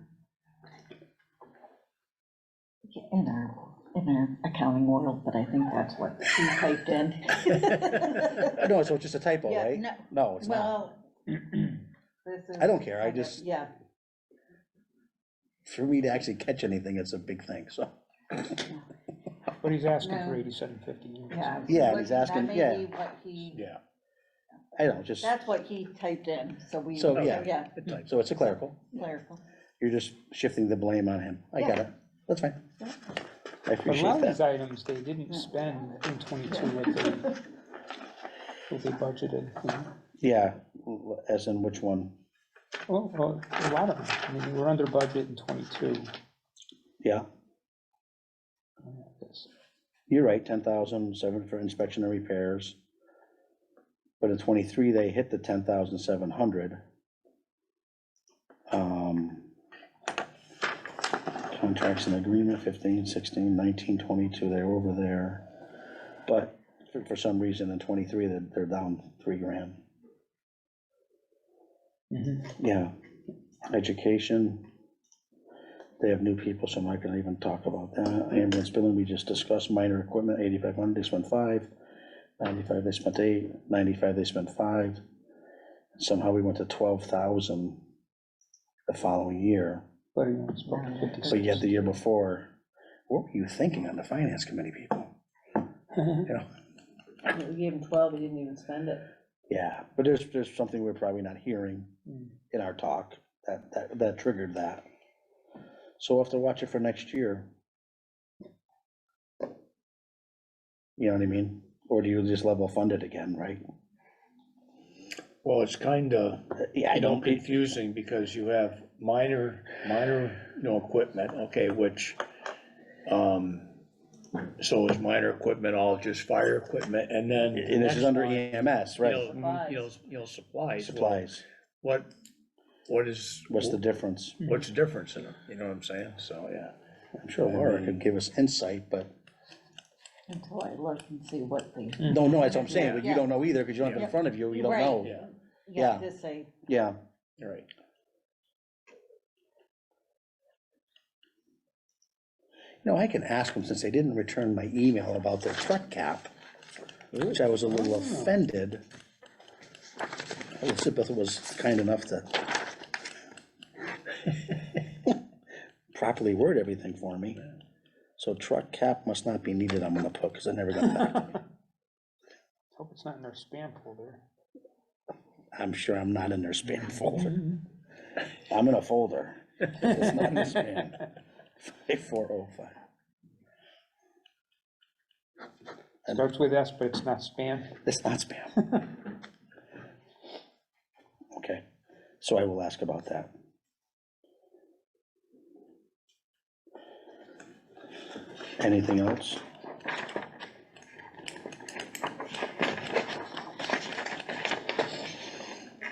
In our accounting world, but I think that's what she typed in. No, so it's just a typo, Yeah, right? no, No, it's not. well. This is I don't care, I kind of- just- Yeah, For me to actually catch anything, it's a big thing, so. But he's asking No. for 8750. yeah. Yeah, What he's he- asking- that yeah. may be what he, Yeah. I don't, just, that's what he typed in, so we. So, yeah. Yeah, It types. so it's a clerical. clerical. You're just shifting the blame on him. I got Yeah. it. That's fine. I But a lot appreciate of these that. items, they didn't spend in 22 what they budgeted. Yeah, as in which one? Well, a lot of them, I mean, we were under budget in 22. Yeah, you're right, 10,007 for inspection and repairs. But in 23, they hit the 10,700. Contracts and agreement, 15, 16, 19, 22, they're over there. But for some reason in 23, they're down $3,000. Yeah, education. They have new people, so I'm not gonna even talk about that. Ambulance billing, we just discussed. Minor equipment, 8,500, they spent 5. 95, they spent 8. 95, they spent 5. Somehow we went to 12,000 the following year. but you know, it's about 50. So yet the year before, what were you thinking on the finance committee, people? You know, We gave him 12, he didn't even spend it. yeah, but there's something we're probably not hearing in our talk that triggered that. So we'll have to watch it for next year. You know what I mean? Or do you just level fund it again, right? Well, it's kinda, Yeah, I you know, don't, confusing because you have minor, you know, equipment, okay, which, so is minor equipment all just fire equipment, and then. the and this is next under line, EMS, right? Supplies. Well, Supplies, what is? what's the difference? What's the difference in them, you know what I'm saying, so, yeah. I'm sure Laura could give us insight, but, Until I look and see what the. no, that's what I'm saying, but you Yeah. don't know either, because you don't have it in front of you, you don't Right. know. Yeah, Yeah, Yeah. just say, Yeah, you're right. no, I can ask them, since they didn't return my email about their truck cap, which I was a little offended. Elizabeth was kind enough to properly word everything for me. So truck cap must not be needed, I'm gonna put, because I never got back. Hope it's not in their spam folder. I'm sure I'm not in their spam folder. I'm in a folder. It's not in the spam. 5405. Starts with S, but it's not spam. It's not spam. Okay, so I will ask about that. Anything else?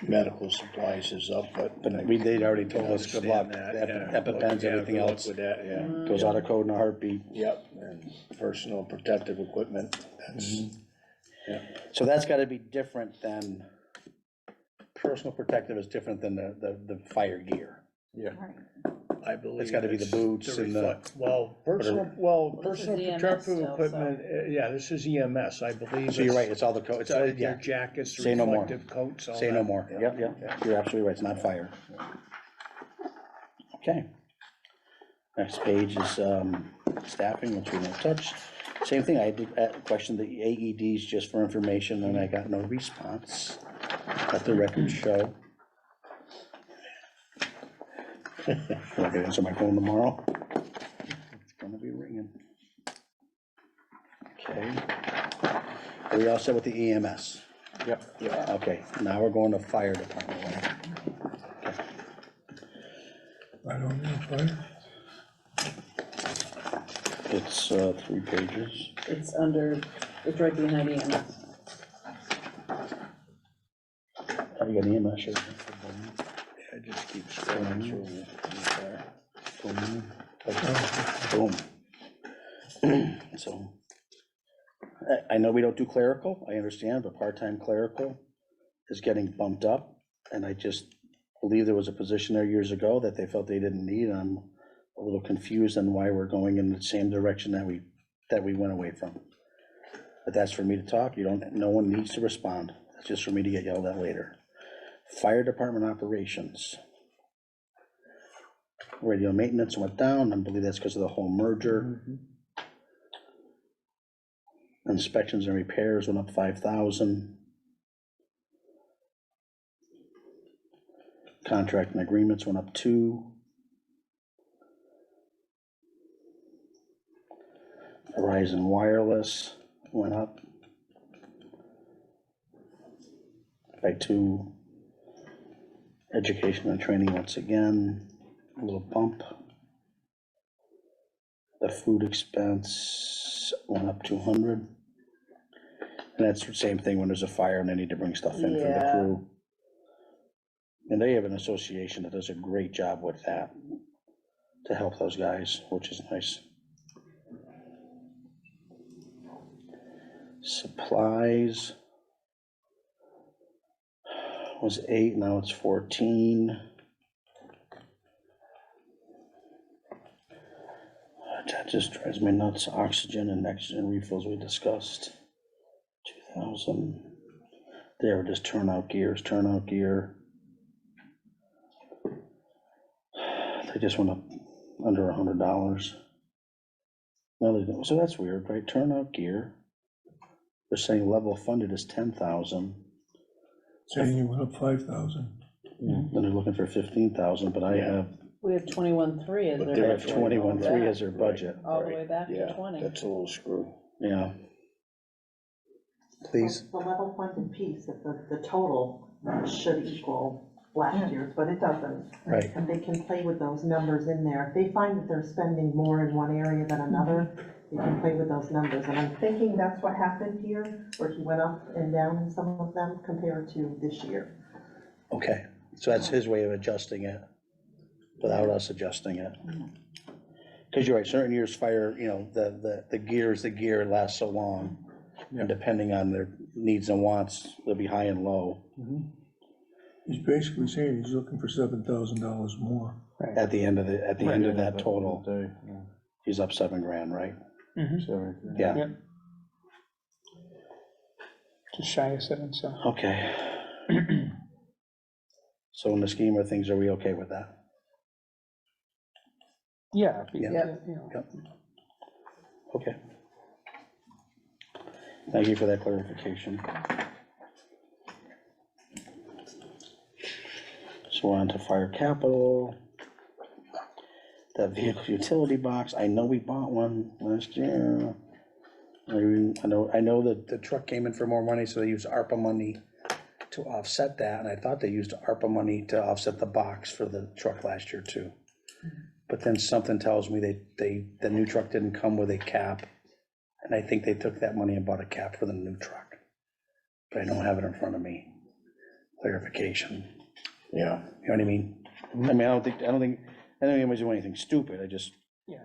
Medical supplies is up, but. But they'd already told us, good luck. Understand that, yeah. EpiPens, Yeah, everything good luck else with that, yeah. goes out of code in a heartbeat. Yep, and personal protective equipment, that's, So that's gotta be different than, personal protective is different than the fire gear. Yeah. I believe. It's gotta be the boots and the- Well, personal This is personal EMS protective still, so- equipment, yeah, this is EMS, I believe. So you're right, it's all the code, It's their yeah, jackets, Say no more. reflective coats, all say no that. more, yep, you're absolutely right, it's not fire. Okay. Next page is staffing, which we won't touch. Same thing, I did question the AEDs just for information, and I got no response. Let the record show. I'll get answer my phone tomorrow. It's gonna be ringing. Okay. Are we all set with the EMS? Yep. Yeah, Okay, now we're going to fire department. I don't know, fire. It's 3 pages. It's under, it's right behind EMS. Oh, you got EMS here. I just keep scrolling through. Boom. So, I know we don't do clerical, I understand, but part-time clerical is getting bumped up. And I just believe there was a position there years ago that they felt they didn't need. And I'm a little confused on why we're going in the same direction that we went away from. But that's for me to talk, no one needs to respond, that's just for me to get yelled at later. Fire department operations. Radio maintenance went down, I believe that's because of the whole merger. Inspections and repairs went up 5,000. Contract and agreements went up 2. Verizon Wireless went up by 2. Education and training, once again, a little bump. The food expense went up 200. And that's the same thing when there's a fire and they need to bring stuff in for the Yeah. crew. And they have an association that does a great job with that, to help those guys, which is nice. Supplies was 8, now it's 14. That just drives me nuts. Oxygen and nitrogen refills we discussed. 2,000. There, just turnout gear. They just went up under $100. No, they don't. So that's weird, right? Turnout gear. They're saying level funded is 10,000. Saying you went up 5,000. Then they're looking for 15,000, but I have, We have 21.3 as But their they budget. have 21.3 as their budget. All the way back to Yeah, 20. that's a little screw. Yeah. Please. The level funded piece, that the total should equal last year's, but it doesn't. Right. And they can play with those numbers in there. If they find that they're spending more in one area than another, they can play with those numbers. And I'm thinking that's what happened here, where he went up and down in some of them compared to this year. Okay, so that's his way of adjusting it without us adjusting it. Because you're right, certain years fire, you know, the gear lasts so long. And depending on their needs and wants, they'll be high and low He's basically saying he's looking for $7,000 more. at the end of that total. Day, yeah. He's up $7,000, right? So, Yeah, Yep. Just shy of 7, so. okay. So in the scheme of things, are we okay with that? Yeah. Yeah. You know. Yep. Okay. Thank you for that clarification. So we're on to fire capital. That vehicle utility box, I know we bought one last year. I know that the truck came in for more money, so they used ARPA money to offset that, and I thought they used ARPA money to offset the box for the truck last year too. But then something tells me the new truck didn't come with a cap, and I think they took that money and bought a cap for the new truck. But I don't have it in front of me. Clarification. Yeah. You know what I mean? I mean, I don't think anybody's doing anything stupid. Yeah.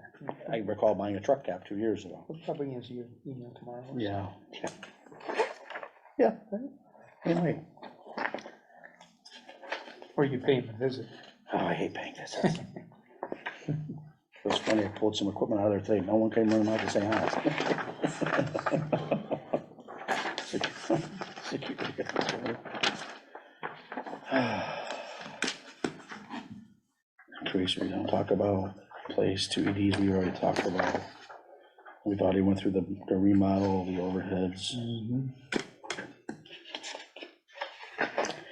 I recall buying a truck cap 2 years ago. We'll probably answer your email tomorrow. or Yeah. Yeah. Anyway, Or you pay him a visit. oh, I hate paying this. It was funny, I pulled some equipment out of there today. No one came running out to say hi. Increase, we don't talk about. Place 2 EDs, we already talked about. We've already went through the remodel, the overheads.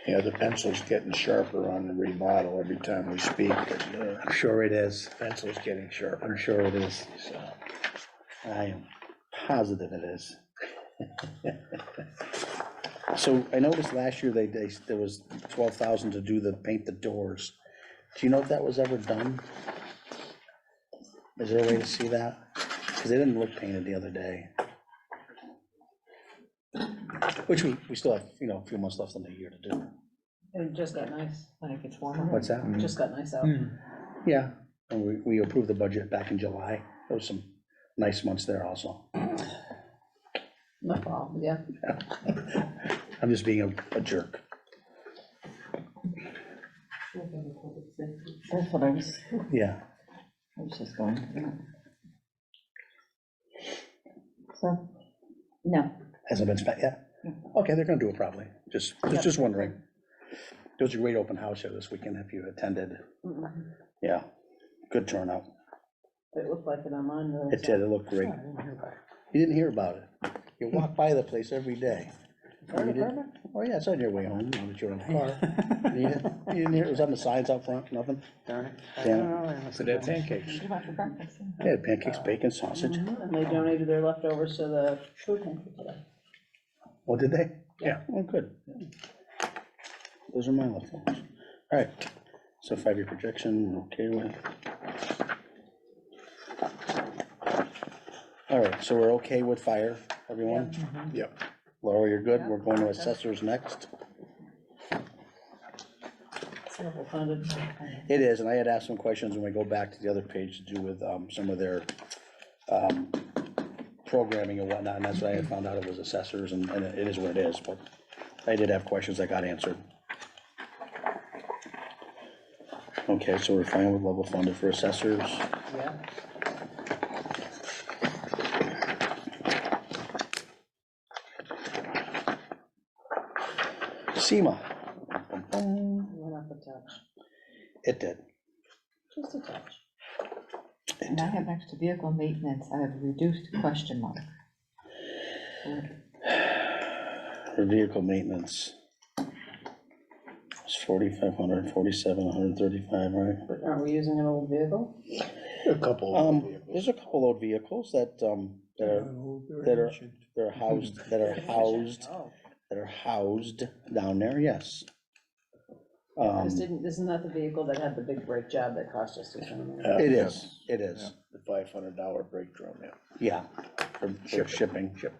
Yeah, the pencil's getting sharper on the remodel every time we speak, but I'm sure it is. pencil's getting sharper. I'm sure it is. So, I am positive it is. So I noticed last year there was 12,000 to do paint the doors. Do you know if that was ever done? Is there a way to see that? Because they didn't look painted the other day. Which we still have, you know, a few months left in the year to do. It just got nice when it gets warmer. What's that? It just got nice out. Yeah, and we approved the budget back in July. There was some nice months there also. No problem, yeah. I'm just being a jerk. That's what I was Yeah. just going through. So, no. Hasn't been spent yet? Okay, they're gonna do it probably. Just wondering. There was a great open house here this weekend if you attended. Yeah, good turnout. It looked like it on mine. though, It so- did, it looked great. I didn't hear about it. You didn't hear about it. You walk by the place every day. Fire You did? department? Oh, yeah, it's on your way home, now that you're in the car. You didn't hear, it was on the signs out front, nothing? Darn it. I Yeah. don't know, I must so have that done it. pancakes. What about for breakfast? Yeah, pancakes, bacon, sausage. And they donated their leftovers to the food pantry today. Oh, did they? Yeah. Oh, good. Those are my leftovers. All right, so 5-year projection, we're okay with. All right, so we're okay with fire, everyone? Yep. Laura, you're good? We're going to assessors next? Level funded. It is, and I had asked some questions when we go back to the other page to do with some of their programming and whatnot, and that's what I had found out it was assessors, and it is what it is, but I did have questions that got answered. Okay, so we're fine with level funded for assessors. Yeah. SEMA. Went up a touch. It did. Just a touch. And I have next to vehicle maintenance, I have reduced question mark. For vehicle maintenance. It's 4,500, 47, 135, right? But aren't we using an old vehicle? A couple of vehicles. There's a couple old vehicles that are housed, Oh, that are housed down there, yes. isn't that the vehicle that had the big brake job that cost us $600? It is, it is, The $500 brake drum, yeah. yeah, for shipping. Ship.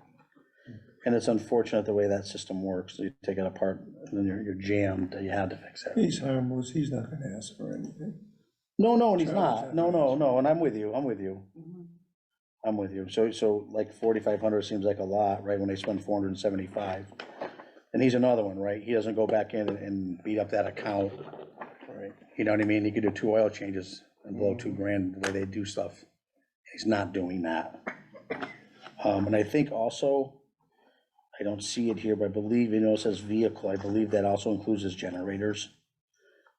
And it's unfortunate the way that system works, you take it apart, and then you're jammed, you had to fix it. He's harmless, he's not gonna ask for anything. No, and he's Charles, not, no, and I'm with you. Mhm. I'm with you. So like 4,500 seems like a lot, right, when they spend 475. And he's another one, right? He doesn't go back in and beat up that account. Right. You know what I mean? He could do 2 oil changes and blow $2,000 the way they do stuff. He's not doing that. And I think also, I don't see it here, but I believe, it says vehicle, I believe that also includes his generators.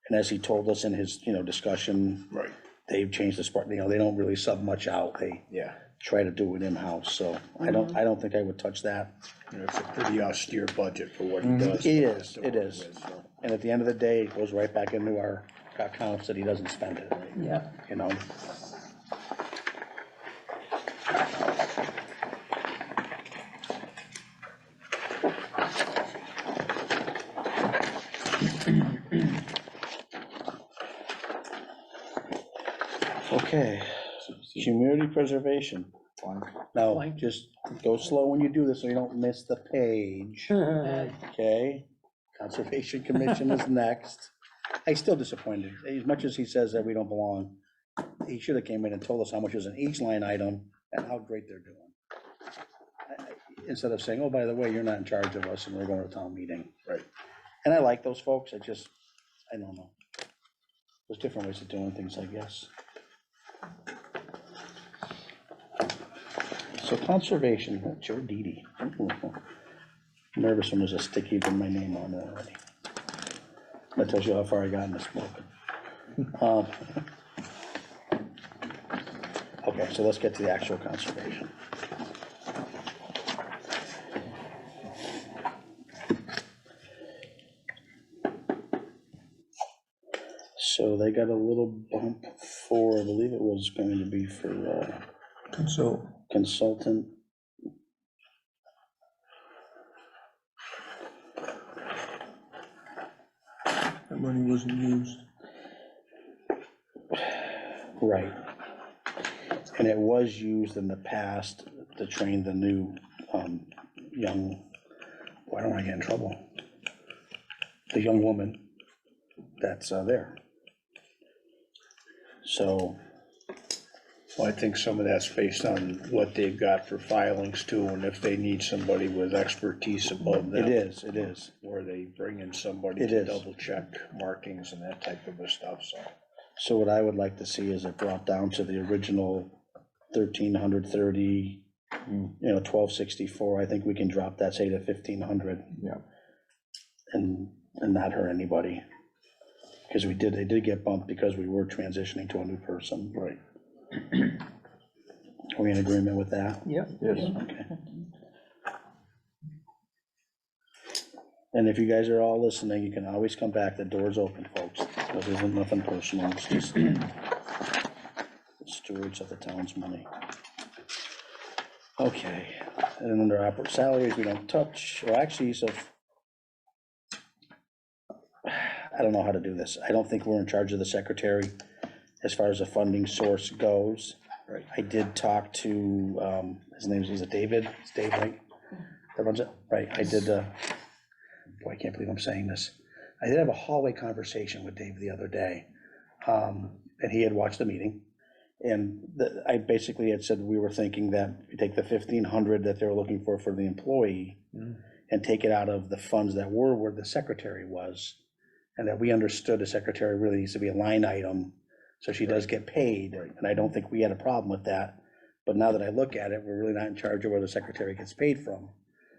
And as he told us in his, discussion, Right. they've changed the spark, they don't really sub much out. They Yeah, try to do it in-house, so I don't think I would touch that. and it's a pretty austere budget for what he does. It what he has is, to it work is. with, so. And at the end of the day, it goes right back into our accounts that he doesn't spend it, Yeah. you know? Okay, community preservation. Now, just go slow when you do this so you don't miss the page, okay? Conservation Commission is next. I'm still disappointed, as much as he says that we don't belong, he should have came in and told us how much is in each line item and how great they're doing. Instead of saying, oh, by the way, you're not in charge of us and we're going to town meeting. Right. And I like those folks, I don't know. There's different ways of doing things, I guess. So conservation, Joe Didi. Nervous when there's a sticky with my name on it already. That tells you how far I got in this book. Okay, so let's get to the actual conservation. So they got a little bump for, I believe it was going to be for consultant. That money wasn't used. Right. And it was used in the past to train the new young, why don't I get in trouble? The young woman that's there. So, Well, I think some of that's based on what they've got for filings too, and if they need somebody with expertise above them. it is. Or they bring in somebody It to is. double check markings and that type of a stuff, so. So what I would like to see is it brought down to the original 1,330, 1,264. I think we can drop that, say, to 1,500. Yeah. And not hurt anybody. Because they did get bumped because we were transitioning to a new person. Right. Are we in agreement with that? Yep. Yes. Okay. And if you guys are all listening, you can always come back, the door's open, folks. This isn't nothing personal, it's just stewards of the town's money. Okay, and under opera salaries, we don't touch, well, actually, so I don't know how to do this. I don't think we're in charge of the secretary as far as the funding source goes. Right. I did talk to, his name is it David? It's Dave, right? That runs it? Right, I did, boy, I can't believe I'm saying this. I did have a hallway conversation with Dave the other day, and he had watched the meeting. And I basically had said we were thinking that you take the 1,500 that they were looking for the employee and take it out of the funds that were where the secretary was. And that we understood the secretary really needs to be a line item, so she does get paid. Right. And I don't think we had a problem with that. But now that I look at it, we're really not in charge of where the secretary gets paid from.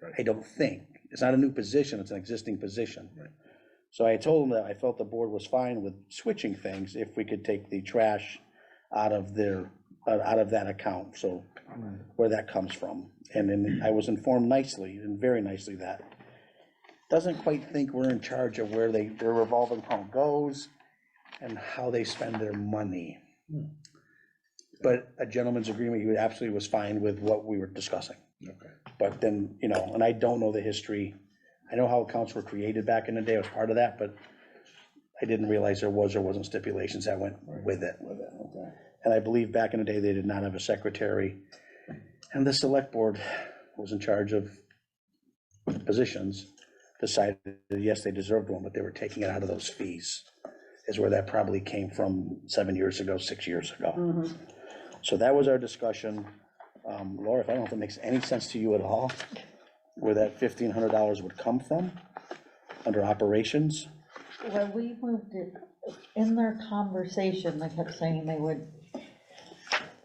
Right. I don't think. It's not a new position, it's an existing position. Right. So I told them that I felt the board was fine with switching things if we could take the trash out of out of that account, so where that comes from. And then I was informed nicely, and very nicely, that doesn't quite think we're in charge of where their revolving account goes and how they spend their money. But a gentleman's agreement, he absolutely was fine with what we were discussing. Okay. But then, you know, and I don't know the history. I know how accounts were created back in the day, I was part of that, but I didn't realize there was or wasn't stipulations that went with it. Okay. And I believe back in the day, they did not have a secretary. And the select board was in charge of positions, decided that yes, they deserved one, but they were taking it out of those fees, is where that probably came from 7 years ago, 6 years ago. So that was our discussion. Laura, if I don't know if it makes any sense to you at all, where that $1,500 would come from under operations? When we moved it, in their conversation, they kept saying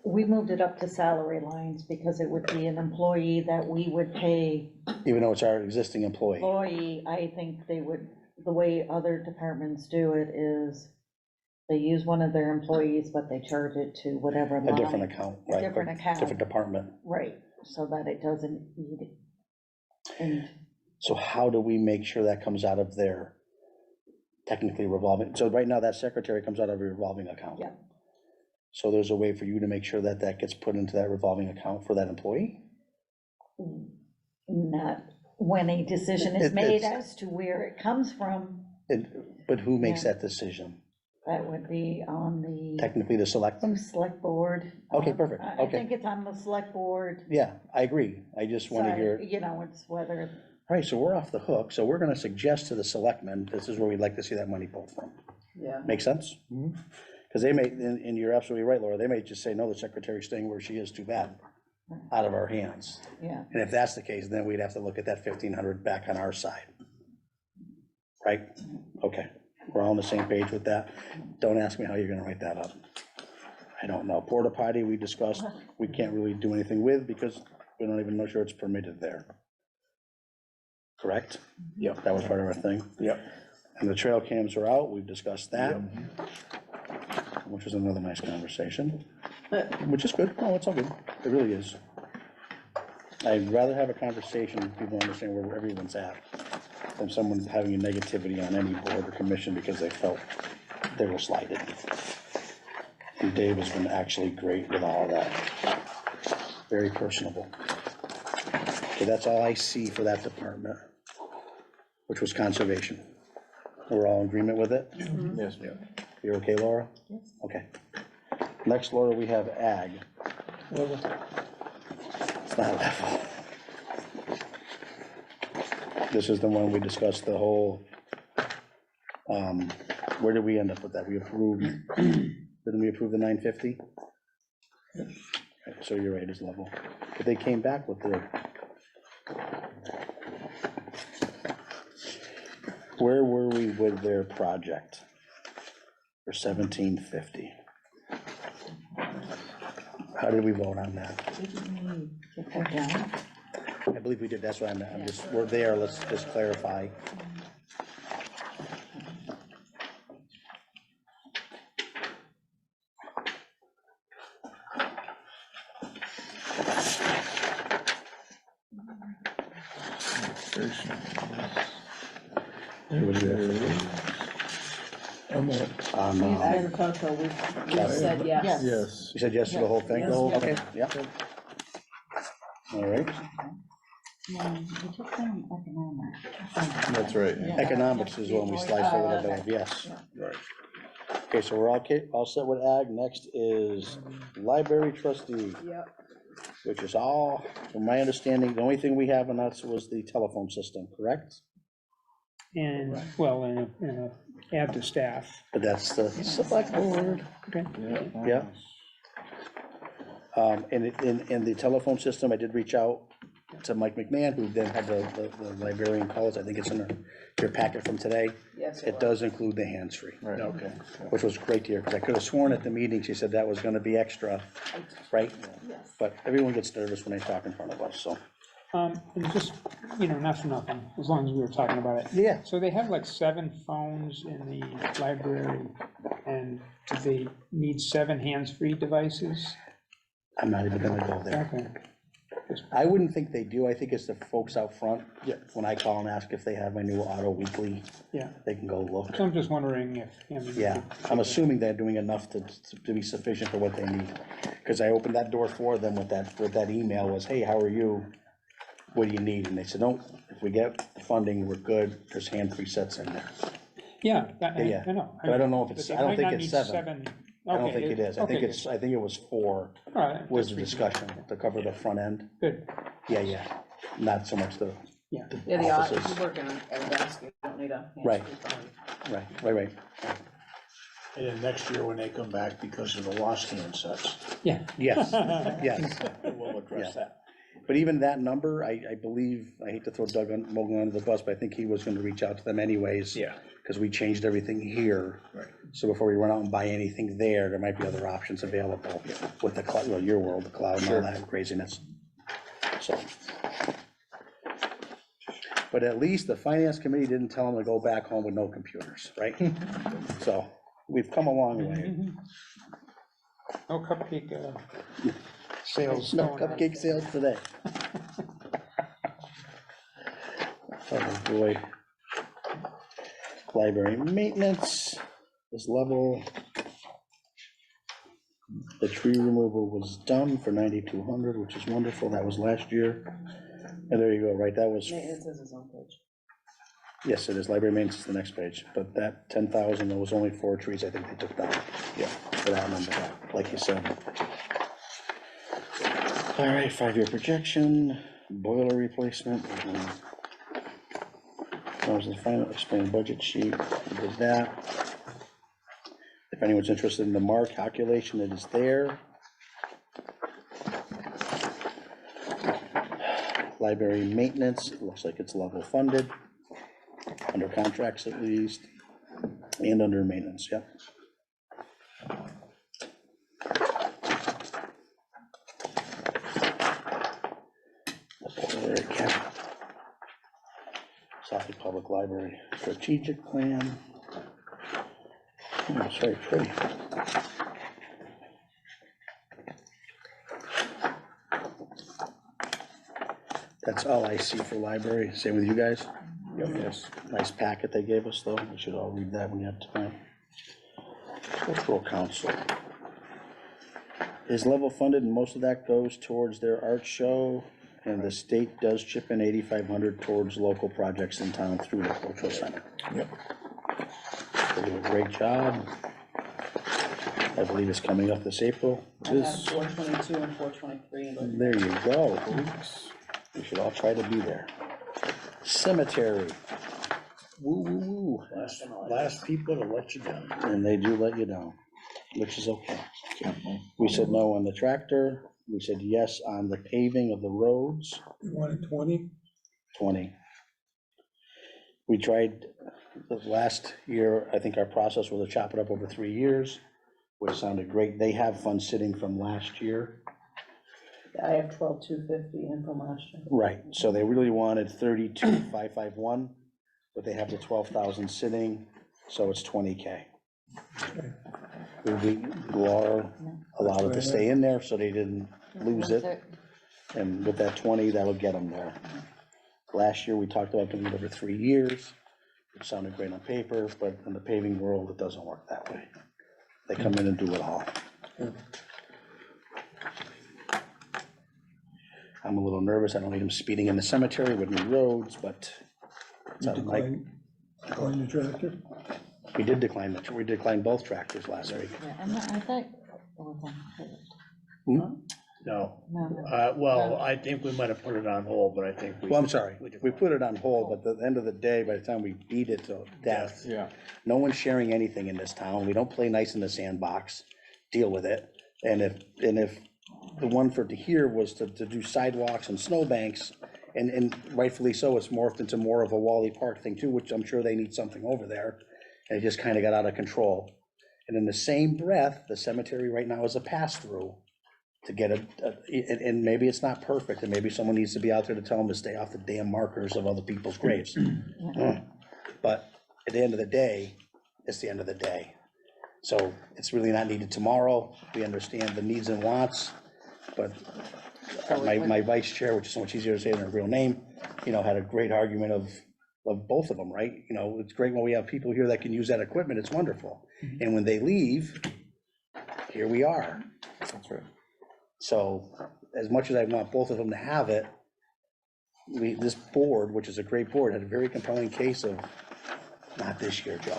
we moved it up to salary lines because it would be an employee that we would pay. Even though it's our existing employee. I think they would, the way other departments do it is they use one of their employees, but they charge it to whatever line. A different account, right? Different account. Different department. Right, so that it doesn't eat it. And So how do we make sure that comes out of their technically revolving? So right now, that secretary comes out of a revolving account. Yeah. So there's a way for you to make sure that that gets put into that revolving account for that employee? not when a decision is It- made it's- as to where it comes from, But who makes Yeah. that decision? that would be on the Technically, the selectmen? select board. Okay, perfect. I Okay. think it's on the select board. Yeah, I agree. I just want to So, hear, you know, it's whether, all right, so we're off the hook. So we're going to suggest to the selectmen, this is where we'd like to see that money pulled from. Yeah. Make sense? Because they may, and you're absolutely right, Laura, they may just say, no, the secretary's staying where she is, too bad, out of our hands. yeah, And if that's the case, then we'd have to look at that 1,500 back on our side. Right? Okay, we're all on the same page with that. Don't ask me how you're gonna write that up. I don't know. Porta potty, we discussed, we can't really do anything with because we don't even know sure it's permitted there. Correct? Yep. That was part of our thing. Yep. And the trail cams are out, we've discussed that, which was another nice conversation, which is good. No, it's all good. It really is. I'd rather have a conversation with people understand where everyone's at than someone having a negativity on any board or commission because they felt they were slighted. And Dave has been actually great with all of that. Very personable. Okay, that's all I see for that department, which was conservation. We're all in agreement with it? Yes, ma'am. You're okay, Laura? Yes. Okay. Next, Laura, we have ag. It's not level. This is the one we discussed the whole, where did we end up with that? We approved, didn't we approve the 950? Okay, so you're right, it's level. But they came back with their, where were we with their project for 1750? How did we vote on that? didn't we get that down? I believe we did, that's why I'm just, we're there, let's just clarify. And Coco, we said yes. Yes. You said yes to the whole thing? Yes. Okay, yeah. All right, We took down economic. That's right. economics is when we slice a little bit of, yes. Right. Okay, so we're all set with ag, next is library trustee, Yep. which is all, from my understanding, the only thing we have on us was the telephone system, correct? And, well, and add to staff. But that's the select board. Okay. Yeah. In the telephone system, I did reach out to Mike McMahon, who then had the librarian calls, I think it's in your packet from today. Yes, It does include the hands-free, Right. okay, which was great to hear, because I could have sworn at the meeting, she said that was gonna be extra, right? Yes. But everyone gets nervous when they talk in front of us, so And just, not for nothing, as long as we were talking about it. Yeah. So they have like 7 phones in the library, and do they need 7 hands-free devices? I'm not even gonna go there. Okay. I wouldn't think they do. I think it's the folks out front. Yeah. When I call and ask if they have my new Auto Weekly, Yeah, they can go look. so I'm just wondering if, Yeah, I'm assuming they're doing enough to be sufficient for what they need. Because I opened that door for them with that email was, hey, how are you? What do you need? And they said, no, if we get the funding, we're good. There's hand-free sets in there. Yeah, Yeah, I know. But I don't know if But it's, they I don't might think not it's need 7. I don't Okay, think it is. I okay, think it's, I think it was 4 all right, was the that's discussion to cover the front end. Good, Yeah, not so much the yeah. Yeah, the, offices. you work on a desk, you don't need a. Right. hands-free phone. Right. And then next year when they come back because of the lost handsets, Yeah. Yes, yes. we'll address that. But even that number, I believe, I hate to throw Doug Mogul under the bus, but I think he was gonna reach out to them anyways. Yeah. Because we changed everything here. Right. So before we run out and buy anything there might be other options available with the cloud, well, your world, the cloud and all that craziness. So. But at least the finance committee didn't tell them to go back home with no computers, right? So we've come a long way. No cupcake sales. No going on. cupcake sales today. Oh, boy. Library maintenance is level. The tree removal was done for 9,200, which is wonderful. That was last year. And there you go, right? That was, Maintenance is his own page. yes, it is. Library maintenance is the next page. But that 10,000, there was only 4 trees I think they took down. Yeah, for that number, like you said. All right, 5-year projection, boiler replacement. That was the final explained budget sheet, we did that. If anyone's interested in the MAR calculation, it is there. Library maintenance, it looks like it's level funded, under contracts at least, and under maintenance, yep. Southwick Public Library strategic plan. Oh, it's very pretty. That's all I see for library. Same with you guys? Yes. Nice packet they gave us, though. We should all read that when you have time. Cultural Council is level funded, and most of that goes towards their art show. And the state does chip in 8,500 towards local projects in town through the cultural center. Yep. They do a great job. I believe it's coming up this April. I have 422 and 423, but There you go. We should all try to be there. Cemetery. Woo, woo, woo. Last people to let you down. And they do let you down, which is okay. We said no on the tractor. We said yes on the paving of the roads. You wanted 20? 20. We tried, the last year, I think our process was to chop it up over 3 years, which sounded great. They have funds sitting from last year. I have 12,250 in from last year. Right, so they really wanted 32,551, but they have the 12,000 sitting, so it's 20K. Laura allowed it to stay in there, so they didn't lose it. And with that 20, that'll get them there. Last year, we talked about doing it over 3 years. It sounded great on paper, but in the paving world, it doesn't work that way. They come in and do it all. I'm a little nervous. I don't need them speeding in the cemetery with new roads, but it's You not like, decline the tractor? we did decline we declined both tractors last week. Yeah, and I thought, No, no, well, I think we might have put it on hold, but I think we. Well, I'm sorry, we put it on hold, but at the end of the day, by the time we beat it to death, Yeah. no one's sharing anything in this town. We don't play nice in the sandbox, deal with it. And if the one for to here was to do sidewalks and snowbanks, and rightfully so, it's morphed into more of a Wally Park thing too, which I'm sure they need something over there. And it just kind of got out of control. And in the same breath, the cemetery right now is a pass-through to get and maybe it's not perfect, and maybe someone needs to be out there to tell them to stay off the damn markers of other people's graves. But at the end of the day, it's the end of the day. So it's really not needed tomorrow. We understand the needs and wants, but my vice chair, which is so much easier to say than her real name, had a great argument of both of them, right? It's great when we have people here that can use that equipment, it's wonderful. And when they leave, here we are. That's right. So as much as I want both of them to have it, this board, which is a great board, had a very compelling case of, not this year, Joe.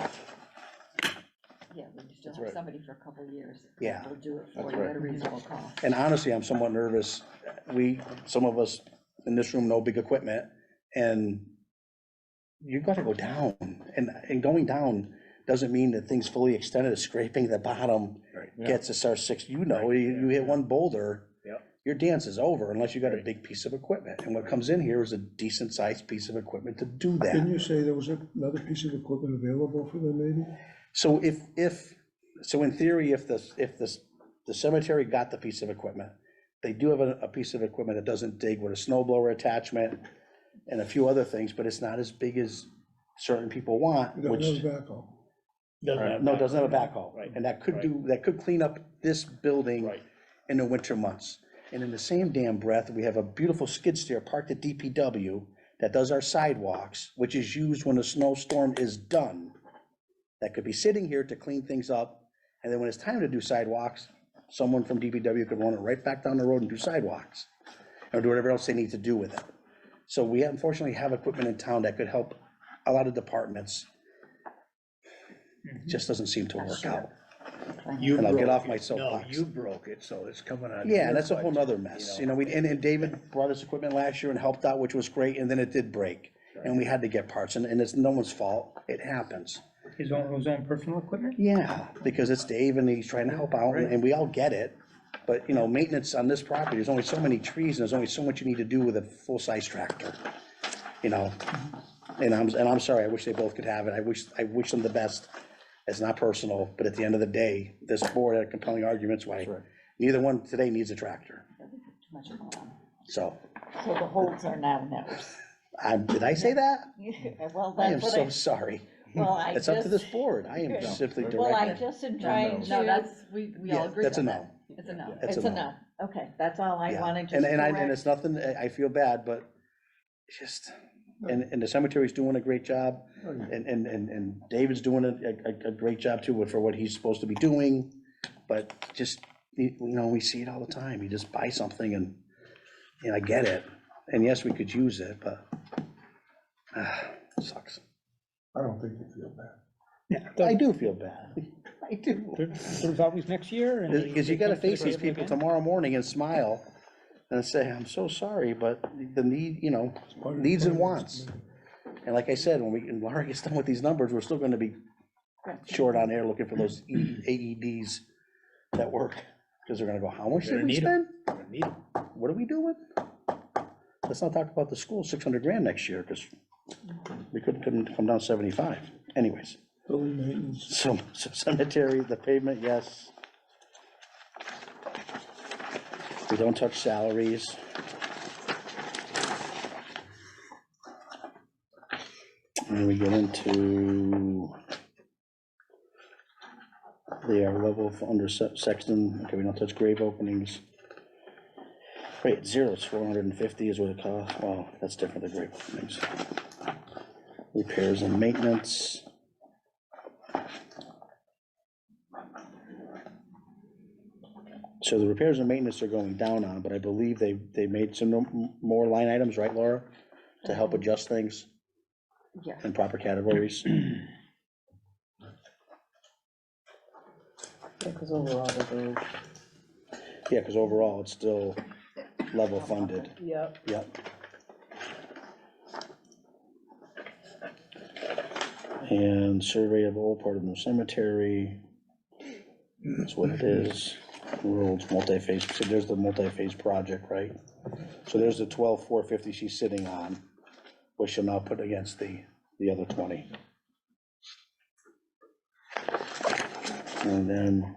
Yeah, we still That's have right. somebody for a couple of years. Yeah. We'll do it That's for you right. at a reasonable cost. And honestly, I'm somewhat nervous. Some of us in this room know big equipment, and you've got to go down. And going down doesn't mean that things fully extended, scraping the bottom gets us our six, you hit one boulder, your dance is over unless you got a big piece of equipment. And what comes in here is a decent sized piece of equipment to do that. Didn't you say there was another piece of equipment available for them, maybe? So so in theory, if the cemetery got the piece of equipment, they do have a piece of equipment that doesn't dig with a snow blower attachment and a few other things, but it's not as big as certain people want, It doesn't which, have a backhoe. no, it doesn't have a backhoe. Right. And that could clean up this building in the winter months. And in the same damn breath, we have a beautiful skid steer parked at DPW that does our sidewalks, which is used when a snowstorm is done. That could be sitting here to clean things up, and then when it's time to do sidewalks, someone from DPW could run it right back down the road and do sidewalks, or do whatever else they need to do with it. So we unfortunately have equipment in town that could help a lot of departments. It just doesn't seem to work out. And I'll get off my soapbox. No, you broke it, so it's coming on. Yeah, your and that's a whole budget, nother mess, and David brought his equipment last year and helped out, which was great, and then it did break. And we had to get parts, and it's no one's fault, it happens. His own personal equipment? Yeah, because it's Dave and he's trying to help out, and we all get it. But, maintenance on this property, there's only so many trees, and there's only so much you need to do with a full-size tractor, And I'm sorry, I wish they both could have it, I wish them the best. It's not personal, but at the end of the day, this board had compelling arguments why neither one today needs a tractor, Too much going on. so. So the holds are now ours. Did I say that? Well, I am that's what so sorry. well, I It's up to just, this board, I am simply well, I directing. just am trying to. No, we all Yeah, agree that's a on no. that. It's a no. That's It's a no. Okay, that's all I Yeah. wanted to And correct. it's nothing, I feel bad, but just, and the cemetery's doing a great job, and David's doing a great job too for what he's supposed to be doing, but just, we see it all the time, you just buy something and, I get it, and yes, we could use it, but, sucks. I don't think you feel bad. Yeah, I do feel bad, I do. there's always next year. and Because you gotta they come to the face these table people again. tomorrow morning and smile and say, I'm so sorry, but the need, needs and wants. And like I said, when Laura gets done with these numbers, we're still gonna be short on air looking for those AEDs that work. Because they're gonna go, how much did Gonna we need spend? Need 'em. What are we doing? Let's not talk about the school, 600 grand next year, because we couldn't come down 75. Anyways, Building maintenance. so cemetery, the pavement, yes. We don't touch salaries. And we get into the level under Sexton, okay, we don't touch grave openings. Wait, zero, it's 450 is what it costs, well, that's different than grave openings. Repairs and maintenance. So the repairs and maintenance are going down on, but I believe they made some more line items, right, Laura? To help adjust things Yeah. in proper categories. Because overall, the Yeah, because overall, it's still level funded. Yep. Yep. And survey of old part of the cemetery. That's what it is. Roads, multi-phase, so there's the multi-phase project, right? So there's the 12,450 she's sitting on, which she'll now put against the other 20. And then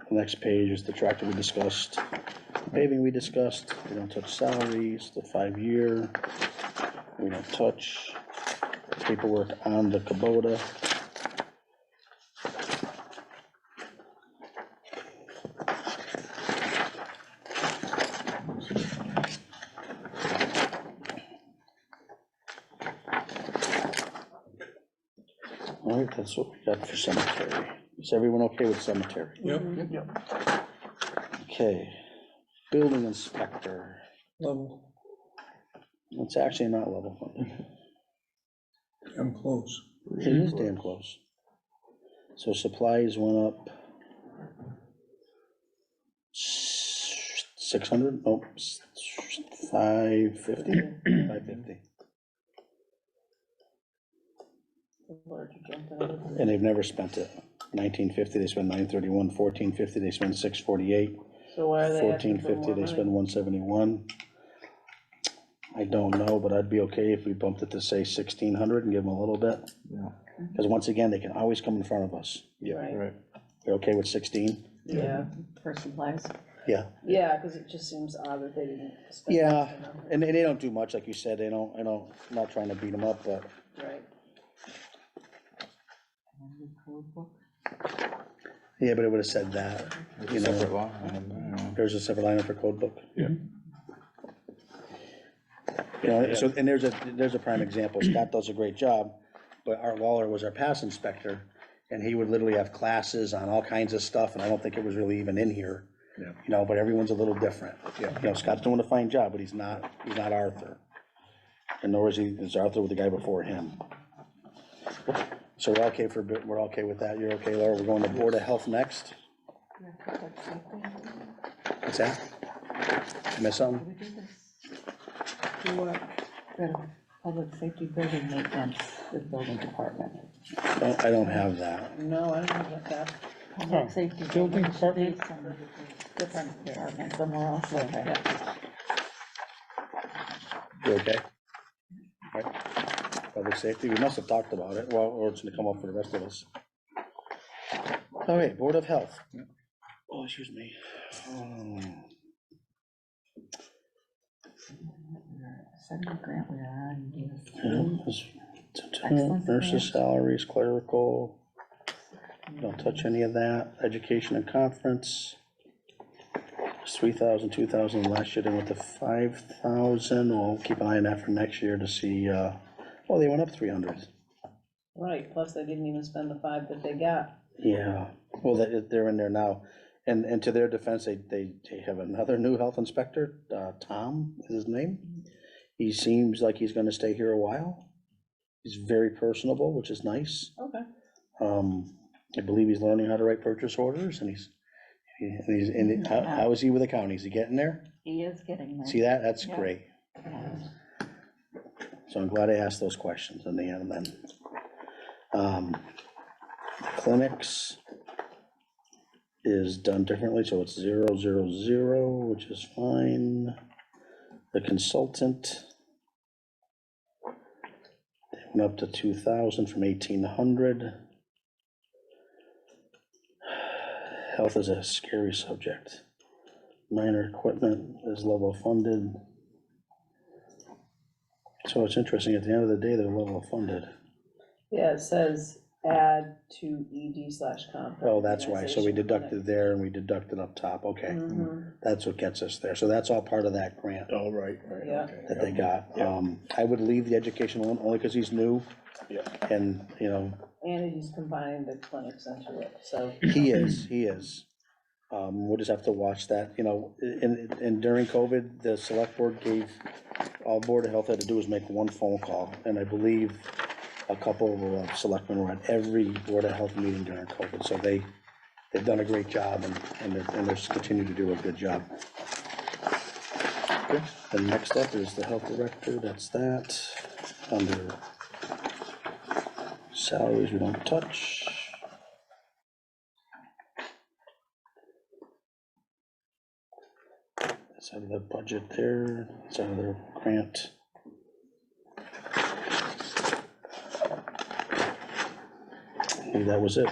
the next page is the tractor we discussed, Paving we discussed, we don't touch salaries, the 5-year, we don't touch paperwork on the Kubota. All right, that's what we got for cemetery. Is everyone okay with cemetery? Yep, Okay, building inspector, level, it's actually not level funded. I'm close. It is damn close. So supplies went up 600, nope, 550, 550. And they've never spent it. 1950, they spent 931, 1450, they spent 648, So why are they asking for 1450, more they money? spend 171. I don't know, but I'd be okay if we bumped it to say 1600 and give them a little bit. Yeah. Because once again, they can always come in front of us. Right, Right. You're okay with 16? yeah, For supplies. Yeah. yeah, cause it just seems odd that they didn't spend. Yeah, that amount. and they don't do much, like you said, they don't, I'm not trying to beat them up, but, Right, yeah, but it would have said that, you Separate know, line, there's a separate line for code book. Yeah. You know, so, and there's a prime example, Scott does a great job, but Art Waller was our pass inspector, and he would literally have classes on all kinds of stuff, and I don't think it was really even in here. Yeah. You know, but everyone's a little different. Yeah. You know, Scott's doing a fine job, but he's not Arthur. And nor is Arthur with the guy before him. So we're okay we're okay with that, you're okay, Laura, we're going to Board of Health next? What's that? Miss something? The public safety building maintenance, the building department. I don't have that. no, I don't know about that. Oh, Safety. building department? Different department somewhere else. Okay. You okay? Right. Public safety, we must have talked about it, well, or it's gonna come up for the rest of us. All right, Board of Health. Oh, excuse me. Second grant we are on, yes. Nurses' salaries, clerical, don't touch any of that, education and conference. It's 3,000, 2,000 last year, they went to 5,000, we'll keep an eye on that for next year to see, oh, they went up 300. Right, plus they didn't even spend the 5 that they got. Yeah, well, they're in there now, and to their defense, they have another new health inspector, Tom is his name. He seems like he's gonna stay here a while. He's very personable, which is nice. Okay. I believe he's learning how to write purchase orders, and how is he with the county? Is he getting there? He is getting there. See that? That's Yeah. great. So I'm glad I asked those questions in the end then. Clinics is done differently, so it's 000, which is fine. The consultant, they went up to 2,000 from 1,800. Health is a scary subject. Minor equipment is level funded. So it's interesting, at the end of the day, they're level funded. Yeah, it says add to ED/comp. Oh, that's why, so we deducted there and we deducted up top, okay. Mhm. That's what gets us there, so that's all part of that grant oh, right, Yeah. okay. that they got. Yeah. I would leave the education one, only because he's new, Yeah, and, you know, And he's combining the clinics into it, so. he is. We'll just have to watch that, you know, and during COVID, the select board gave, all Board of Health had to do was make one phone call, and I believe a couple of selectmen were at every Board of Health meeting during COVID, so they've done a great job, and they're continue to do a good job. Okay, the next up is the health director, that's that, under salaries we don't touch. It's out of their budget there, it's out of their grant. And that was it.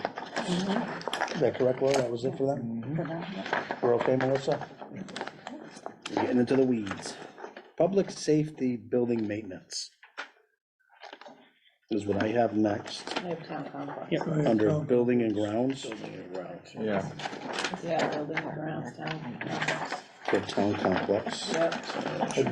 Is that correct, Laura? That was it for them? For that, yeah. We're okay, Melissa? We're getting into the weeds. Public safety building maintenance is what I have next, I have town complex. Yep. under building and grounds, Building and grounds. Yeah, Yeah, building and grounds, town complex. for town complex. Yep.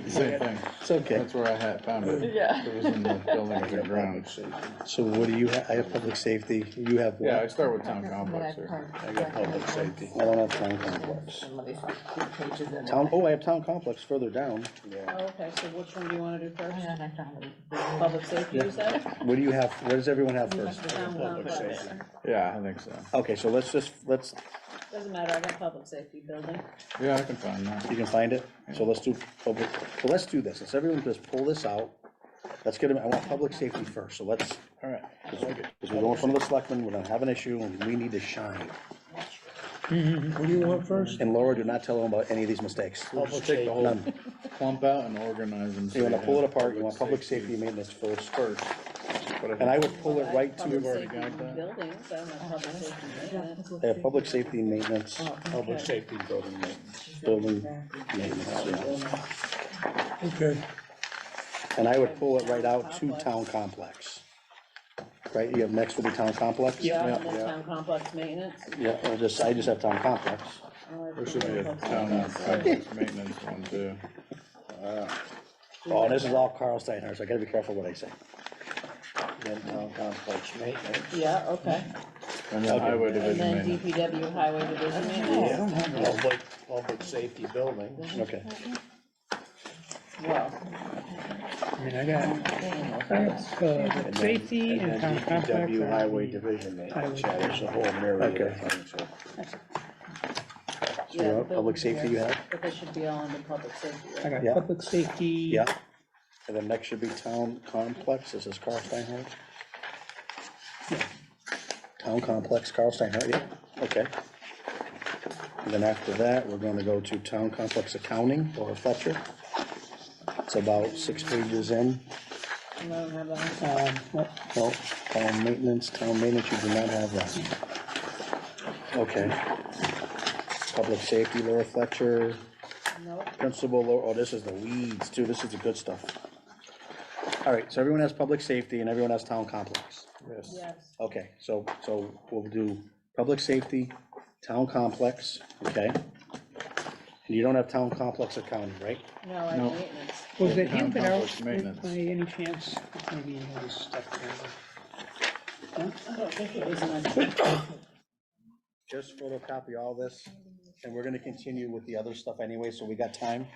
same thing. It's okay. That's where I had found it. Yeah. It was in the buildings and grounds. So what do you have? I have public safety. You have Yeah, I what? start with town complex here. I got public safety. I don't have town complex. Let me find two pages in Town, oh, I have town complex further down. Oh, okay, so which one do you wanna do first? Oh, yeah, I found it. Public safety, you said? What do you have? What does everyone have first? Town complex. Yeah, I think so. Okay, so let's, Doesn't matter, I got public safety building. Yeah, I can find that. you can find it? So let's do public, so let's do this. Let's everyone just pull this out. Let's get them, I want public safety first, so let's, All right. because we go in front of the selectmen, we're gonna have an issue and we need to shine. What do you want first? And Laura, do not tell them about any of these mistakes. Public Take the whole None. clump out and organize them. so You wanna have pull it apart, you want public safety maintenance first. And I would pull it right Public to, already safety got that. buildings, I don't have public safety maintenance. they have public safety maintenance, Public safety building maintenance. building maintenance, yeah. Okay, And I would pull it right out to town complex. Right, you have next will be town complex? Yeah, and yeah. then town complex maintenance. Yeah, I just have town complex. There should be a town complex maintenance one too. Oh, this is all Carl Steinhardt, so I gotta be careful what I say. Then town complex maintenance. Yeah, okay. And then highway And division then maintenance. DPW highway division maintenance. Public safety building. Okay, Well, I mean, I got, public safety and town complex. DPW are highway the- division maintenance, highway yeah, there's a whole myriad Okay. of things. So yeah. you're the up, public safety you have? But they should be all under public safety, I right? Yeah. got public safety. Yeah. And then next should be town complex, this is Carl Steinhardt. Town complex, Carl Steinhardt, yeah, okay. And then after that, we're gonna go to town complex accounting, Laura Fletcher. It's about 6 pages in. I don't have that. No, town maintenance, you do not have that. Okay. Public safety, Laura Fletcher, Nope. principal, oh, this is the weeds too, this is the good stuff. All right, so everyone has public safety and everyone has town complex. Yes. Yes, Okay, so we'll do public safety, town complex, okay? And you don't have town complex accounting, right? no, I No. have maintenance. Was it Town handed out complex maintenance. by any chance? Maybe in this stuff there. I don't think it was in a. Just photocopy all this, and we're gonna continue with the other stuff anyway, so we got time.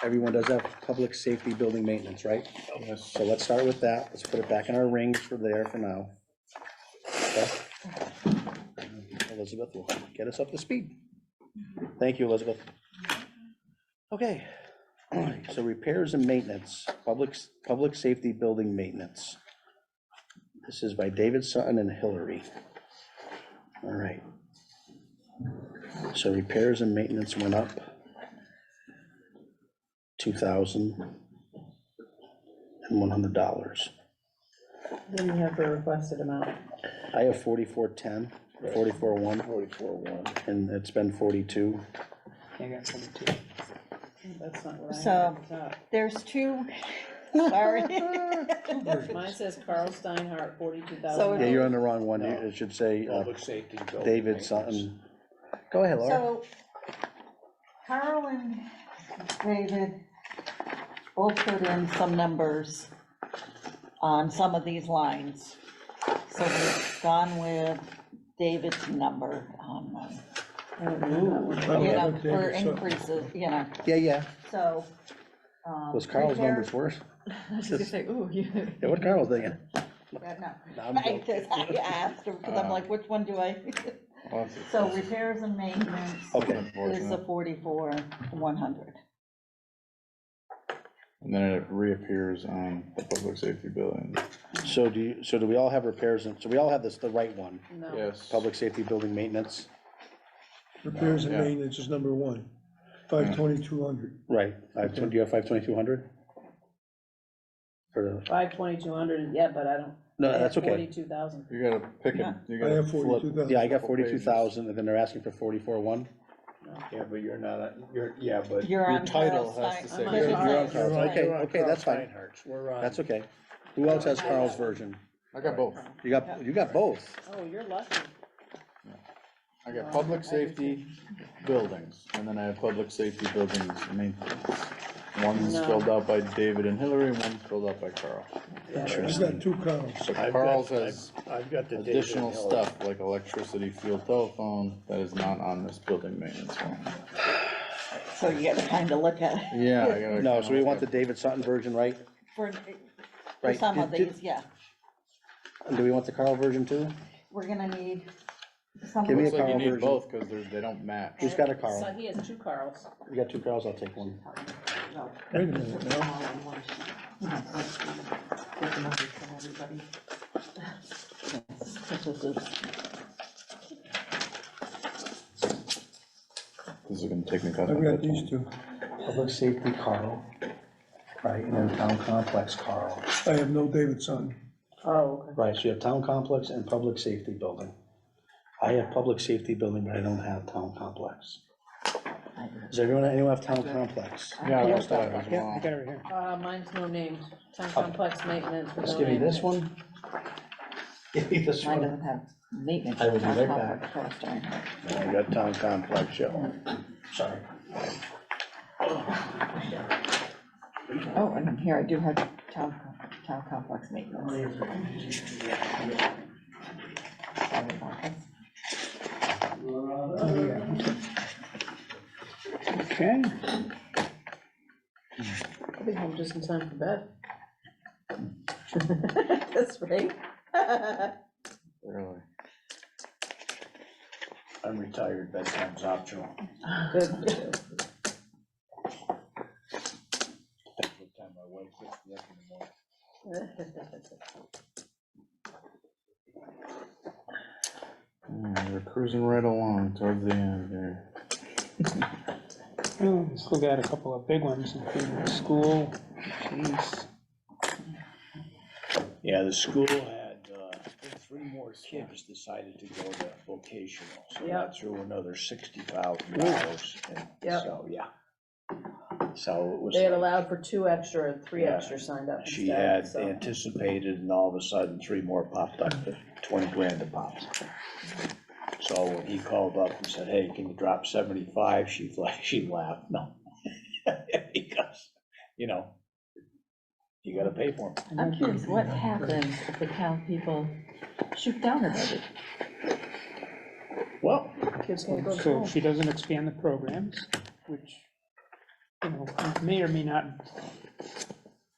Everyone does have public safety building maintenance, right? Yes. So let's start with that, let's put it back in our rings for there for now. Okay? Elizabeth will get us up to speed. Thank you, Elizabeth. Okay, all right, so repairs and maintenance, public safety building maintenance. This is by David Sutton and Hillary. All right. So repairs and maintenance went up $2,100. Then you have the requested amount. I have 4410, 44.1, 44.1. and it's been 42. I got 22. That's not what I So- have at the top. there's two, sorry. Mine says Carl Steinhardt, So $42,000. Yeah, you're on the wrong one, No. it should say Public safety building. David maintenance. Sutton. Go ahead, Laura. So Carl and David both put in some numbers on some of these lines. So we've gone with David's number on, for increases, Yeah, so. was Carl's repair- numbers worse? I was just gonna say, ooh, you. Yeah, what Carl was thinking? No, No, I'm I joking. asked him, because I'm like, which one do I? Well, So repairs and maintenance Okay, is the unfortunate. 44,100. And then it reappears on the public safety building. so do we all have repairs, and so we all have this, the right one, No. Yes. public safety building maintenance? repairs and Yeah. maintenance is number one, 52200. Right, do you have 52200? For the, 5,200, yeah, but I don't. no, I have that's okay. 42,000. You gotta pick it, you I gotta have flip. 42,000. Yeah, I got Couple pages. 42,000, and then they're asking for 44.1. Yeah, but you're not, yeah, but. You're Your on title Carl has to Stein- say. I'm You're on on Carl Carl's, Stein. okay, You're on okay, Carl that's fine. Steinhardt's. We're on. That's okay. Who else has Carl's version? I got both. You got both. Oh, you're lucky. I got public safety buildings, and then I have public safety buildings maintenance. One's No. filled out by David and Hillary, one's filled out by Carl. I've got 2 Carls. So I've Carl's got- has I've got the David additional Hill. stuff like electricity, field telephone, that is not on this building maintenance one. So you gotta kinda look at it Yeah, I gotta. No, so we want the David Sutton version, right? for Right, some of did- these, yeah. And do we want the Carl version too? We're gonna need some. Give me a Looks like you Carl need version. both, cause they don't match. Who's got a So Carl? he has 2 Carls. You got 2 Carls, I'll take one. Wait a minute now. All in one sheet. You know, get the numbers from everybody. This is, This is gonna take me. I've got these 2. Public safety Carl, right, and then town complex Carl. I have no David Sutton. Oh, okay. Right, so you have town complex and public safety building. I have public safety building, but I don't have town complex. Does anyone have town complex? Yeah, Yeah, that's what I was Yeah, I wrong. got it right here. Mine's no named. Town complex maintenance with Let's no give me name. this one. Give me this mine one. doesn't have maintenance. I will be Town right complex back. Carl Stein. I got town complex, yeah. Sorry. Oh, and here I do have town complex maintenance. Sorry about this. Okay, I'll be home just in time for bed. That's right. Really. I'm retired, bedtime's optional. Good. That's what time my wife gets me up in the morning. We're cruising right along towards the end here. well, we still got a couple of big ones, including the school, police. Yeah, the school had, 3 more kids decided to go to vocational, so Yeah. that threw another $60,000. Yep. So, yeah. So it was. They had like- allowed for 2 extra, 3 Yeah. extra signed up She instead, had so. anticipated, and all of a sudden, 3 more popped up, 20 grand a pop. So when he called up and said, hey, can you drop 75? She laughed, no. Because, you gotta pay for them. I'm curious, what happens if the town people shoot down her budget? Well, Kids can't go to So school. if she doesn't expand the programs, which, may or may not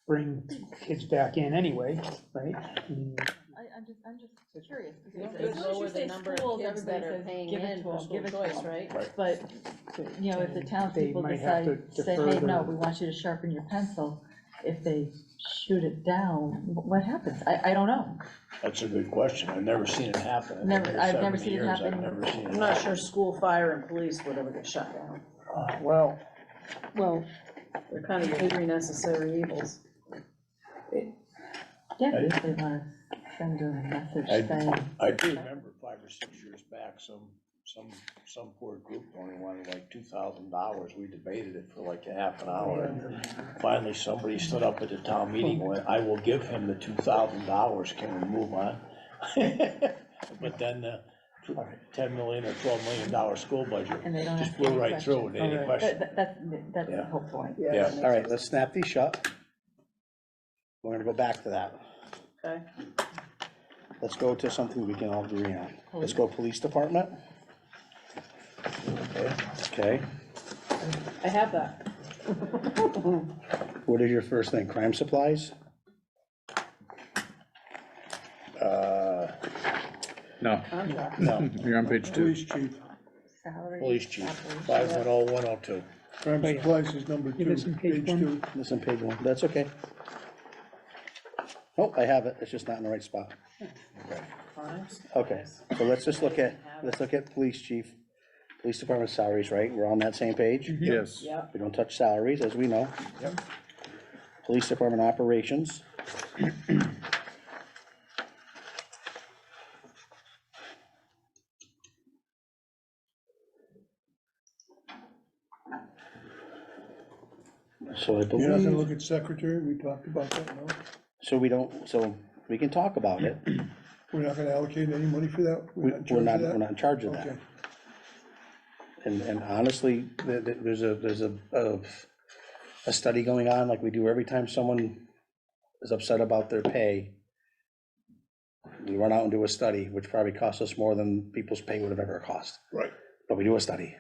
bring kids back in anyway, right? I mean, I'm just curious, You because could as soon as lower you the say number of schools, kids that everybody are says, paying give it in to for them, school give it to choice, them. right? But, if the townspeople They might have decide, to say, defer hey, no, their- we want you to sharpen your pencil, if they shoot it down, what happens? I don't know. that's a good question. I've never seen it happen. I've Never- been here I've never 70 seen it years, happen. I've never seen it I'm not happen. sure school, fire, and police would ever get shut down. Well, They're kind of your 3 necessary evils. Yeah, if they wanna send a message saying, I do remember 5 or 6 years back, some poor group only wanted like $2,000. We debated it for like a half an hour. And finally, somebody stood up at the town meeting and went, I will give him the $2,000. Can we move on? But then the $10 million or $12 million school budget and they don't just ask blew any right questions. through it. Any Alright. question? That's Yeah. the whole point. Yeah. All right, let's snap these shut. We're gonna go back to that. Okay. Let's go to something we can all agree on. Let's go police department. Okay, I have that. what is your first thing? Crime supplies? No, Contract. No, you're on page 2. Police chief, Salary, police chief, operations. 510-102. crime supplies is number Give 2, us some page page 2. This is on page 1, that's okay. Oh, I have it, it's just not in the right spot. Crimes. Okay, so let's just look at, police chief, police department salaries, right? We're on that same page? Yes. Yeah. We don't touch salaries, as we know. Yep. Police department operations. So I You're not gonna believe, look at secretary, we talked about that, no? so we can talk about it. We're not gonna allocate any money for that? We're in charge of not, that? we're not in charge of that. Okay, And honestly, there's a study going on, like we do every time someone is upset about their pay. We run out and do a study, which probably costs us more than people's pay would have ever cost, right. but we do a study.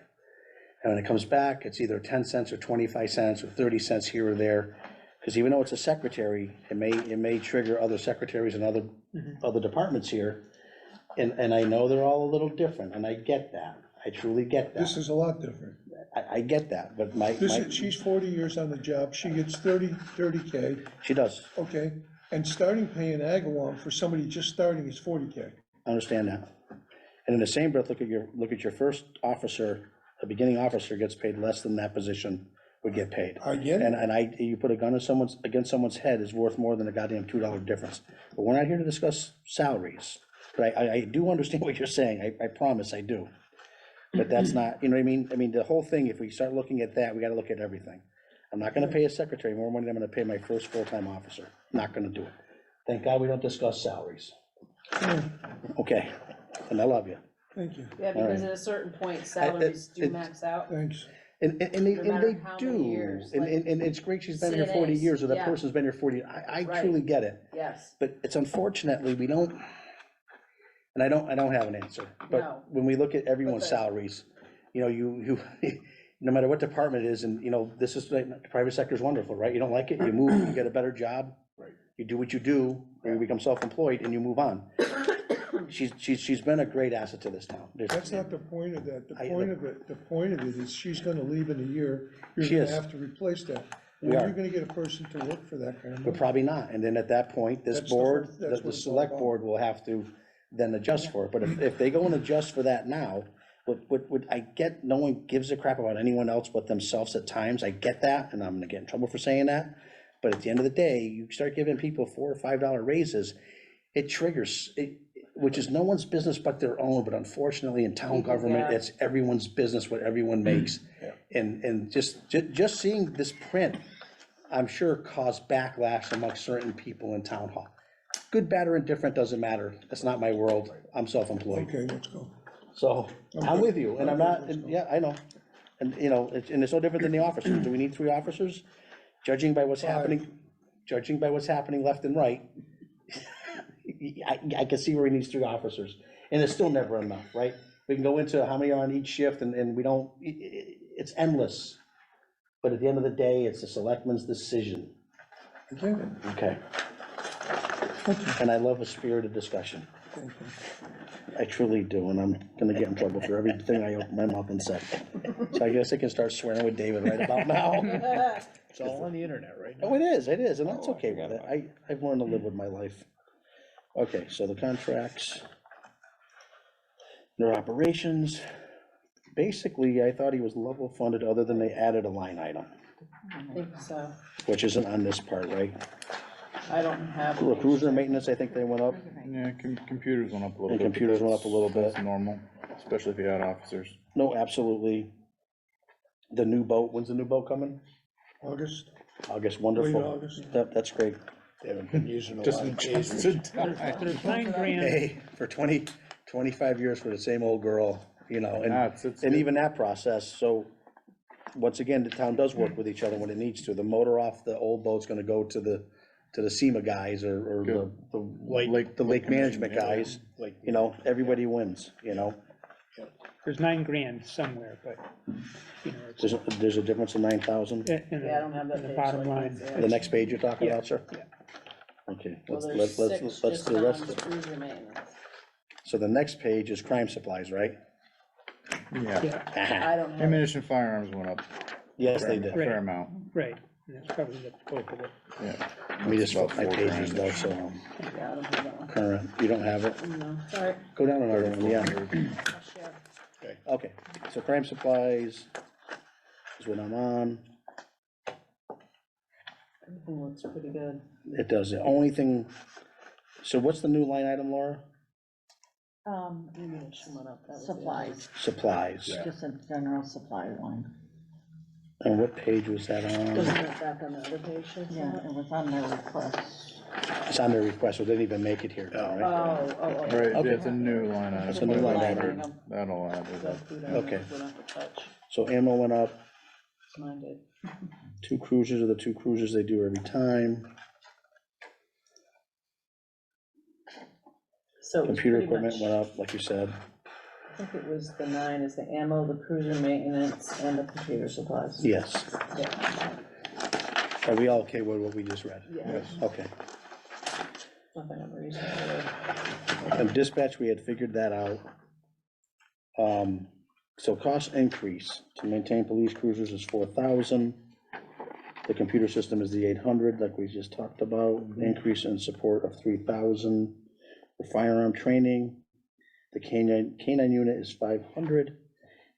And when it comes back, it's either 10 cents or 25 cents or 30 cents here or there. Because even though it's a secretary, it may trigger other secretaries and other departments here. And I know they're all a little different, and I get that. I truly get This that. is a lot different. I get that, but She's 40 years on the job, she gets 30K, she does, okay? And starting pay in Agawam for somebody just starting is 40K. I understand that. And in the same breath, look at your first officer, a beginning officer gets paid less than that position would get paid. I get it. And you put a gun against someone's head is worth more than a goddamn $2 difference. But we're not here to discuss salaries. But I do understand what you're saying, I promise I do. But that's not, you know what I mean? I mean, the whole thing, if we start looking at that, we gotta look at everything. I'm not gonna pay a secretary more money than I'm gonna pay my first full-time officer. Not gonna do it. Thank God we don't discuss salaries. Okay, and I love you. Thank you, Yeah, because at a certain point, salaries do max out. thanks. And No they matter how many do, years, and like it's great she's been here 40 CNAs, years, or that yeah. person's been here 40, I Right. truly get it. Yes, But it's unfortunately, we don't, and I don't have an answer, but No. when we look at everyone's But salaries, you know, you, no matter what department it is, and, you know, this is, like, the private sector is wonderful, right? You don't like it, you move, you get a better job. Right. You do what you do, or you become self-employed, and you move on. She's been a great asset to this town. That's not the point of that. The I- point of it is she's gonna leave in a year. You're She gonna is. have to replace that. We When are. you're gonna get a person to work for that kind of But money? probably not, and then at that point, this That's the whole- board, that's the what it's all select about. board will have to then adjust for it, but if they go and adjust for that now, what I get, no one gives a crap about anyone else but themselves at times, I get that, and I'm gonna get in trouble for saying that, but at the end of the day, you start giving people $4 or $5 raises, it triggers, which is no one's business but their own, but unfortunately, in town government, Yeah. it's everyone's business what everyone makes. And just seeing this print, I'm sure caused backlash amongst certain people in town hall. Good, bad, or indifferent, doesn't matter, that's not my world, I'm self-employed. Okay, let's go. So, I'm good. with you, and I'm not, and, yeah, I know, and, you know, and it's no different than the officers, do we need 3 officers? Judging by what's happening left and right, I can see where he needs 3 officers, and it's still never enough, right? We can go into how many are on each shift, and we don't, it's endless. But at the end of the day, it's the selectman's decision, I get it. okay? And I love a spirited discussion. I truly do, and I'm gonna get in trouble for everything I open my mouth and say. So I guess I can start swearing with David right about now. It's all on the internet right now. Oh, it is, and that's okay with it. I've learned to live with my life. Okay, so the contracts, their operations, basically, I thought he was level funded, other than they added a line item, I think so. which isn't on this part, right? I don't have. Well, cruiser maintenance, I think they went up, Yeah, computers went up a little and bit. but computers went up a little bit. That's normal, especially if you had officers. No, absolutely. The new boat, when's the new boat coming? August, August, late wonderful. August. That's great. They haven't been using a Just lot in of case. tasers. There's $9,000, Hey, for 25 years for the same old girl, you know, Nah, and, it's and even that process, so, once again, the town does work with each other when it needs to. The motor off the old boat's gonna go to the SEMA guys, or the lake management guys, Like, you know, everybody wins, you know? there's $9,000 somewhere, but, you know, it's There's a difference of 9,000? in Yeah, I don't have that the page, bottom so I line. can't see it. The next page you're talking Yeah, about, sir? yeah. Okay, Well, let's there's 6 do just the on rest of it. cruiser maintenance. So the next page is crime supplies, right? Yeah, Yeah, I don't have. ammunition, firearms went up. Yes, they a did. fair amount, right, and that's probably the bulk of it. yeah. Let me just About flip my 4 pages grand. though, so Yeah, I don't have that one. current, you don't have it? No, sorry. Go down another one, yeah. I'll share. Okay, so crime supplies is what I'm on. Everything looks pretty good. It does, the only thing, so what's the new line item, Laura? Ammunition went up, that was the Supplies, Supplies. just a general supply line. And what page was that Wasn't on? that back on the other page? Yeah, it was on their request. It's on their request, so it didn't even make it here, Oh, right? oh, Right, oh. yeah, Okay. it's a new line item. It's a new line Line item. item. That'll add it up. Okay. We'll have to touch. So ammo went up, Mine did. 2 cruisers are the 2 cruisers they do every time. So it was Computer pretty equipment much- went up, like you said. I think it was the 9 is the ammo, the cruiser maintenance, and the computer supplies. Yes. Yeah, Are we all okay with what we just read? yeah, Okay. nothing unreasonable. And dispatch, we had figured that out. So cost increase to maintain police cruisers is 4,000. The computer system is the 800, like we just talked about. Increase in support of 3,000. The firearm training, the canine unit is 500.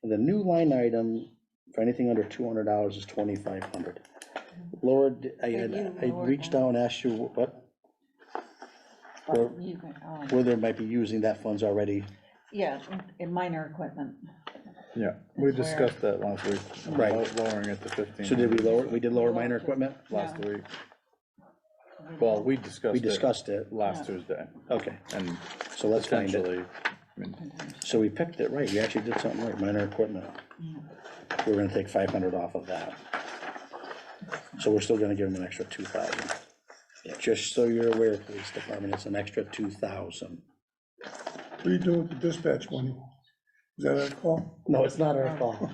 And the new line item for anything under $200 is 2,500. Laura, I reached out and asked you what, You can, where they might be using that funds already. Yeah, in minor equipment. Yeah, we That's where- discussed that last week. Right. Lowering it to 15. So did we did lower minor equipment? Last week. Well, we discussed We it discussed it. last Tuesday, Okay, and so let's find it. potentially, I mean, So we picked it right. We actually did something right, minor equipment. We're gonna take 500 off of that. So we're still gonna give them an extra 2,000. Just so you're aware, police department, it's an extra 2,000. What are you doing with the dispatch money? Is that a call? No, it's not our fault.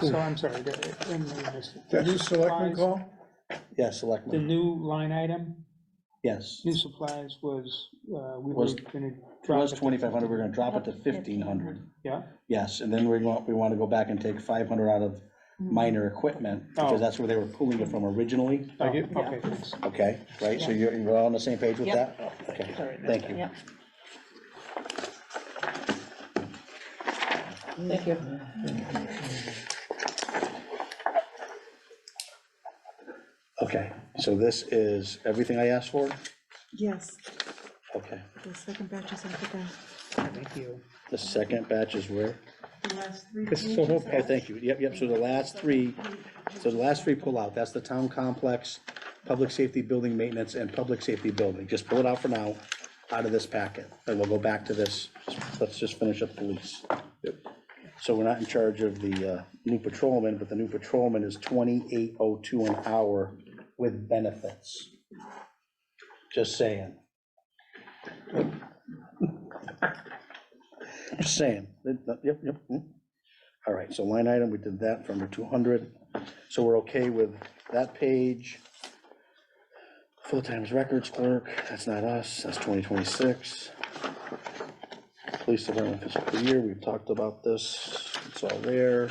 So I'm sorry, That is selectman call? Yeah, the selectmen, new line item, yes. new supplies was, we were Was- gonna It drop was it. 2,500, we're gonna drop it to 1,500. Yeah, Yes, and then we wanna go back and take 500 out of minor equipment, Oh. because that's where they were pulling it from originally. oh, okay, thanks. Okay, right, so you're all on the same page with Yep. that? Okay, thank you. Yep. Thank you. Okay, so this is everything I asked for? Yes, Okay, the second batch is out the Thank you. the second batch is where? The last three This is pages. so Oh, thank you, yep, so the last three pull out, that's the town complex, public safety building maintenance, and public safety building. Just pull it out for now, out of this packet, and we'll go back to this. Let's just finish up police. So we're not in charge of the new patrolman, but the new patrolman is 2802 an hour with benefits. Just saying. Just saying. Yep. All right, so line item, we did that for under 200. So we're okay with that page. Full-time records clerk, that's not us, that's 2026. Police department fiscal year, we've talked about this, it's all there.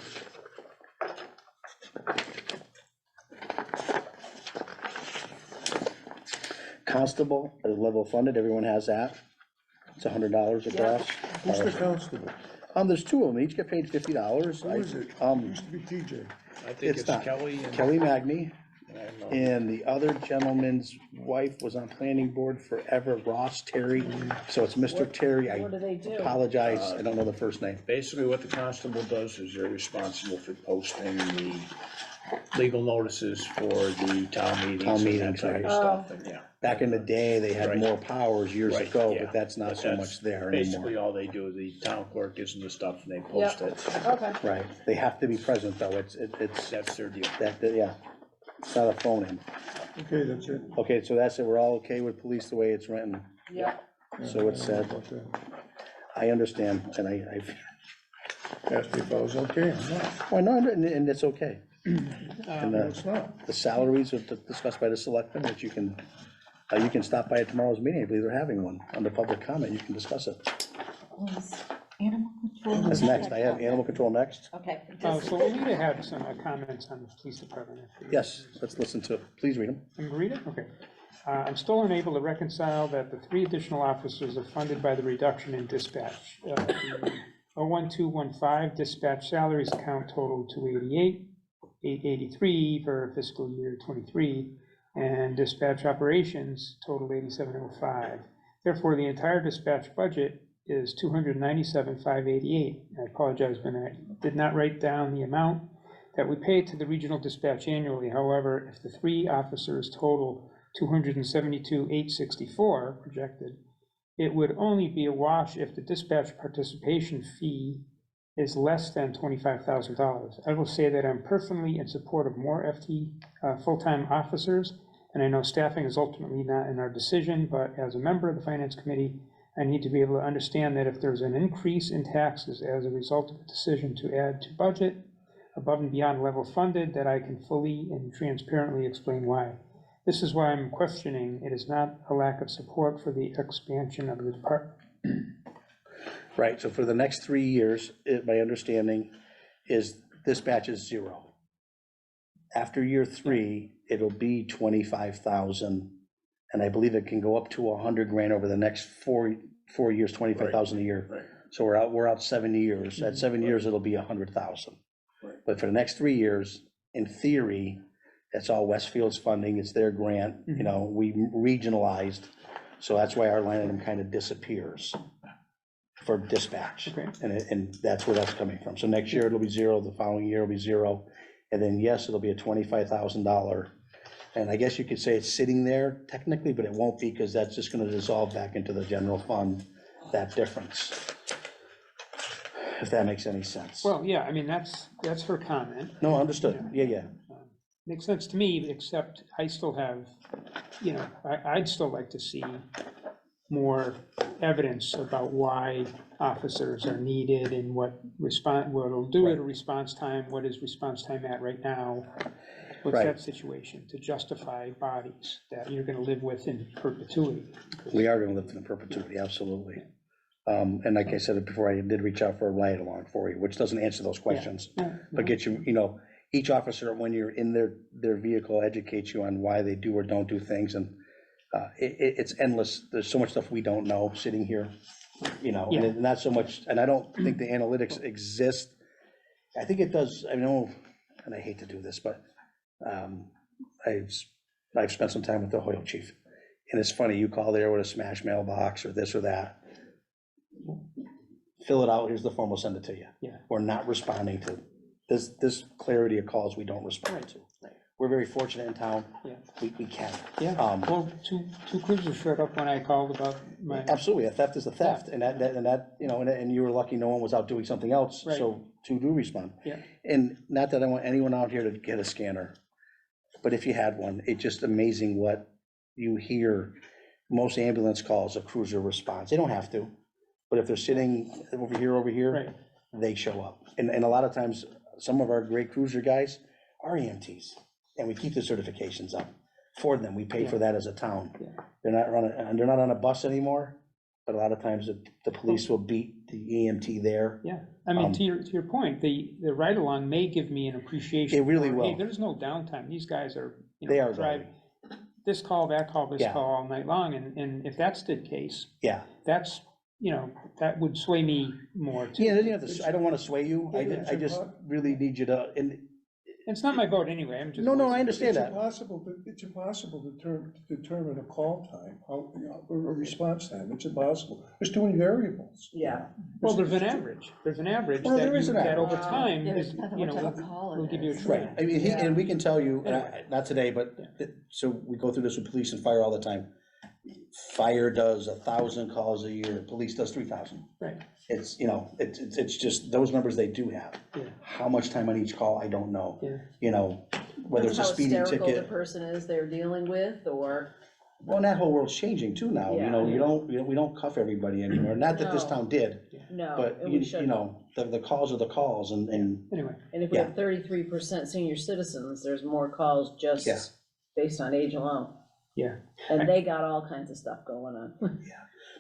Constable, level funded, everyone has that. It's $100 across. Who's the constable? There's 2 of them, each get paid $50. Who is it? Used to be TJ. I think It's it's not. Kelly and. Kelly Magny, I don't know. and the other gentleman's wife was on planning board forever, Ross Terry. So it's Mr. Terry, I What do they do? apologize, I don't know the first name. Basically, what the constable does is they're responsible for posting the legal notices for the town meetings. Town and meetings, that type right. of stuff, and yeah. Back in the day, they had Right. more powers years Right, ago, yeah. but that's not But so that's much there Basically, anymore. all they do, the town clerk gives them the stuff and they post Yep. it. Okay. Right, they have to be present, though, it's, That's their deal. yeah, it's not a phone-in. Okay, that's it. Okay, so that's it, we're all okay with police the way it's written, Yeah. so it's said, About that. I understand, and I, Asked me if I was okay, I'm not. well, no, and it's okay. And No, it's not. the salaries are discussed by the selectmen, that you can stop by at tomorrow's meeting, I believe they're having one, under public comment, you can discuss it. Was animal control? That's next, I have animal control next. Okay. So Alita had some comments on the police department. Yes, let's listen to, please read them. Can you read it? Okay. I'm still unable to reconcile that the 3 additional officers are funded by the reduction in dispatch. The 01215 dispatch salaries account total 288, 883 for fiscal year '23, and dispatch operations total 8705. Therefore, the entire dispatch budget is 297,588. I apologize when I did not write down the amount that we pay to the regional dispatch annually. However, if the 3 officers total 272,864 projected, it would only be a wash if the dispatch participation fee is less than $25,000. I will say that I'm personally in support of more full-time officers, and I know staffing is ultimately not in our decision, but as a member of the Finance Committee, I need to be able to understand that if there's an increase in taxes as a result of a decision to add to budget above and beyond level funded, that I can fully and transparently explain why. This is why I'm questioning. It is not a lack of support for the expansion of the department. Right, so for the next 3 years, my understanding is dispatch is 0. After year 3, it'll be 25,000, and I believe it can go up to 100 grand over the next 4 years, 25,000 a year. Right. So we're out 7 years. At 7 years, it'll be 100,000. Right. But for the next 3 years, in theory, that's all Westfield's funding. It's their grant. You know, we regionalized, so that's why our line item kind of disappears for dispatch. Okay. And that's where that's coming from. So next year it'll be 0, the following year it'll be 0, and then yes, it'll be a $25,000. And I guess you could say it's sitting there technically, but it won't be, because that's just gonna dissolve back into the general fund, that difference. If that makes any sense. Well, yeah, I mean, that's her comment. No, understood. Yeah. Makes sense to me, except I still have, you know, I'd still like to see more evidence about why officers are needed and what will do at a response time, what is response time at right now? What's Right. that situation to justify bodies that you're gonna live with in perpetuity? We are gonna live in perpetuity, absolutely. And like I said before, I did reach out for a ride along for you, which doesn't answer those questions, but get you, you know, each officer, when you're in their vehicle, educates you on why they do or don't do things, and it's endless. There's so much stuff we don't know sitting here, you know, and not so much, and I don't think the analytics exist. I think it does, I know, and I hate to do this, but I've spent some time with the Hoyle chief, and it's funny, you call there with a smash mailbox or this or that, fill it out, here's the form, we'll send it to you. Yeah. We're not responding to this clarity of calls we don't respond to. We're very fortunate in town, Yeah. we can. Yeah, well, two cruisers showed up when I called about my, Absolutely, a theft is a theft, and that, you know, and you were lucky no one was out doing something else, Right. so 2 do respond. Yeah. And not that I want anyone out here to get a scanner, but if you had one, it's just amazing what you hear. Most ambulance calls, a cruiser responds, they don't have to, but if they're sitting over here, right, they show up. And a lot of times, some of our great cruiser guys are EMTs, and we keep the certifications up for them. We pay for that as a town. Yeah. They're not on a bus anymore, but a lot of times the police will beat the EMT there. yeah. I mean, to your point, the ride-along may give me an appreciation. It really for, will. Hey, there's no downtime. These guys are, you They know, are driving this call, that call, this Yeah. call all night long, and if that's the case, Yeah, that's, you know, that would sway me more too. yeah, then you have to, I don't wanna sway you, I just really need you to, and, It's not my vote anyway, I'm just. no, I voicing- understand It's that. impossible to determine a call time, or a response time, it's impossible, there's too many variables. Yeah. Well, there's an average Well, there is an that over average. time, Yeah, is, depends on you what know, type of call will it give you a is. trade. Right, I mean, and we can tell you, Anyway. not today, but, so we go through this with police and fire all the time. Fire does 1,000 calls a year, police does 3,000. Right. It's, you know, it's just, those numbers they do have. Yeah. How much time on each call, I don't know. Yeah. You know, whether it's a That's speeding how hysterical the ticket. person is they're dealing with, or, Well, and that whole world's changing too now, you know, Yeah. we don't cuff everybody anymore, not that this No. town did, no, but and we you shouldn't. know, the calls are the calls, and Anyway, And if we Yeah. have 33% senior citizens, there's more calls Yeah. just based on age alone. yeah, And they got all kinds of stuff going on.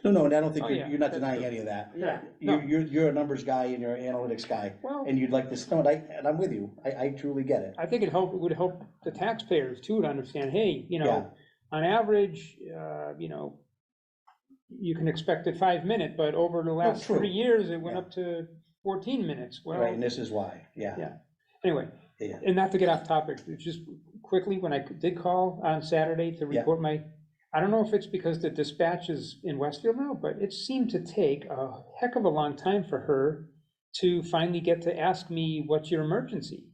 no, and I don't think Oh, you're yeah. you're not denying any of that. Yeah. No. You're a numbers guy and you're an analytics guy, well, and you'd like this, no, and I'm with you, I truly get it. I think it would help the taxpayers too to understand, hey, you Yeah. know, on average, you know, you can expect it 5 minutes, but over the last true. 3 years, it went Yeah. up to 14 minutes. Right, Well, and this is why, yeah. anyway, Yeah. and not to get off topic, just quickly, when I did call on Saturday to Yeah. report I don't know if it's because the dispatch is in Westfield now, but it seemed to take a heck of a long time for her to finally get to ask me, what's your emergency?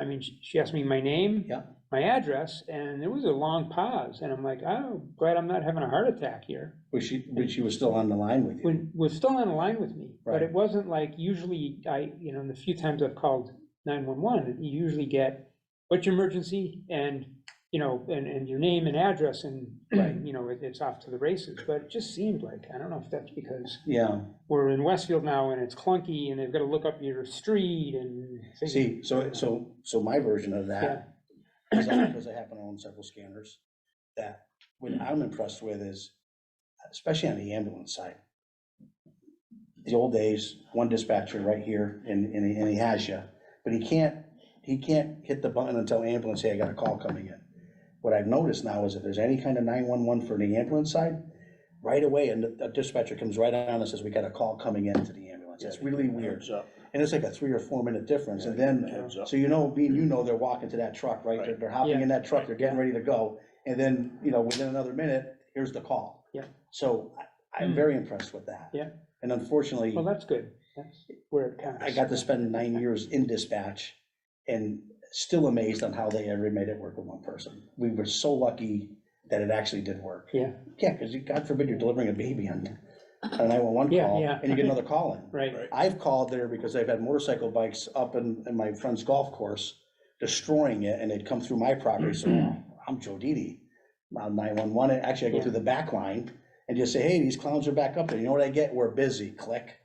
I mean, she asked me my name, Yeah. my address, and there was a long pause, and I'm like, oh, glad I'm not having a heart attack here. but she was still on the line with you. When, was still on the line with me, but Right. it wasn't like, usually in the few times I've called 911, you usually get, what's your emergency, and, and your name and address, and, like, it's off to the races, but it just seemed like, I don't know if that's because Yeah, we're in Westfield now, and it's clunky, and they've gotta look up your street, and. see, so my version of that, because I happen to own several scanners, that what I'm impressed with is, especially on the ambulance side, the old days, one dispatcher right here, and he has you, but he can't hit the button until ambulance, hey, I got a call coming in. What I've noticed now is if there's any kind of 911 for the ambulance side, right away, and the dispatcher comes right on and says, we got a call coming into the ambulance. It's really weird. Heads up. And it's like a 3 or 4 minute difference, and then, Heads up. so being they're walking to that truck, right? They're hopping in that truck, they're getting ready to go, and then, within another minute, here's the call. Yeah. So I'm very impressed with that. Yeah. And unfortunately, Well, that's good, that's where it counts. I got to spend 9 years in dispatch, and still amazed on how they ever made it work with one person. We were so lucky that it actually did work. Yeah. Yeah, because God forbid you're delivering a baby on a 911 Yeah, call, yeah. and you get another call in. Right, I've called there because I've had motorcycle bikes up in my friend's golf course, destroying it, and they'd come through my property, so I'm Joe Didi. I'm 911, actually I go through the back line and just say, hey, these clowns are back up there, you know what I get? We're busy, click.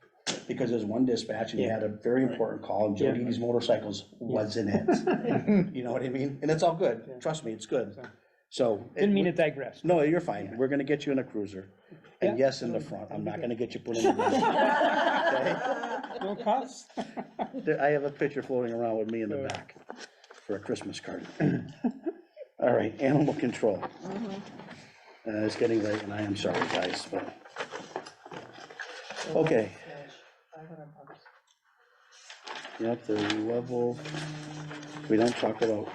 Because there's one dispatch and you had a very important call, and Joe Yeah. Didi's motorcycles wasn't it. You know what I mean? And it's all good, trust me, it's good. So. didn't mean to digress. No, you're fine, we're gonna get you in a cruiser, and Yeah. yes, in the front, I'm not gonna get you put in the back. No cost? I have a picture floating around with me in the back for a Christmas card. All right, animal control. It's getting late, and I am sorry, guys, but, okay. Yep, the level, we don't talk about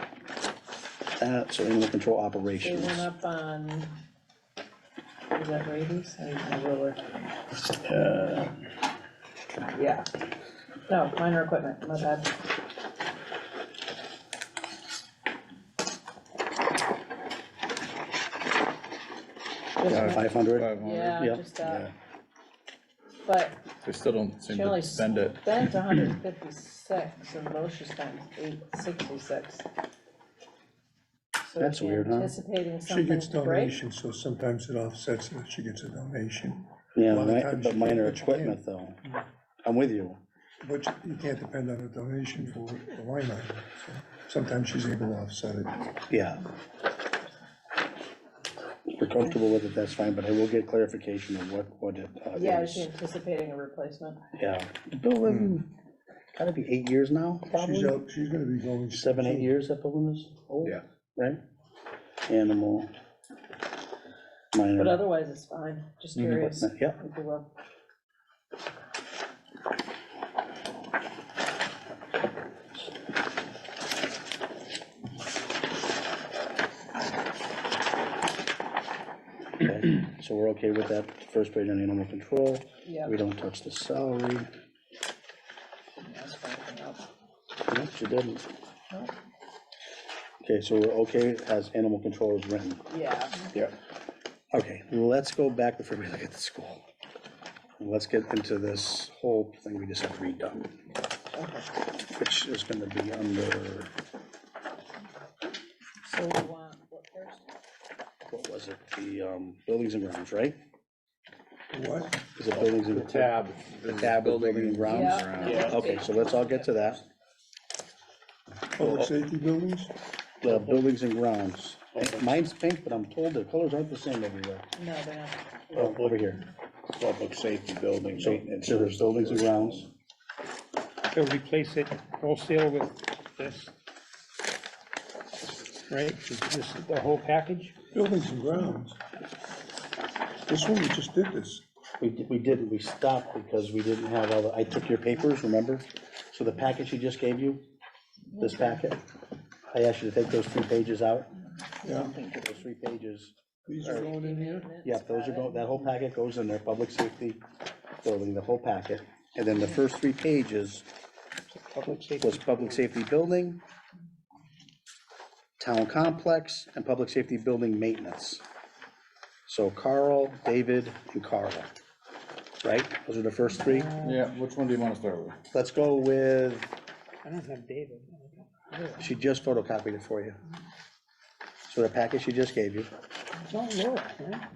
that, so animal control They operations. went up on, is that rabies? I really, yeah. No, minor equipment, my bad. Yeah, 500, Yeah, Yep, just yeah. that. But They still don't seem she only to spend it. spent 156, and Moshe spent 866. So That's is she weird, huh? Anticipating She something gets to break? donations, so sometimes it offsets it, she gets a donation. Yeah, A lot of times but you minor can't, but you equipment, though. I'm with you. But you can't depend on a donation for the line item, so sometimes she's able to offset it. Yeah. If we're comfortable with it, that's fine, but I will get clarification of what it Yeah, is she is. anticipating a replacement? Yeah. The building, gotta be 8 years now, She's probably? out, she's gonna be going. 7, 8 years that building is old? Yeah. Right? Animal. Minor. But otherwise, it's fine, just curious, if Yeah, you will. okay, so we're okay with that, first page on animal control. Yeah. We don't touch the salary. That's fine, up. Nope, she didn't. Nope. Okay, so we're okay as animal control is written. Yeah, Yeah. Okay, let's go back before we look at the school. Let's get into this whole thing we just had redone, which is gonna be under, so we want, what first? what was it, the buildings and grounds, right? What? Is it buildings and? The tab. The tab of building and grounds? Yeah. Okay, so let's all get to that. Public safety buildings? The buildings and grounds. Mine's pink, but I'm told the colors aren't the same everywhere. No, they're not. Oh, over here. Public safety building So, maintenance. so there's buildings and grounds. So replace it wholesale with this. Right, is this the whole package? Buildings and grounds. This one, we just did this. We didn't, we stopped because we didn't have all the, I took your papers, remember? So the packet she just gave you, this packet, I asked you to take those 3 pages out. Yeah, Those 3 pages, these are going in here. yeah, those are going, that whole packet goes in there, public safety building, the whole packet. And then the first 3 pages Public safety. was public safety building, town complex, and public safety building maintenance. So Carl, David, and Carla, right? Those are the first three. Yeah, which one do you wanna start with? Let's go with, I don't have David. she just photocopied it for you. So the packet she just gave you. It's all Laura, right?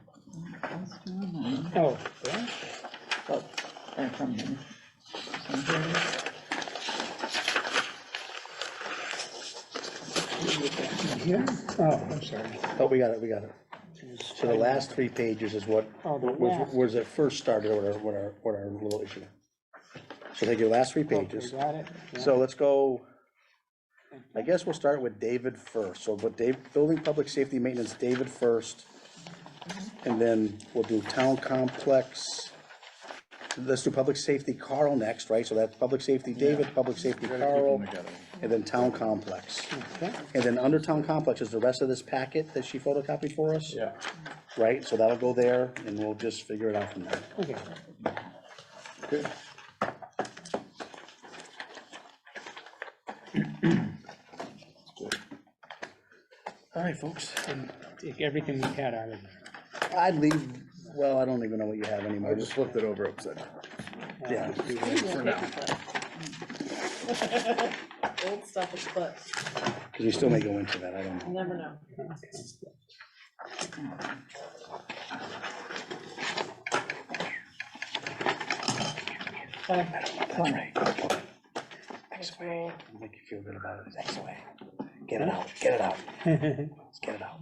Oh, yeah? Oh, they're from him. Here? Oh, I'm sorry. Oh, we got it. So the last 3 pages is what Oh, the was, last. was it first started, what our little issue. So take your last 3 pages. Okay, got it. Yeah. So let's go, I guess we'll start with David first. So, but building public safety maintenance, David first. And then we'll do town complex. Let's do public safety Carl next, right? So that's public safety David, public safety Gotta keep Carl, them together. and then town complex. Okay. And then under town complex is the rest of this packet that she photocopied for us, Yeah. right? So that'll go there and we'll just figure it out from there. Okay. Good. All right, folks. And take everything we had out of there. I'd leave, well, I don't even know what you have I anymore. just flipped it over upside down. Yeah. For now. Old stuff is but, Because we still may go into that, I don't know. you never know. That's right. X away. Make you feel good about it. X away. Get it out. Get it out. Let's get it out.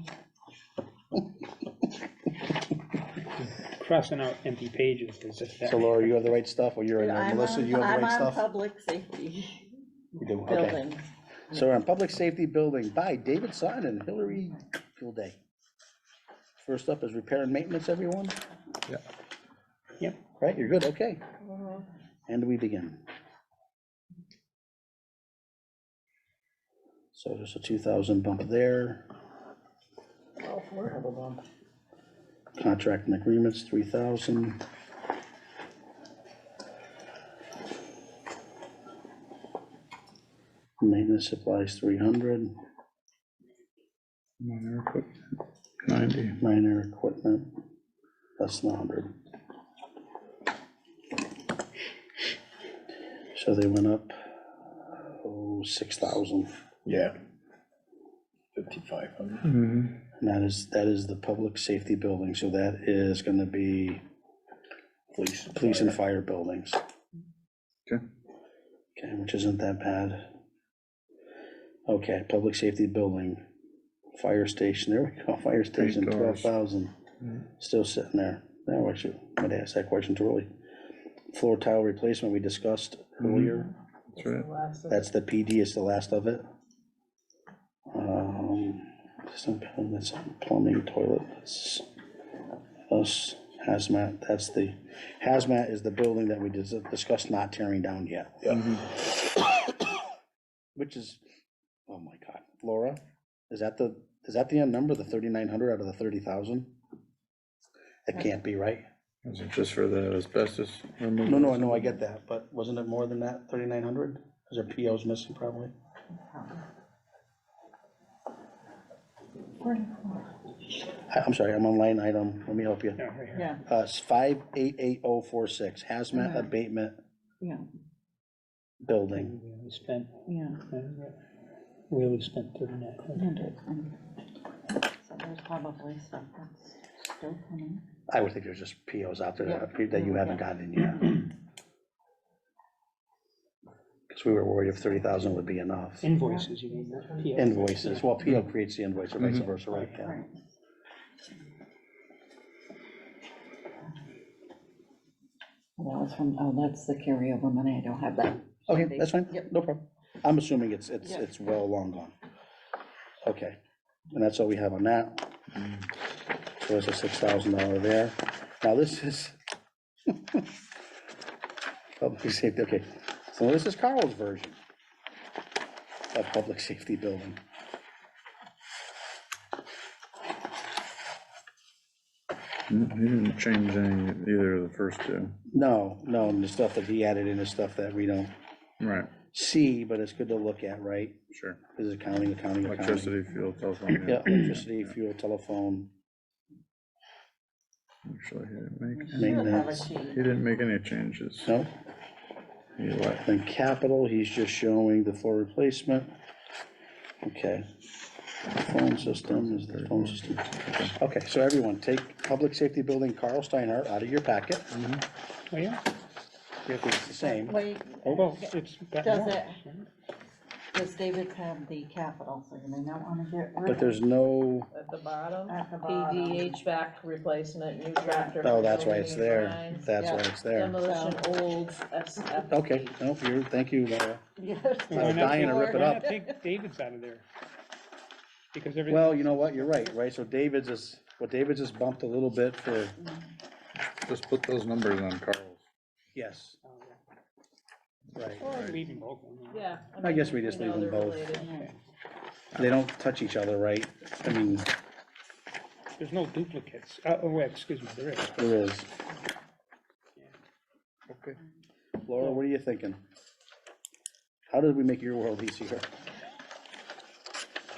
Crossing out empty pages as if that. So Laura, you have the right stuff, or you're in there? I'm Melissa, you have I'm the right on stuff? public safety You do, okay. buildings. So we're on public safety building by David Sutton and Hillary Gilday. First up is repair and maintenance, everyone? Yeah. Yep. Right, you're good, okay. And we begin. So there's a 2,000 bump there. Oh, we're double bump. Contract and agreements, 3,000. Maintenance supplies, 300. Minor equipment, 90. Minor equipment, less than 100. So they went up, 6,000. Yeah. 5,500. And that is the public safety building, so that is gonna be police and fire buildings. Okay. Okay, which isn't that bad. Okay, public safety building, fire station, there we go, fire station, doors. 12,000, still sitting there. Now, actually, I might ask that question too early. Floor tile replacement we discussed earlier, That's right. The last of that's the PD, is the last of it. That's plumbing, toilet, that's us, hazmat, that's the, hazmat is the building that we discussed not tearing down yet. Which is, oh my God, Laura, is that the end number, the 3,900 out of the 30,000? It can't be, right? Is it just for the asbestos removal? No, no, I know, I get that, but wasn't it more than that, 3,900? Is there POs missing probably? I'm sorry, I'm on line item, let me help you. Yeah, right here. Yeah, It's 588046, hazmat abatement yeah, building. We only spent, yeah. we only spent 3,900. So there's probably stuff that's still coming. I would think there's just POs out there that you haven't gotten in yet. Because we were worried if 30,000 would be enough. Invoices, you mean, not PO. Invoices, well, PO creates the invoice or vice versa, right? Yeah. Right. That was from, oh, that's the carryover money, I don't have that. Okay, that's fine, Yep. no problem. I'm assuming it's Yep. well long gone. Okay, and that's all we have on that. So there's a $6,000 there. Now this is public safety, okay. So this is Carl's version of public safety building. He didn't change any, either of the first two. No, and the stuff that he added in is stuff that we don't. Right. C, but it's good to look at, right? Sure. This is accounting. Electricity, fuel, telephone. Yeah, electricity, fuel, telephone, Actually, he didn't make, We should have a maintenance. sheet. he didn't make any changes. No? He left. Then capital, he's just showing the floor replacement. Okay. Phone system is the phone system. Okay, so everyone, take public safety building Carl Steinhardt out of your packet. Oh, yeah? If it's the same. Wait, Well, it's got Does more. it- does David's have the capital, so you may not wanna get rid But of there's no, At the bottom, At the bottom. PD, HVAC replacement, new tractor. oh, that's why it's building there. lines, That's why Yeah. it's there. Demolition, old, SFP. Okay, no, you're, thank you, Laura. Yes. I was Why not dying to take- rip it why up. not take David's out of there? Because everything. Well, you know what, you're right, so David's is bumped a little bit for, Just put those numbers on Carl's. yes, Oh, yeah. right. Or leave them both. Yeah. I guess we mean, just know leave them they're both. related. They don't touch each other, right? I mean, There's no duplicates. Oh, wait, excuse me, there is. there is. Okay. Laura, what are you thinking? How did we make your world easier?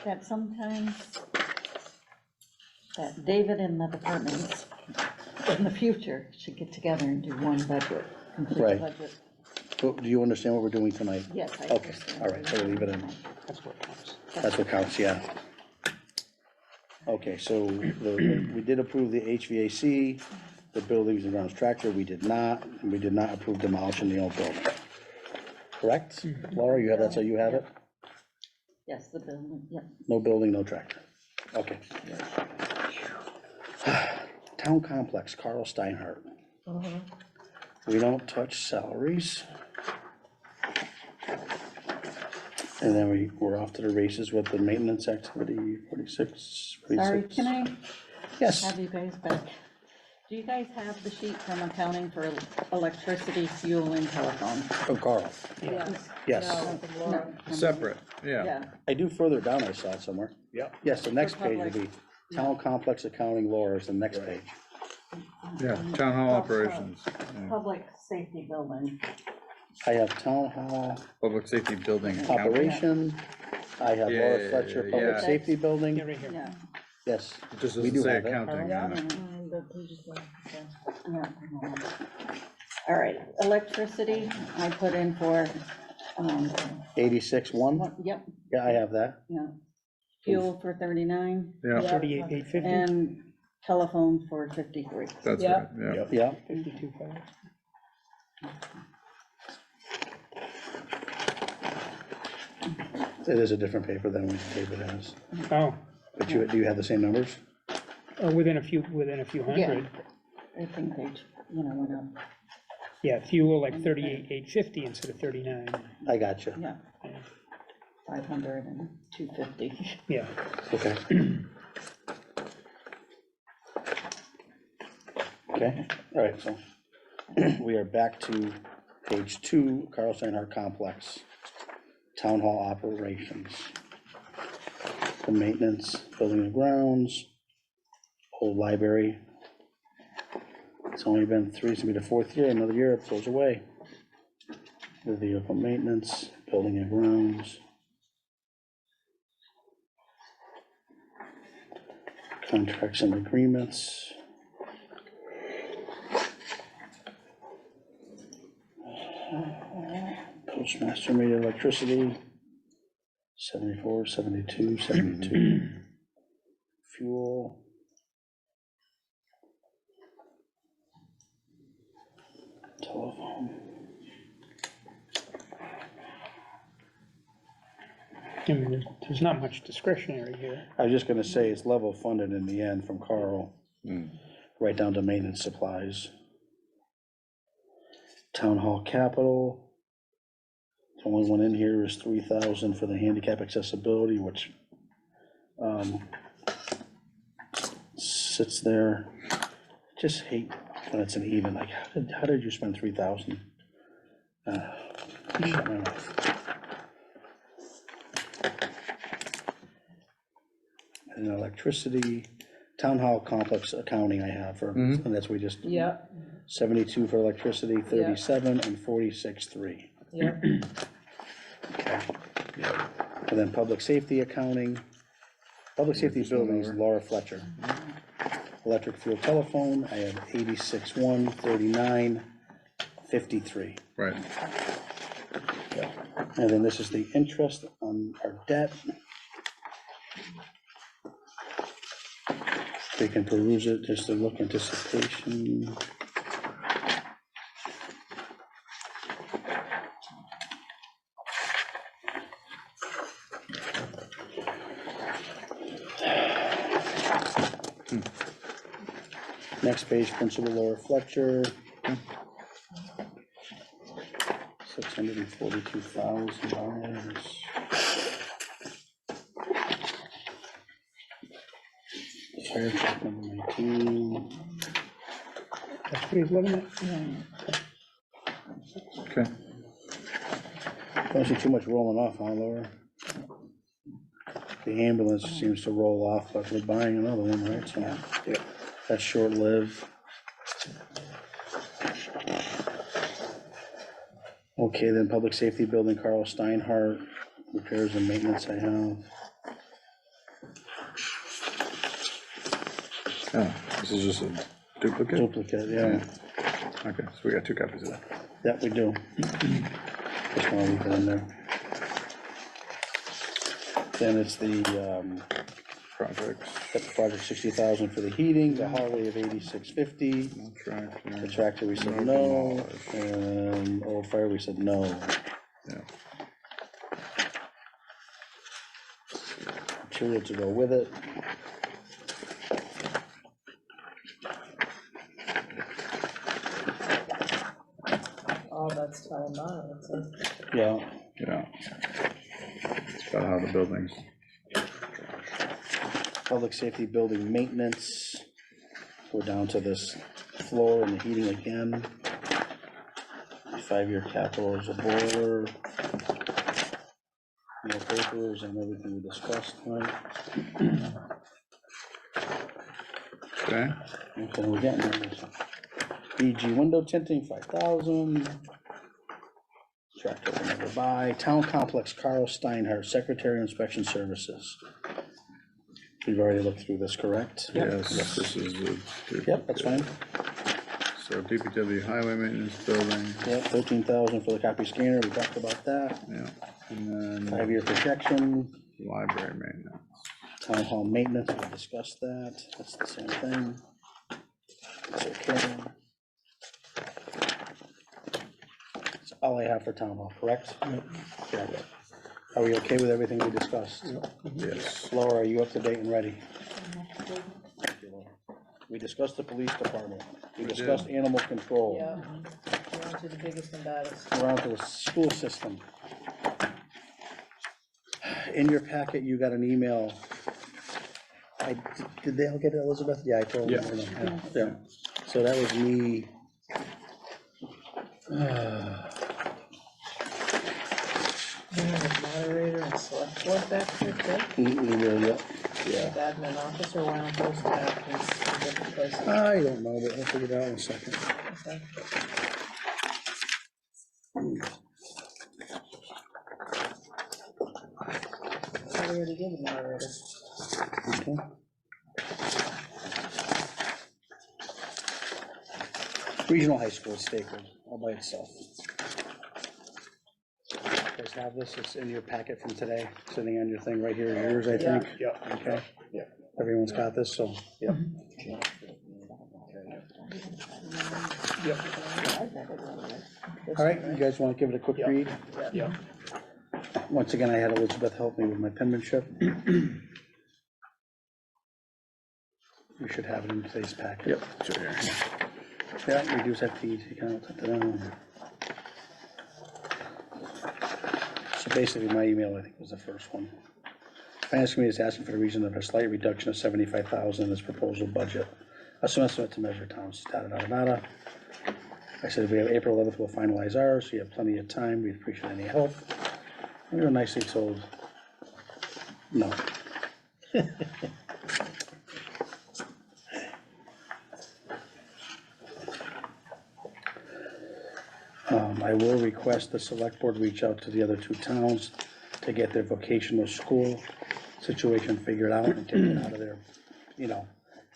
That sometimes, that David and the departments in the future should get together and do one budget, complete Right. budget. Well, do you understand what we're doing tonight? Yes, I Okay, understand. all right, so leave it in. That's what counts. That's what counts, yeah. Okay, so we did approve the HVAC, the buildings and grounds tractor, we did not, and we did not approve demolishing the old building. Correct? Laura, you have that, so you have it? Yes, the building, yep. No building, no tractor. Okay. Town complex, Carl Steinhardt. We don't touch salaries. And then we're off to the races with the maintenance activity, 46, 46. Sorry, can I Yes, have you guys back? Do you guys have the sheet from accounting for electricity, fuel, and telephone? from Carl. Yes. Yes. No, from Laura. Separate, yeah. Yeah, I do further down, I saw it somewhere. Yep. Yes, the next For page will public. be town complex accounting, Laura is the next page. Yeah, town hall operations, yeah. public safety building. I have town hall Public safety building accounting. operation. I have Laura Yeah, Fletcher, yeah. public safety Yeah, building. right here. Yeah, Yes, It just We doesn't do say have it. accounting on it. yeah. All right, electricity, I put in for, 86-1. yep, Yeah, I have that. yeah. Fuel for 39, Yeah, 38,850, and telephone for 53. that's Yeah. right, yeah. Yeah, 52,500. it is a different paper than what David has. Oh, But do you have the same numbers? within a few hundred. I think they, went up, Yeah, fuel like 38,850 instead of 39. I got you. yeah. 500 and 250. Yeah. Okay. Okay, all right, so we are back to page 2, Carl Steinhardt Complex, Town Hall operations. The maintenance, building and grounds, old library. It's only been 3, it's gonna be the 4th year, another year, it goes away. The vehicle maintenance, building and grounds. Contracts and agreements. Postmaster meter electricity, 74, 72, 72. Fuel. Telephone. I mean, there's not much discretionary here. I was just gonna say, it's level funded in the end from Carl, right down to maintenance supplies. Town hall capital. The only one in here is 3,000 for the handicap accessibility, which sits there. Just hate when it's an even, like, how did you spend 3,000? Shut my mouth. And electricity, town hall complex accounting I have for, and that's we just. Yeah, 72 for electricity, 37, and 46.3. yeah. Okay. And then public safety accounting, public safety Just one buildings, over. Laura Fletcher. Electric fuel telephone, I have 86,139.53. Right, And then this is the interest on our debt. We can peruse it just to look anticipation. Next page, Principal Laura Fletcher. $642,000. Fire truck number 19. That's what he's looking at? okay. Don't see too much rolling off, huh, Laura? The ambulance seems to roll off, but we're buying another one, right? So that's short-lived. Okay, then public safety building, Carl Steinhardt, repairs and maintenance I have. Oh, this is just a duplicate? Duplicate, yeah. Okay, so we got 2 copies of that. That we do. Just wanna leave it in there. Then it's the, Projects, project 60,000 for the heating, the Harley of 8650. no tractor. The tractor, we said No no, demolish. and old fire, we said no. Yeah. Material to go with it. Oh, that's time on, that's it. Yeah, Yeah. It's about how the buildings, public safety building maintenance. We're down to this floor and the heating again. 5-year capital is a boiler. No papers and everything we discussed, right? okay? Okay, we're getting there. BG window tinting, 5,000. Tractor will never buy. Town complex, Carl Steinhardt, Secretary of Inspection Services. We've already looked through this, correct? Yes, this is a. Yep, that's fine. So DPW highway maintenance building, Yep, 13,000 for the copy scanner, we talked about that. yeah, and then 5-year projection, library maintenance. town hall maintenance, we discussed that, that's the same thing. It's okay. That's all I have for town hall, correct? Yep. Are we okay with everything we discussed? Yes, Laura, are you up to date and ready? Thank you, Laura. We discussed the police department, we did. discussed animal control. Yeah, we're on to the biggest and baddest. We're on to the school system. In your packet, you got an email. Did they all get it, Elizabeth? Yeah, I told them. Yeah, so that was me. Moderator and select board back here, too. Email, yeah. The admin officer, why don't those back in different places? I don't know, but I'll figure it out in a second. Okay. I already did the moderator. Okay. Regional high school is stapled all by itself. You guys have this, it's in your packet from today, sitting on your thing right here, yours, I think. Yep. Okay. Yeah. Everyone's got this, so, yep. All right, you guys want to give it a quick Yeah. read? Yeah. Once again, I had Elizabeth help me with my penmanship. We should have it in today's packet. yep, sure, here. Yeah, reduce FTE account. So basically, my email, I think, was the first one. Finance committee is asking for the reason of a slight reduction of 75,000 in its proposal budget. Some estimate to measure towns, da. I said, if we have April 11th, we'll finalize ours, so you have plenty of time, we appreciate any help. We were nicely told, no. I will request the select board reach out to the other two towns to get their vocational school situation figured out and take it out of there, you know.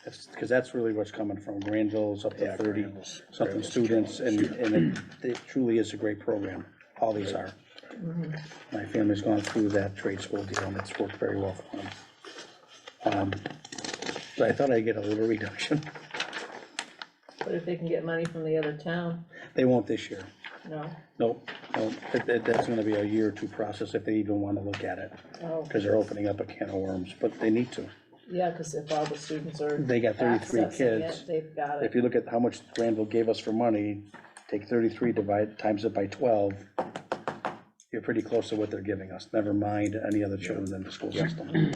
Because that's really what's coming from. Granville's up to Yeah, 30 Granville's- something Granville's students, and killing it truly is a great program. All these are. My family's gone through that trade school deal, and it's worked very well for them. So I thought I'd get a little reduction. But if they can get money from the other town, They won't this year. no? Nope, nope. That's gonna be a year or two process if they even wanna look at it, Oh, because they're opening up a can of worms, but they need to. yeah, because if all the students are They got 33 accessing kids. it, they've got If it. you look at how much Granville gave us for money, take 33, times it by 12, you're pretty close to what they're giving us, never mind any other children in the school system.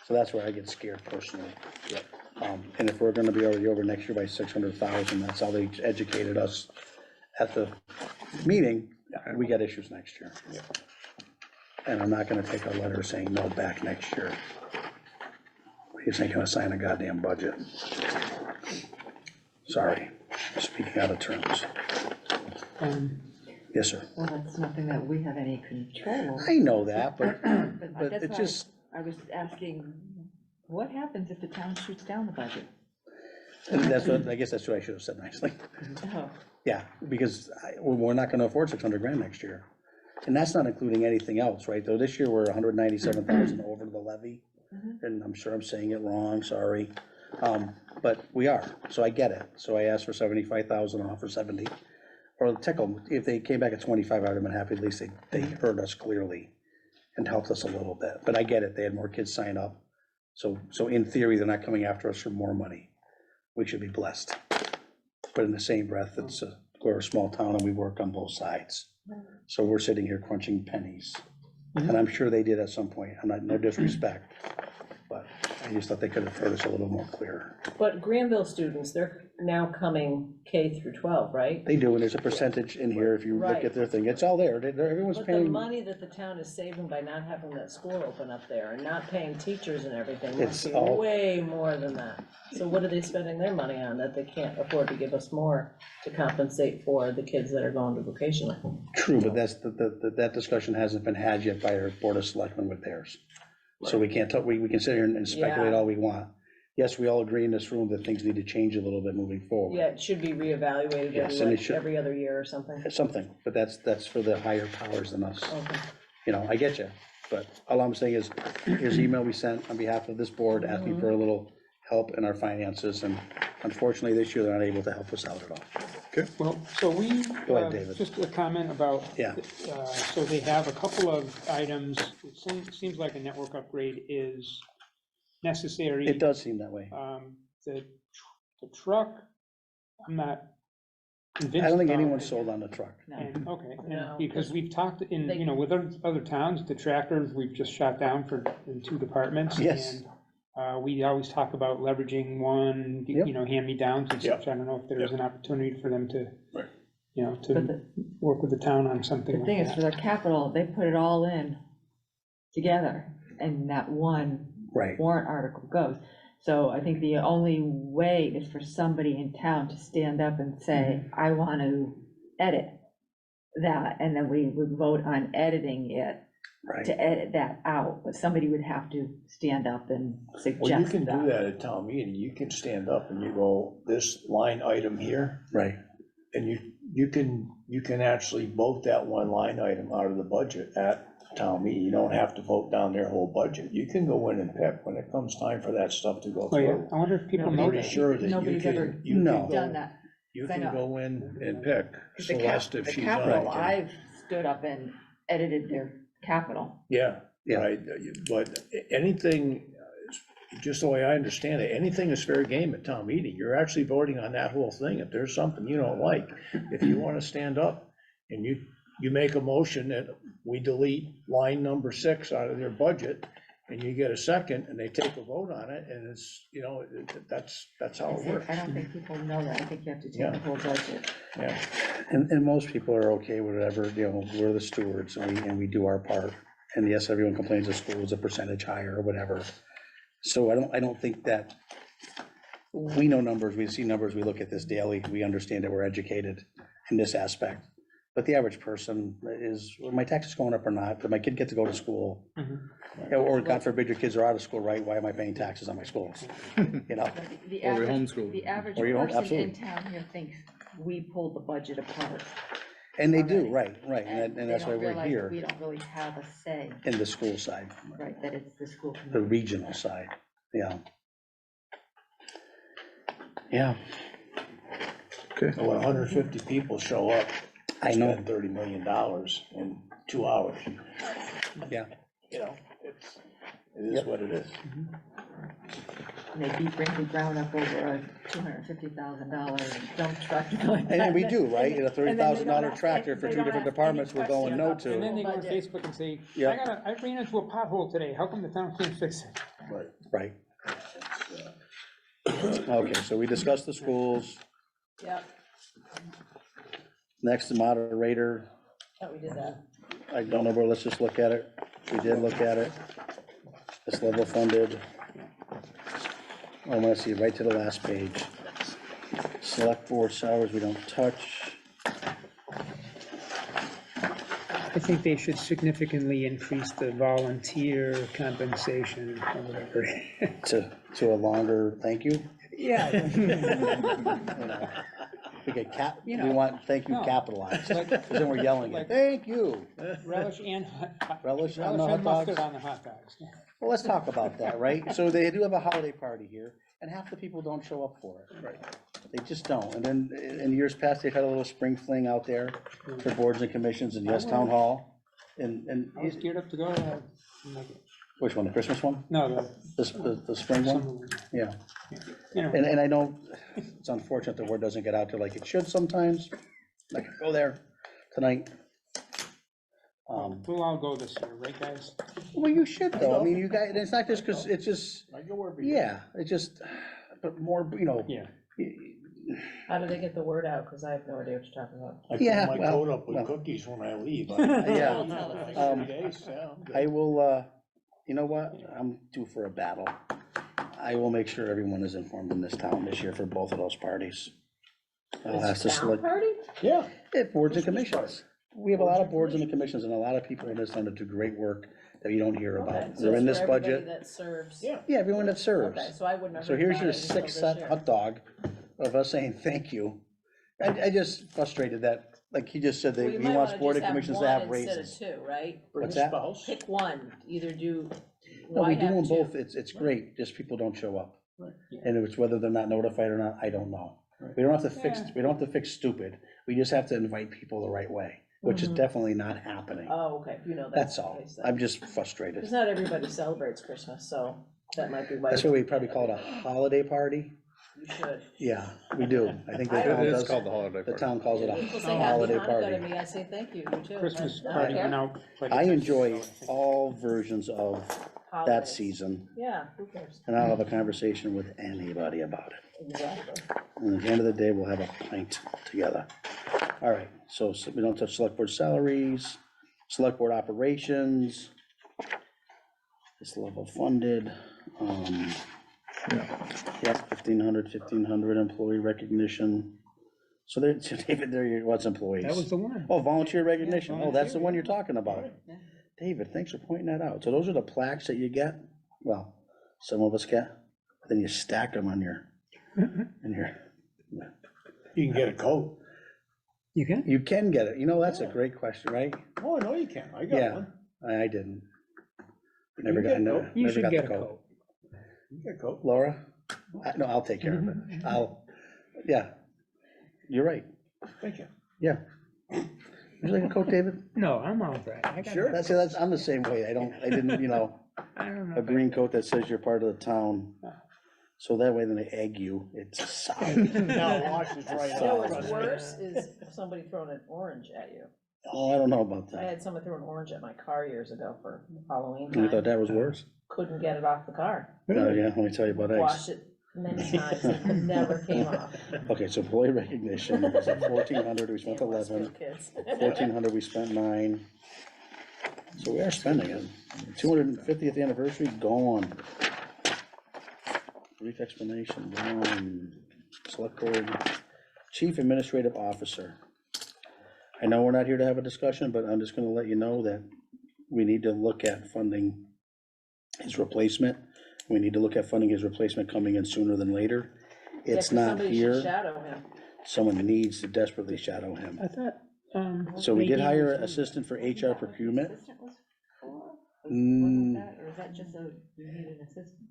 So that's where I get scared personally. And if we're gonna be already over next year by 600,000, that's how they educated us at the meeting, we got issues next year. And I'm not gonna take a letter saying no back next year. He's ain't gonna sign a goddamn budget. Sorry, speaking out of terms. Yes, sir. Well, that's nothing that we have any control over. I know that, but But that's it why just, I was asking, what happens if the town shoots down the budget? that's what, I guess that's what I should have said nicely. Oh, Yeah, because we're not gonna afford 600 grand next year. And that's not including anything else, right? Though this year we're 197,000 over the levy. And I'm sure I'm saying it wrong, sorry. But we are, so I get it. So I asked for 75,000 off or 70. Or tickle, if they came back at 25, I'd have been happy, at least they heard us clearly and helped us a little bit. But I get it, they had more kids sign up. So in theory, they're not coming after us for more money. We should be blessed. But in the same breath, we're a small town and we work on both sides. So we're sitting here crunching pennies. And I'm sure they did at some point, I'm not, no disrespect, but I just thought they could have heard us a little more clear. But Granville students, they're now coming K through 12, right? They do, and there's a percentage in here, if you look Right. at their thing, it's all there, everyone's But the paying. money that the town is saving by not having that school open up there and not paying teachers and everything It's must be all- way more than that. So what are they spending their money on that they can't afford to give us more to compensate for the kids that are going to vocational? True, but that's, that discussion hasn't been had yet by our board of selectmen with theirs. So we can't talk, we can sit here and speculate Yeah. all we want. Yes, we all agree in this room that things need to change a little bit moving forward. Yeah, it should be reevaluated Yes, every, and it like, should. every other year or something. It's something, but that's for the higher powers than us. Okay. You know, I get you, but all I'm saying is, here's the email we sent on behalf of this board, asking for a little help in our finances, and unfortunately, this year, they're not able to help us out at all. Well, so we, Go ahead, David. just a comment about, Yeah. so they have a couple of items. It seems like a network upgrade is necessary. It does seem that way. The truck, I'm not convinced I don't think about. anyone's sold on the truck. And, okay, No, because we've talked in, they- you know, with other towns, the tractors, we've just shot down in 2 departments. Yes. And we always talk about leveraging one, Yep. you know, hand-me-downs and Yep. such. I don't know if there's an opportunity for them to, Right. you know, But to the, work with the town on something the like thing is, that. for their capital, they put it all in together, and that one Right. warrant article goes. So I think the only way is for somebody in town to stand up and say, I want to edit that, and then we would vote on editing it Right. to edit that out, but somebody would have to stand up and Well, you suggest can do that. that at town meeting, you can stand up and you go, this line item here, Right. and you can actually vote that one line item out of the budget at town meeting, you don't have to vote down their whole budget, you can go in and pick when it comes time for that stuff to go Oh, yeah, through. I wonder if people I'm know pretty that. sure that you Nobody's ever can, you No. can Done go, that. you I can know. go in and pick The Celeste if the she's capital, on it. I've stood up and edited their capital. Yeah, Yeah. right, but anything, just the way I understand it, anything is fair game at town meeting, you're actually voting on that whole thing, if there's something you don't like, if you wanna stand up and you make a motion that we delete line number 6 out of their budget, and you get a second, and they take a vote on it, and it's, you know, that's how it works, I don't think people know that. I think you have to take Yeah. the whole budget. yeah. And most people are okay with whatever, you know, we're the stewards and we do our part. And yes, everyone complains the school is a percentage higher or whatever. So I don't think that, we know numbers, we see numbers, we look at this daily, we understand that we're educated in this aspect. But the average person is, are my taxes going up or not? Did my kid get to go to school? Or God forbid your kids are out of school, right? Why am I paying taxes on my schools? You know, The Or we average, homeschool. the average Or you home- person in absolutely. town here thinks we pulled the budget apart. and they do, Already. right, and they that's why don't we're realize that we here don't really have a say, in the school side, right, that it's the school the committee. regional side, yeah. Yeah, Okay. When 150 people show up, I know, spend $30 million in 2 hours. yeah. You know, it is what it is. And they beat Randy Brown up over a $250,000 dump truck. And we do, right? In a And then they don't $30,000 ask tractor any- for they two don't different ask departments, any we're going no questions to. And then they go on Budget. Facebook and say, Yeah. I ran into a pothole today, how come the town can't fix it? Right. Okay, so we discussed the schools. Yep, Next, the moderator. thought we did that. I don't know, but let's just look at it. We did look at it. It's level funded. I want to see right to the last page. Select board salaries, we don't touch. I think they should significantly increase the volunteer compensation or whatever. To a longer thank you. Yeah. We get cap, we You know, want thank you no. capitalized, Like- because then we're yelling like- it, thank you. Relish and, Relish on the relish hot and mustard dogs. on the hot dogs. Well, let's talk about that, right? So they do have a holiday party here, and half the people don't show up for it. Right. They just don't. And then in years past, they've had a little spring fling out there for boards and commissions and yes, town hall. And, I was geared up to go, like, which one, the Christmas one? no, The spring one? some, Yeah. you know, And I know it's unfortunate the word doesn't get out there like it should sometimes. Like, go there tonight. we'll all go this year, right, guys? Well, you should though. I mean, you guys, it's not just because, it's just, I go every year. yeah, it just, but more, you know. Yeah. How do they get the word out? Because I have no idea what you're talking about. I Yeah, fill my well, coat up well. with cookies when I leave. Yeah. Tell Like 3 days, yeah, I'm good. I will, you know what, I'm due for a battle. I will make sure everyone is informed in this town this year for both of those parties. I'll ask the Town select, party? Yeah. boards and commissions. We have a lot of boards and commissions and a lot of people in this town that do great work that you don't hear Okay, about. so They're in it's this for everybody budget. that serves. Yeah. Yeah, everyone that serves. Okay, so I wouldn't have So heard here's about your it until six this set year. hot dog of us saying thank you. I just frustrated that, like he just said, Well, that you he might wants wanna board just and commissions to one have instead of raises. two, right? Bring What's a that? spouse. Pick one, either do, No, why we do have them two? both, it's great, just people don't show up. Right. And it's whether they're not notified or not, I don't know. We don't have to fix, Yeah. we don't have to fix stupid, we just have to invite people the right way, which is Mhm. definitely not happening. Oh, okay, you know That's that's the all, case then. I'm just frustrated. Because not everybody celebrates Christmas, so that might be why. That's why we probably call it a holiday party, You should. yeah, we do, I think the I town It is does, called the holiday the party. town calls it People a say happy holiday Hanukkah party. to me, I say thank you, you too. Christmas I don't party care. went out. like I a- enjoy all versions of that Holidays. season, Yeah, who cares? and I'll have a conversation with anybody about it. Exactly. And at the end of the day, we'll have a pint together. All right, so we don't touch select board salaries, select board operations. It's level funded. Yep, 1,500 employee recognition. So there, so David, there, what's employees? That was the one. Oh, volunteer recognition. Oh, that's the volunteer, one you're talking about. David, thanks for pointing that out. So those are the plaques that you get? Well, some of us get, then you stack them on your, in your. You can get a coat. You can? You can get it. You know, that's a great question, right? Oh, I know you can. I got Yeah. one. I didn't. You Never can got, get a no, coat. You never should got the get a coat. coat. You can get a coat. Laura? No, I'll take care of it. Yeah. You're right. Thank you. Yeah. Would you like a coat, David? No, I'm all right. I got it. That's, I'm the same way. I didn't, you know, I don't know. a green coat that says you're part of the town. So that way, then they egg you. It's solid. Now watch it right You know out. what's worse is somebody throwing an orange at you. Oh, I don't know about I that. had someone throw an orange at my car years ago for Halloween You thought time. that was worse? Couldn't get it off the car. Oh, yeah, let me tell you about eggs. Washed it many times and it never came off. Okay, so employee recognition, was at 1,400, we spent Yeah, 11. Westfield kids. 1,400, we spent 9. So we are spending it. 250th anniversary, gone. Brief explanation, gone. Select board, chief administrative officer. I know we're not here to have a discussion, but I'm just gonna let you know that we need to look at funding his replacement. We need to look at funding his replacement coming in sooner than later. Yeah, It's 'cause not somebody should here. shadow him. Someone needs to desperately shadow him. I thought, So we did Nadine hire was- an assistant for HR procurement. Assistant was for? Mm. Wasn't that, or is that just a, you need an assistant?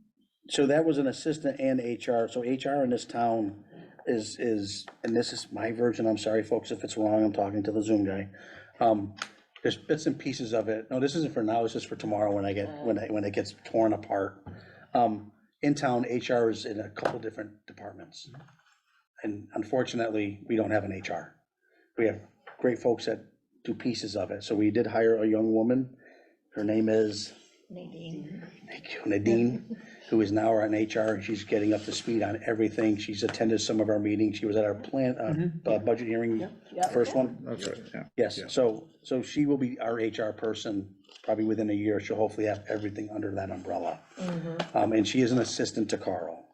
So that was an assistant and HR. So HR in this town is, and this is my version, I'm sorry, folks, if it's wrong, I'm talking to the Zoom guy. There's bits and pieces of it. No, this isn't for now, this is for tomorrow when when it gets torn apart. In town, HR is in a couple different departments. And unfortunately, we don't have an HR. We have great folks that do pieces of it. So we did hire a young woman. Her name is Nadine. Thank you, Nadine, who is now our HR. She's getting up to speed on everything. She's attended some of our meetings. She was at our budget hearing, first one. That's right, yeah. Yes, so she will be our HR person, probably within a year. She'll hopefully have everything under that umbrella. And she is an assistant to Carl,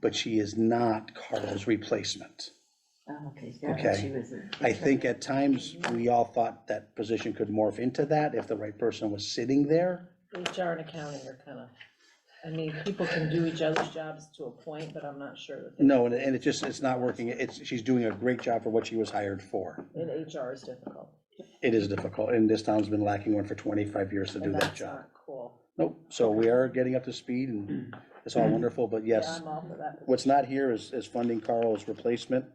but she is not Carl's replacement. Oh, okay. Okay. She was I think at times, we all thought that position could morph into that if the right person was sitting there. HR and accounting are kind of, I mean, people can do each other's jobs to a point, but I'm not sure that. No, and it's not working. She's doing a great job for what she was hired for. In HR is difficult. It is difficult, and this town's been lacking one for 25 years to do And that that's job. not cool. Nope, so we are getting up to speed, and it's all wonderful, but Yeah, yes, I'm all for that. what's not here is funding Carl's replacement.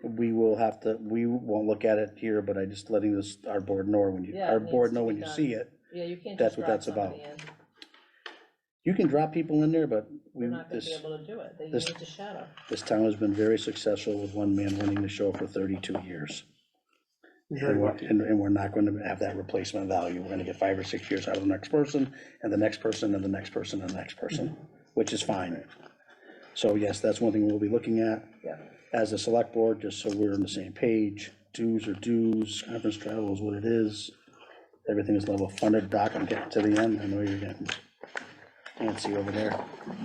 We will have to, we won't look at it here, but I just letting our board know when Yeah, our it board needs to know be when you done. see it. Yeah, you can't That's just what drop that's about. somebody in. You can drop people in there, but They're not gonna be able to do it. They need this- to shadow. this town has been very successful with one man running the show for 32 years. Very lucky. And we're not going to have that replacement value. We're gonna get 5 or 6 years out of the next person, and the next person, and the next person, and the next person, which is fine. So yes, that's one thing we'll be looking at. Yeah. As a select board, just so we're on the same page. Dues are dues, conference travel is what it is. Everything is level funded. Doc, I'm getting to the end. I know you're getting fancy over there.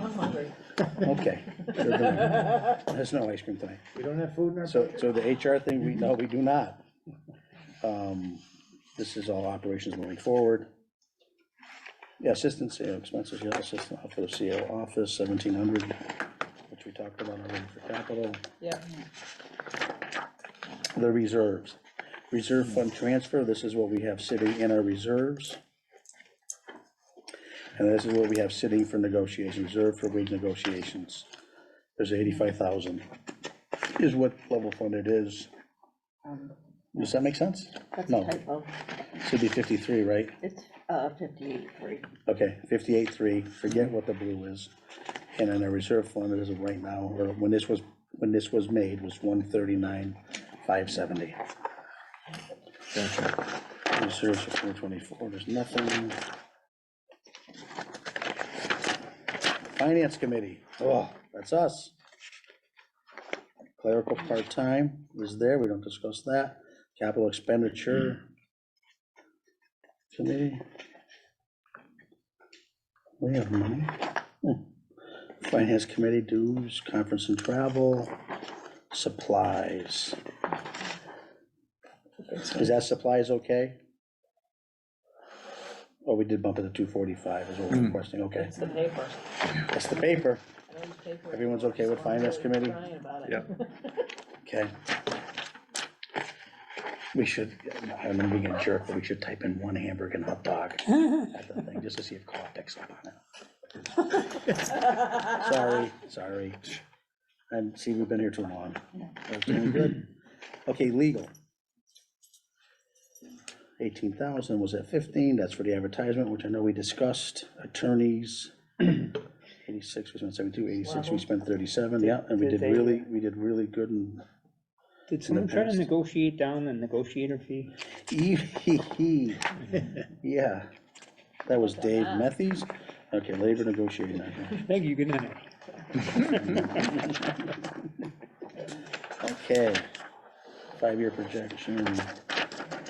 I'm hungry. Okay. There's no ice cream tonight. We don't have food in our. So the HR thing, we do not. This is all operations moving forward. Yeah, assistant CO expenses, yeah, assistant for the CO office, 1,700, which we talked about already for capital. Yeah, The reserves, reserve fund transfer, this is what we have sitting in our reserves. And this is what we have sitting for negotiations, reserve for wage negotiations. There's 85,000, is what level fund it is. Does that make sense? That's No. a typo. Should be 53, right? It's 58.3. Okay, 58.3, forget what the blue is. And then the reserve fund as of right now, or when this was made, was 139,570. Gotcha. Reserves for 424, there's nothing. Finance committee, oh, that's us. Clerical part-time is there, we don't discuss that. Capital expenditure committee. We have money. Finance committee dues, conference and travel, supplies. Is that supplies okay? Oh, we did bump it to 245 is what we're requesting, okay. it's the paper. That's the paper, I know it's paper. Everyone's okay with finance I'm really committee? crying about it. Yep. okay. We should, I remember being a jerk, but we should type in one hamburger and hot dog at the thing, just to see if Carl picks up on it. Sorry. And see, we've been here too long. That's doing good. Okay, legal. 18,000 was at 15, that's for the advertisement, which I know we discussed. Attorneys, 86, we spent 72, 86, we spent 37, yeah, and we did really good. And Did someone try to past. negotiate down the negotiator fee? Yeah, that was Dave Methies. Okay, labor negotiating. Thank you, good night. Okay, 5-year projection.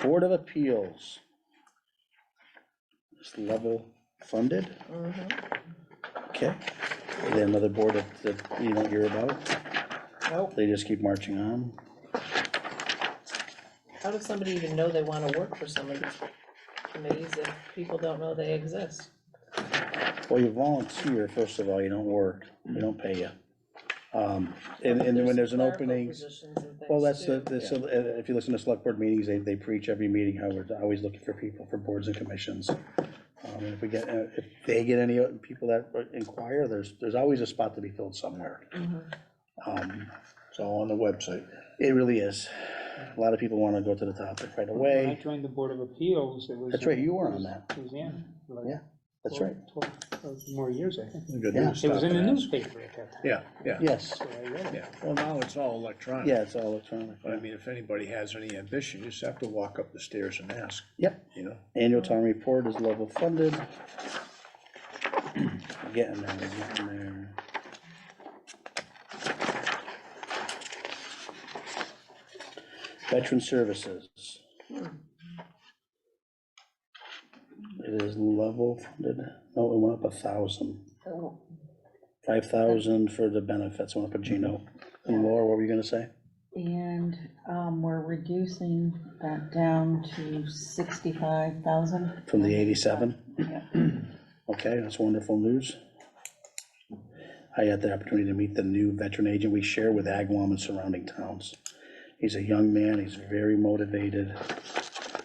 Board of Appeals. It's level funded. Okay, and then another board that you don't hear about. Nope. They just keep marching on. How does somebody even know they wanna work for some of these committees if people don't know they exist? Well, you volunteer, first of all, you don't work, we don't pay you. And then when there's an Clerical opening, positions and things well, that's too. so, if you listen to select board meetings, they preach every meeting how we're always looking for people for boards and commissions. And if we get, if they get any people that inquire, there's always a spot to be filled somewhere. It's all on the website. It really is. A lot of people want to go to the topic right When I away. joined the Board of Appeals, it was. That's right, you were on that. Suzanne. like Yeah, that's right. 12 more years, I think. Good Yeah. news It was in the stuff. newspaper at that time. Yeah, yeah, Yes, So I read it. yeah. Well, now it's all electronic. yeah, it's all electronic. But I mean, if anybody has any ambition, you just have to walk up the stairs and ask, Yep, you know? annual town report is level funded. We're getting there, we're getting there. Veteran services. It is level funded, no, it went up 1,000. 5,000 for the benefits, went up a Gino. And Laura, what were you gonna say? And, we're reducing that down to 65,000. From the 87? Yeah. Okay, that's wonderful news. I had the opportunity to meet the new veteran agent we share with Agawam and surrounding towns. He's a young man, he's very motivated,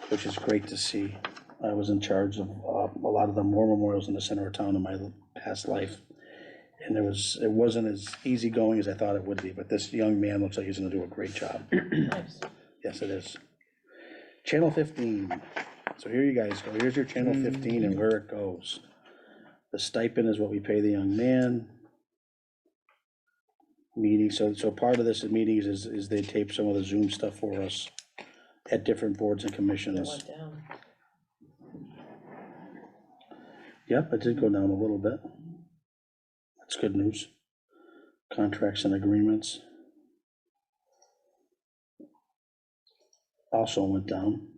which is great to see. I was in charge of a lot of the war memorials in the center of town in my past life. And it wasn't as easygoing as I thought it would be, but this young man looks like he's gonna do a great job. Nice. Yes, it is. Channel 15. So here you guys go. Here's your channel 15 and where it goes. The stipend is what we pay the young man. Meetings, so part of this meetings is they tape some of the Zoom stuff for us at different boards and It commissions. went down. Yep, it did go down a little bit. That's good news. Contracts and agreements also went down.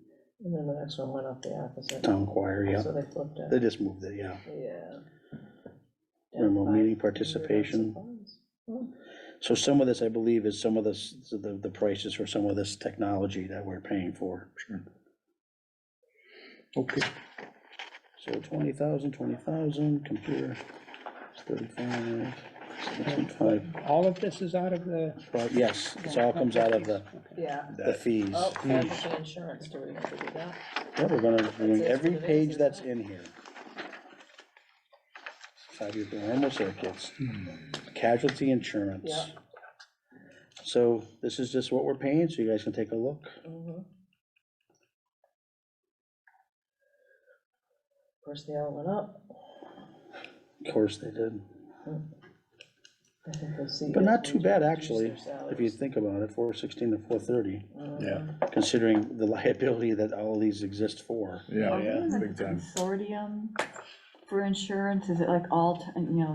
And then the next one went up the opposite. Town choir, yeah. So they flipped They it. just moved it, yeah. Yeah. Remote meeting 500 participation. supplies. Oh, So some of this, I believe, is some of this, the prices for some of this technology that we're paying for. Okay. So 20,000, computer, 35, 65. All of this is out of the. Yes, it all comes out of the Yeah. fees. Oh, casualty insurance, do we have to do that? Yeah, we're gonna, doing it, every it is, page isn't that's it? in here. 5-year normal circuits, casualty insurance. Yeah. So this is just what we're paying, so you guys can take a look. Mhm. Of course, they all went up. Of course they did, I think they'll see. but not if too we bad, reduce actually, their if you salaries. think about it, 416 to 430, Yeah, considering the liability that all of these exist for. Yeah, Oh, yeah, big time. Consortium for insurance, is it like all,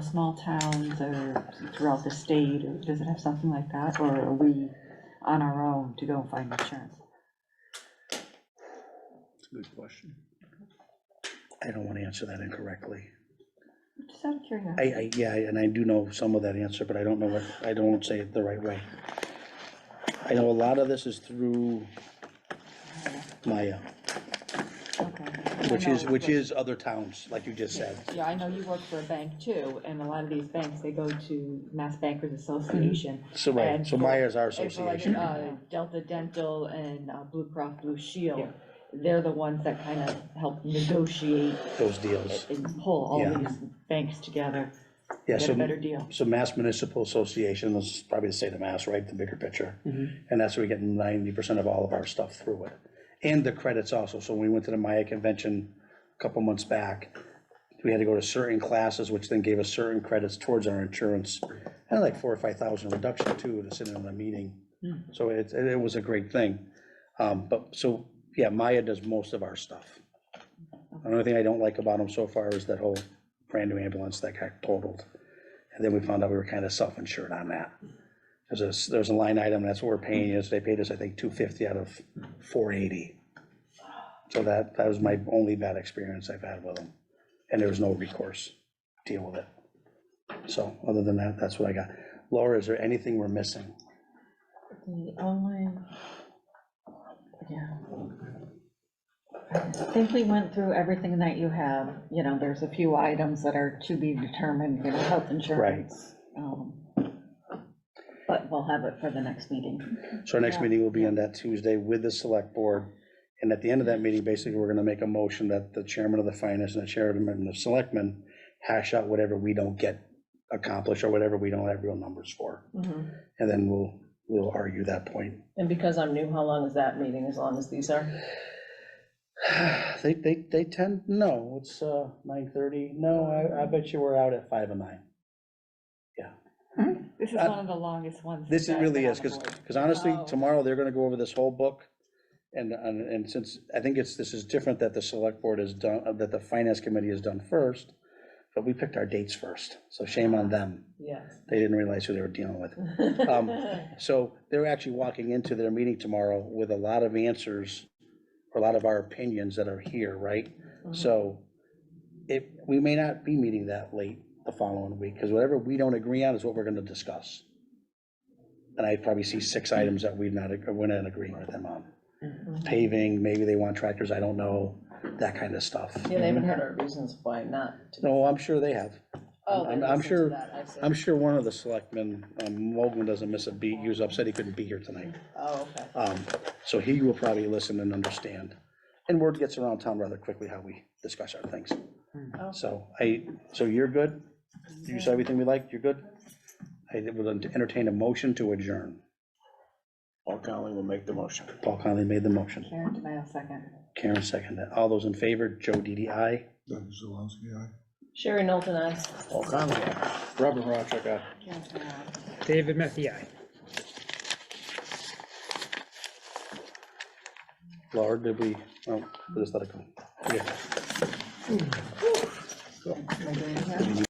small towns or throughout the state, or does it have something like that, or are we on our own to go and find insurance? it's a good question. I don't want to answer that incorrectly. Just out of curiosity. Yeah, and I do know some of that answer, but I don't know what, I don't say it the right way. I know a lot of this is through Maya, Okay. which is other towns, like you just said. Yeah, I know you work for a bank too, and a lot of these banks, they go to Mass Bankers Association. So, right, And so for- Maya's our And for like, association. Delta Dental and Blue Cross Blue Shield, they're the ones that kind of help negotiate Those deals. and pull all Yeah. these banks together, Yeah, get a better deal. so Mass Municipal Association, let's probably say the Mass, right, the bigger picture. And that's where we get 90% of all of our stuff through it. And the credits also, so when we went to the Maya convention a couple months back, we had to go to certain classes, which then gave us certain credits towards our insurance. And like 4,000 or 5,000 reduction too, to sit in on a meeting. So it was a great thing. But so, yeah, Maya does most of our stuff. The only thing I don't like about them so far is that whole brand new ambulance that got totaled. And then we found out we were kind of self-insured on that. There's a line item, that's what we're paying is, they paid us, I think, $250 out of $480. So that was my only bad experience I've had with them. And there was no recourse, deal with it. So other than that, that's what I got. Laura, is there anything we're missing? The online Yeah. I think we went through everything that you have, you know, there's a few items that are to be determined, you know, health insurance. But we'll have it for the next meeting. So our next Yeah. meeting will be on that Tuesday with the select board. And at the end of that meeting, basically, we're gonna make a motion that the chairman of the finance and the chairman of the selectmen hash out whatever we don't get accomplished or whatever we don't have real numbers for. Mhm. And then we'll argue that point. And because I'm new, how long is that meeting, as long as these are? They tend, no, it's 9:30. No, I bet you we're out at 5 and 9. This is one of the longest ones. This since I've really been is, on the because board. honestly, Oh. tomorrow they're gonna go over this whole book. And since, I think this is different that the select board is done, that the finance committee is done first, but we picked our dates first, so shame on them. Yes. They didn't realize who they were dealing with. So they're actually walking into their meeting tomorrow with a lot of answers, or a lot of our opinions that are here, right? So we may not be meeting that late the following week, because whatever we don't agree on is what we're gonna discuss. And I probably see 6 items that we're not agreeing with them on. Paving, maybe they want tractors, I don't know, that kind of stuff. Yeah, they haven't heard our reasons why not to. No, I'm sure they have. Oh, they I'm listened to sure, that, I see. I'm sure one of the selectmen, Mogul doesn't miss a beat, he was upset he couldn't be here tonight. Oh, okay. So he will probably listen and understand. And word gets around town rather quickly how we discuss our things. Oh. So you're good? You said everything we liked, you're good? I would entertain a motion to adjourn. Paul Conley will make the motion. Paul Conley made the motion. Karen DeMaio, second. Karen seconded. All those in favor, Joe DDI. Doug Zalewski, aye. Sherry Knowlton, aye. Paul Conley. Robert Horacek, aye. David Methiai. Laura, did we, oh, just let it go. Yeah. Am I doing that?